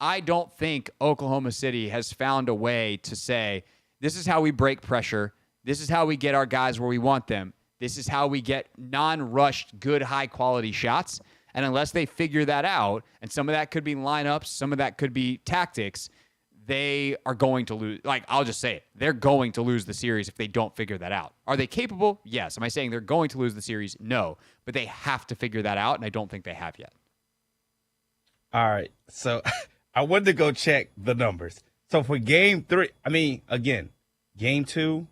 I don't think Oklahoma City has found a way to say, this is how we break pressure, this is how we get our guys where we want them, this is how we get non-rushed, good, high-quality shots. And unless they figure that out, and some of that could be lineups, some of that could be tactics, they are going to lose. Like, I'll just say it. They're going to lose the series if they don't figure that out. Are they capable? Yes. Am I saying they're going to lose the series? No. But they have to figure that out, and I don't think they have yet.
All right. So I wanted to go check the numbers. So for Game 3, Game 2,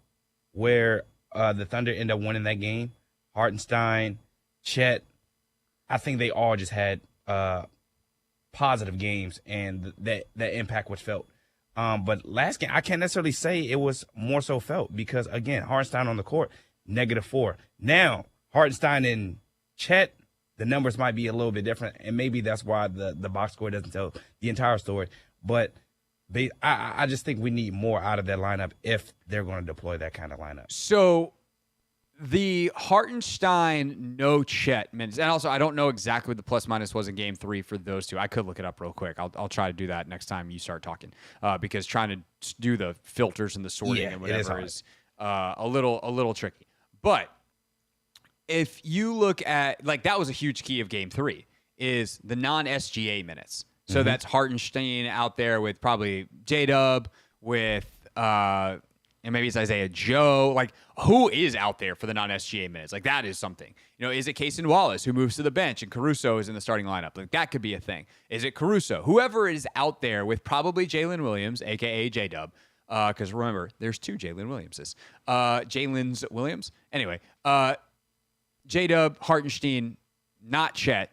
where the Thunder end up winning that game, Hartenstein, Chet, I think they all just had positive games, and that impact was felt. But last game, I can't necessarily say it was more so felt because, again, Hartenstein on the court, -4. Now, Hartenstein and Chet, the numbers might be a little bit different, and maybe that's why the box score doesn't tell the entire story. But I just think we need more out of that lineup if they're going to deploy that kind of lineup.
So the Hartenstein, no Chet minutes, and also I don't know exactly what the plus minus was in Game 3 for those two. I could look it up real quick. I'll try to do that next time you start talking, because trying to do the filters and the sorting and whatever is a little tricky. But if you look at, like, that was a huge key of Game 3 is the non-SGA minutes. So that's Hartenstein out there with probably J-Dub, with and maybe it's Isaiah Joe. Like, who is out there for the non-SGA minutes? Like, that is something. Is it Cason Wallace who moves to the bench and Caruso is in the starting lineup? Like, that could be a thing. Is it Caruso? Whoever is out there with probably Jalen Williams, a.k.a. J-Dub, because remember, there's 2 Jalen Williamses. Jalen's Williams? Anyway, J-Dub, Hartenstein, not Chet.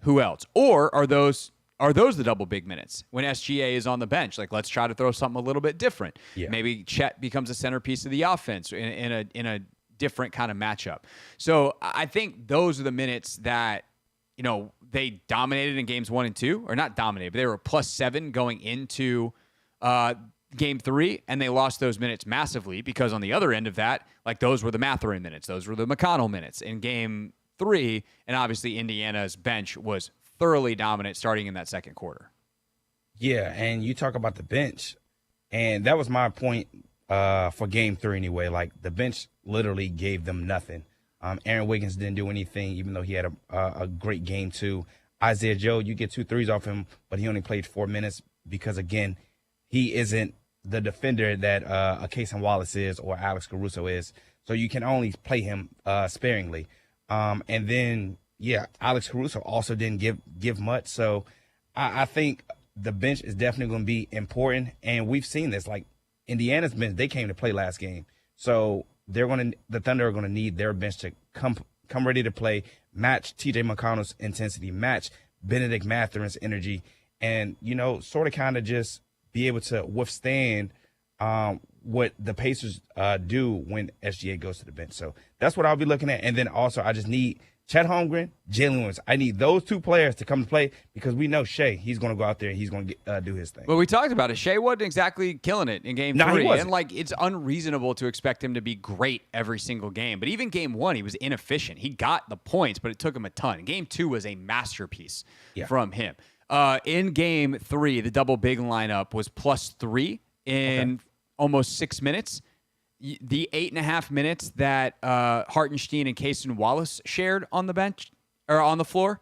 Who else? Or are those the double big minutes when SGA is on the bench? Like, let's try to throw something a little bit different. Yeah. Maybe Chet becomes a centerpiece of the offense in a different kind of matchup. So I think those are the minutes that, they dominated in games 1 and 2, or not dominated, but they were +7 going into game 3, and they lost those minutes massively because on the other end of that, like, those were the Mathurin minutes. Those were the McConnell minutes in game 3, and obviously Indiana's bench was thoroughly dominant starting in that second quarter.
Yeah, and you talk about the bench, and that was my point for game 3 anyway. Like, the bench literally gave them nothing. Aaron Wiggins didn't do anything, even though he had a great game 2. Isaiah Joe, you get 2 threes off him, but he only played 4 minutes because, again, he isn't the defender that a Cason Wallace is or Alex Caruso is. So you can only play him sparingly. And then, Alex Caruso also didn't give much. So I think the bench is definitely going to be important. And we've seen this, like Indiana's bench, they came to play last game. So the Thunder are going to need their bench to come ready to play, match TJ McConnell's intensity, match Benedict Mathurin's energy, and, sort of kind of just be able to withstand what the Pacers do when SGA goes to the bench. So that's what I'll be looking at. And then also I just need Chet Holmgren, Jalen Williams. I need those 2 players to come to play because we know Shea, he's going to go out there and he's going to do his thing.
Well, we talked about it. Shea wasn't exactly killing it in game 3. And, it's unreasonable to expect him to be great every single game. But even game 1, he was inefficient. He got the points, but it took him a ton. Game 2 was a masterpiece from him. In game 3, the double big lineup was +3 in almost 6 minutes. The 8.5 minutes that Hartenstein and Cason Wallace shared on the bench or on the floor,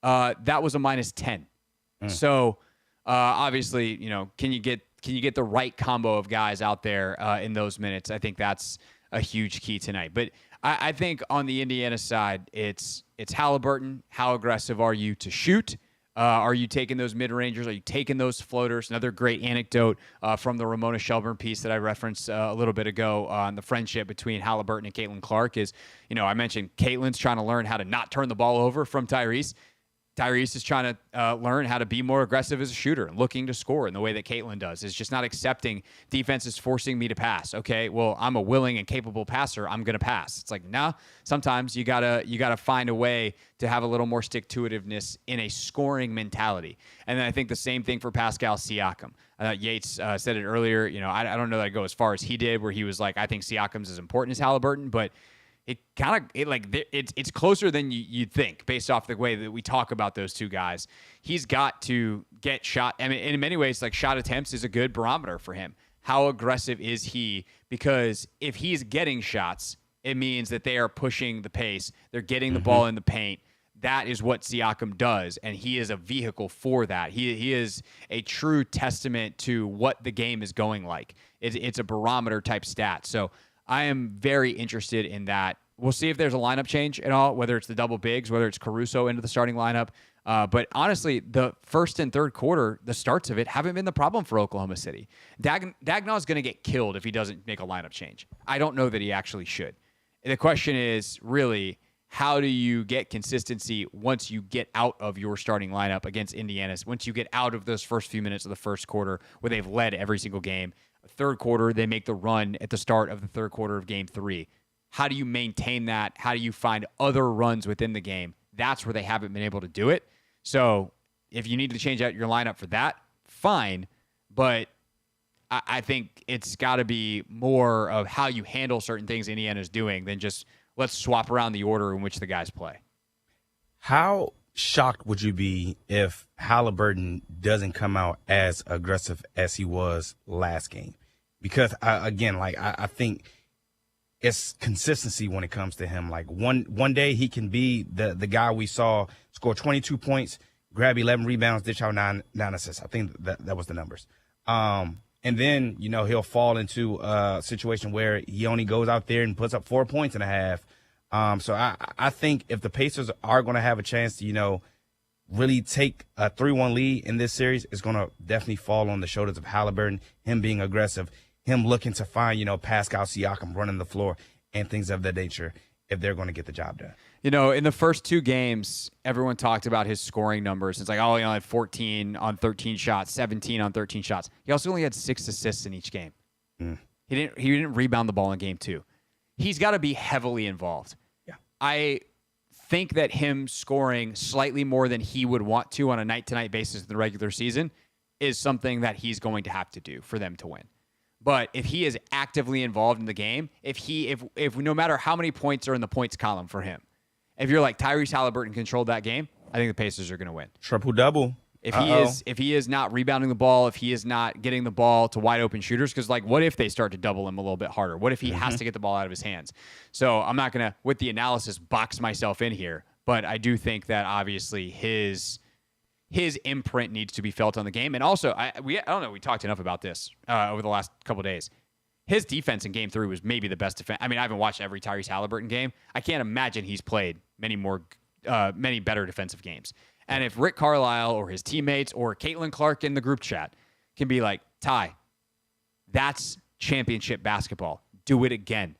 that was a -10. So obviously, can you get the right combo of guys out there in those minutes? I think that's a huge key tonight. But I think on the Indiana side, it's Halliburton. How aggressive are you to shoot? Are you taking those mid-rangers? Are you taking those floaters? Another great anecdote from the Ramona Shelburne piece that I referenced a little bit ago on the friendship between Halliburton and Caitlin Clark is, I mentioned Caitlin's trying to learn how to not turn the ball over from Tyrese. Tyrese is trying to learn how to be more aggressive as a shooter and looking to score in the way that Caitlin does. Is just not accepting defense is forcing me to pass. Okay, well, I'm a willing and capable passer. I'm going to pass. It's like, nah, sometimes you gotta find a way to have a little more stick-to-itiveness in a scoring mentality. And then I think the same thing for Pascal Siakam. Yates said it earlier. I don't know that I go as far as he did, where he was like, I think Siakam's as important as Halliburton, but it's closer than you'd think based off the way that we talk about those 2 guys. He's got to get shot. I mean, in many ways, like, shot attempts is a good barometer for him. How aggressive is he? Because if he's getting shots, it means that they are pushing the pace. They're getting the ball in the paint. That is what Siakam does, and he is a vehicle for that. He is a true testament to what the game is going like. It's a barometer type stat. So I am very interested in that. We'll see if there's a lineup change at all, whether it's the double bigs, whether it's Caruso into the starting lineup. But honestly, the first and third quarter, the starts of it, haven't been the problem for Oklahoma City. Dagnall is going to get killed if he doesn't make a lineup change. I don't know that he actually should. The question is really, how do you get consistency once you get out of your starting lineup against Indiana? Once you get out of those first few minutes of the first quarter where they've led every single game. Third quarter, they make the run at the start of the third quarter of game 3. How do you maintain that? How do you find other runs within the game? That's where they haven't been able to do it. So if you need to change out your lineup for that, fine. But I think it's got to be more of how you handle certain things Indiana's doing than just let's swap around the order in which the guys play.
How shocked would you be if Halliburton doesn't come out as aggressive as he was last game? Because, I think it's consistency when it comes to him. Like, one day he can be the guy we saw score 22 points, grab 11 rebounds, dish out nine assists. I think that was the numbers. And then, he'll fall into a situation where he only goes out there and puts up 4 points and a half. So I think if the Pacers are going to have a chance to, really take a 3-1 lead in this series, it's going to definitely fall on the shoulders of Halliburton, him being aggressive, him looking to find, Pascal Siakam running the floor and things of that nature if they're going to get the job done.
In the first 2 games, everyone talked about his scoring numbers. It's like, he only had 14 on 13 shots, 17 on 13 shots. He also only had 6 assists in each game. He didn't rebound the ball in game 2. He's got to be heavily involved.
Yeah.
I think that him scoring slightly more than he would want to on a night-to-night basis in the regular season is something that he's going to have to do for them to win. But if he is actively involved in the game, if no matter how many points are in the points column for him, if you're like Tyrese Halliburton controlled that game, I think the Pacers are going to win.
Triple-double.
If he is not rebounding the ball, if he is not getting the ball to wide open shooters, because what if they start to double him a little bit harder? What if he has to get the ball out of his hands? So I'm not going to, with the analysis, box myself in here, but I do think that obviously his imprint needs to be felt on the game. And also, I don't know, we talked enough about this over the last couple of days. His defense in game 3 was maybe the best defense. I mean, I haven't watched every Tyrese Halliburton game. I can't imagine he's played many better defensive games. And if Rick Carlisle or his teammates or Caitlin Clark in the group chat can be like, Ty, that's championship basketball. Do it again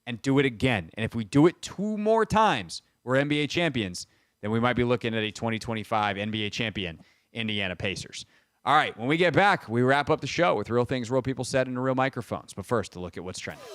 and do it again. And if we do it 2 more times, we're NBA champions, then we might be looking at a 2025 NBA champion Indiana Pacers. All right, when we get back, we wrap up the show with real things real people said into real microphones. But first, a look at what's trending.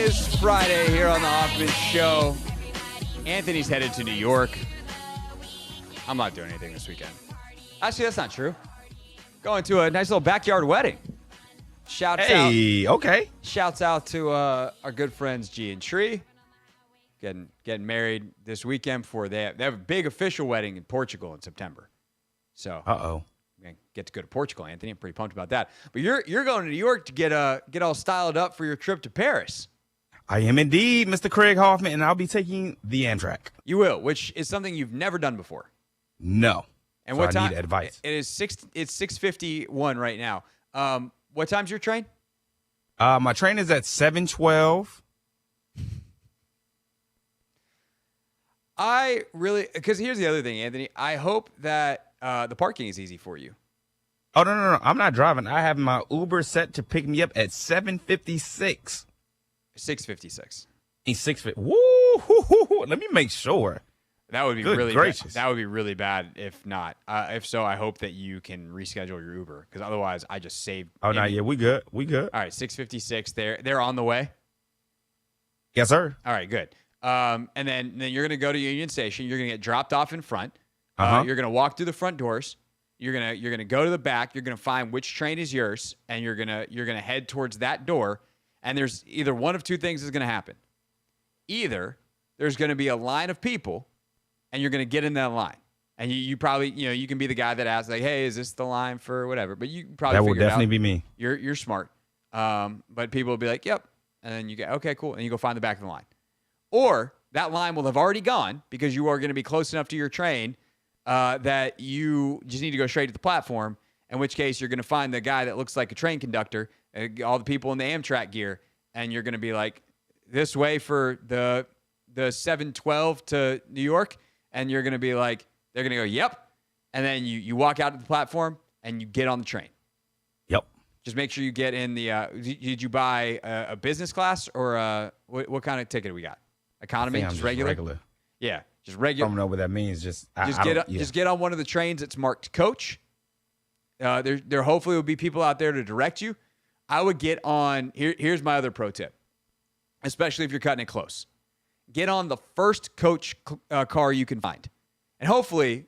is Friday here on the Hoffman Show. Anthony's headed to New York. I'm not doing anything this weekend. Actually, that's not true. Going to a nice little backyard wedding. Shouts out to our good friends G and Tree. Getting married this weekend before they have a big official wedding in Portugal in September. So get to go to Portugal, Anthony. I'm pretty pumped about that. But you're going to New York to get all styled up for your trip to Paris.
I am indeed, Mr. Craig Hoffman, and I'll be taking the Amtrak.
You will, which is something you've never done before.
No.
And
so
what time?
I need advice.
It's 6:51 right now. What time's your train?
My train is at 7:12.
Because here's the other thing, Anthony. I hope that the parking is easy for you.
Oh, no. I'm not driving. I have my Uber set to pick me up at 7:56.
6:56.
It's 6:50. Woo! Let me make sure.
That would be
Good
really
gracious.
That would be really bad if not. If so, I hope that you can reschedule your Uber because otherwise, I just saved.
Oh no, yeah, we good. We good.
All right, 6:56. They're on the way.
Yes, sir.
All right, good. And then you're gonna go to Union Station. You're gonna get dropped off in front. You're gonna walk through the front doors. You're gonna go to the back. You're gonna find which train is yours, and you're gonna head towards that door. And there's either one of two things is gonna happen. Either there's gonna be a line of people. And you're going to get in that line. And you probably, you can be the guy that asks, like, hey, is this the line for whatever? But you probably
that will
figure it
definitely
out.
be me.
You're smart. But people will be like, yep. And then you go, okay, cool. And you go find the back of the line. Or that line will have already gone because you are going to be close enough to your train that you just need to go straight to the platform, in which case you're going to find the guy that looks like a train conductor, all the people in the Amtrak gear, and you're going to be like, this way for the 7:12 to New York. And you're going to be like, they're going to go, yep. And then you walk out to the platform and you get on the train.
Yep.
Just make sure you get in the, did you buy a business class or what kind of ticket we got? Economy? Just regular? Yeah, just regular.
I don't know what that means. Just
get on one of the trains that's marked coach. There hopefully will be people out there to direct you. I would get on, here's my other pro tip, especially if you're cutting it close. Get on the first coach car you can find. And hopefully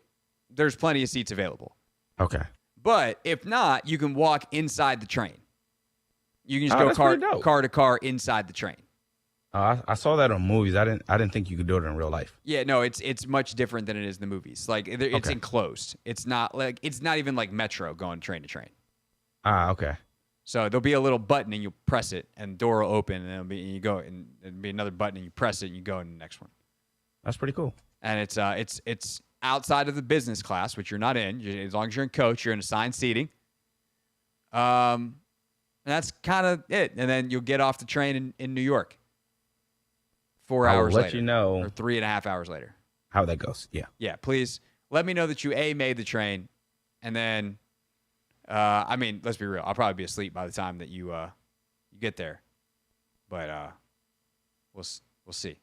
there's plenty of seats available.
Okay.
But if not, you can walk inside the train. You can just go car to car inside the train.
I saw that on movies. I didn't think you could do it in real life.
Yeah, no, it's much different than it is in the movies. Like it's enclosed. It's not even like Metro going train to train.
Okay. So
there'll be a little button and you press it and the door will open and you go and there'll be another button and you press it and you go in the next one. That's
pretty cool.
And it's outside of the business class, which you're not in. As long as you're in coach, you're in assigned seating. And that's kind of it. And then you'll get off the train in New York. 4 hours later.
Let you know.
Or 3.5 hours later.
How that goes. Yeah.
Yeah, please let me know that you made the train and then let's be real. I'll probably be asleep by the time that you get there, but we'll see.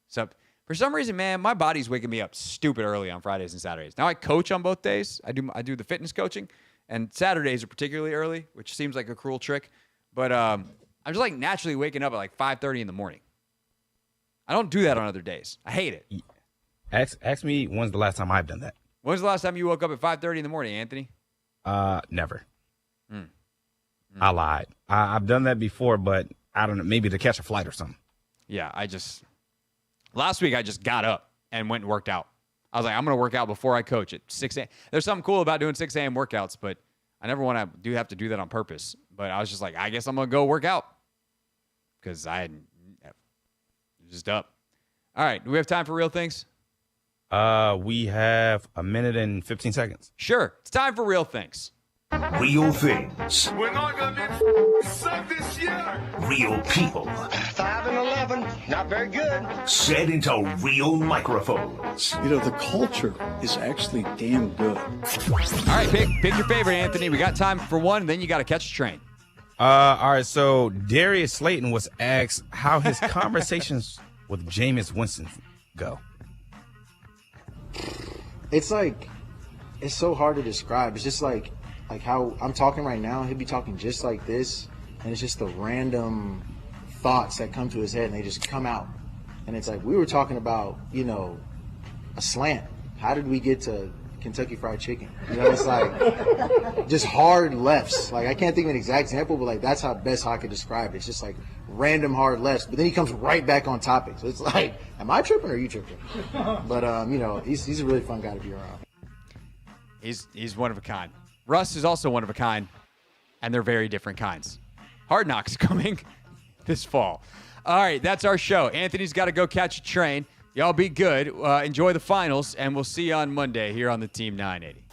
So for some reason, man, my body's waking me up stupid early on Fridays and Saturdays. Now I coach on both days. I do the fitness coaching, and Saturdays are particularly early, which seems like a cruel trick. But I'm just like naturally waking up at like 5:30 in the morning. I don't do that on other days. I hate it.
Ask me when's the last time I've done that.
When's the last time you woke up at 5:30 in the morning, Anthony?
Never. I lied. I've done that before, but I don't know, maybe to catch a flight or something.
Yeah, last week I just got up and went and worked out. I was like, I'm going to work out before I coach at 6 a.m. There's something cool about doing 6 a.m. workouts, but I never want to have to do that on purpose. But I was just like, I guess I'm going to go work out because I hadn't just up. All right, do we have time for real things?
We have a minute and 15 seconds.
Sure. It's time for real things.
Real things.
We're not going to be sucked this year.
Real people.
5 and 11. Not very good.
Said into real microphones.
The culture is actually damn good.
All right, pick your favorite, Anthony. We got time for one, and then you got to catch the train.
All right, so Darius Slayton was asked how his conversations with Jameis Winston go.
It's so hard to describe. It's just like how I'm talking right now. He'll be talking just like this, and it's just a random thoughts that come to his head and they just come out. And it's like, we were talking about, a slant. How did we get to Kentucky Fried Chicken? It's like just hard lefts. Like, I can't think of an exact example, but like that's how best I could describe it. It's just like random hard lefts, but then he comes right back on topic. So it's like, am I tripping or are you tripping? But he's a really fun guy to be around.
He's one of a kind. Russ is also one of a kind, and they're very different kinds. Hard Knocks coming this fall. All right, that's our show. Anthony's got to go catch a train. Y'all be good. Enjoy the finals, and we'll see you on Monday here on the Team 980.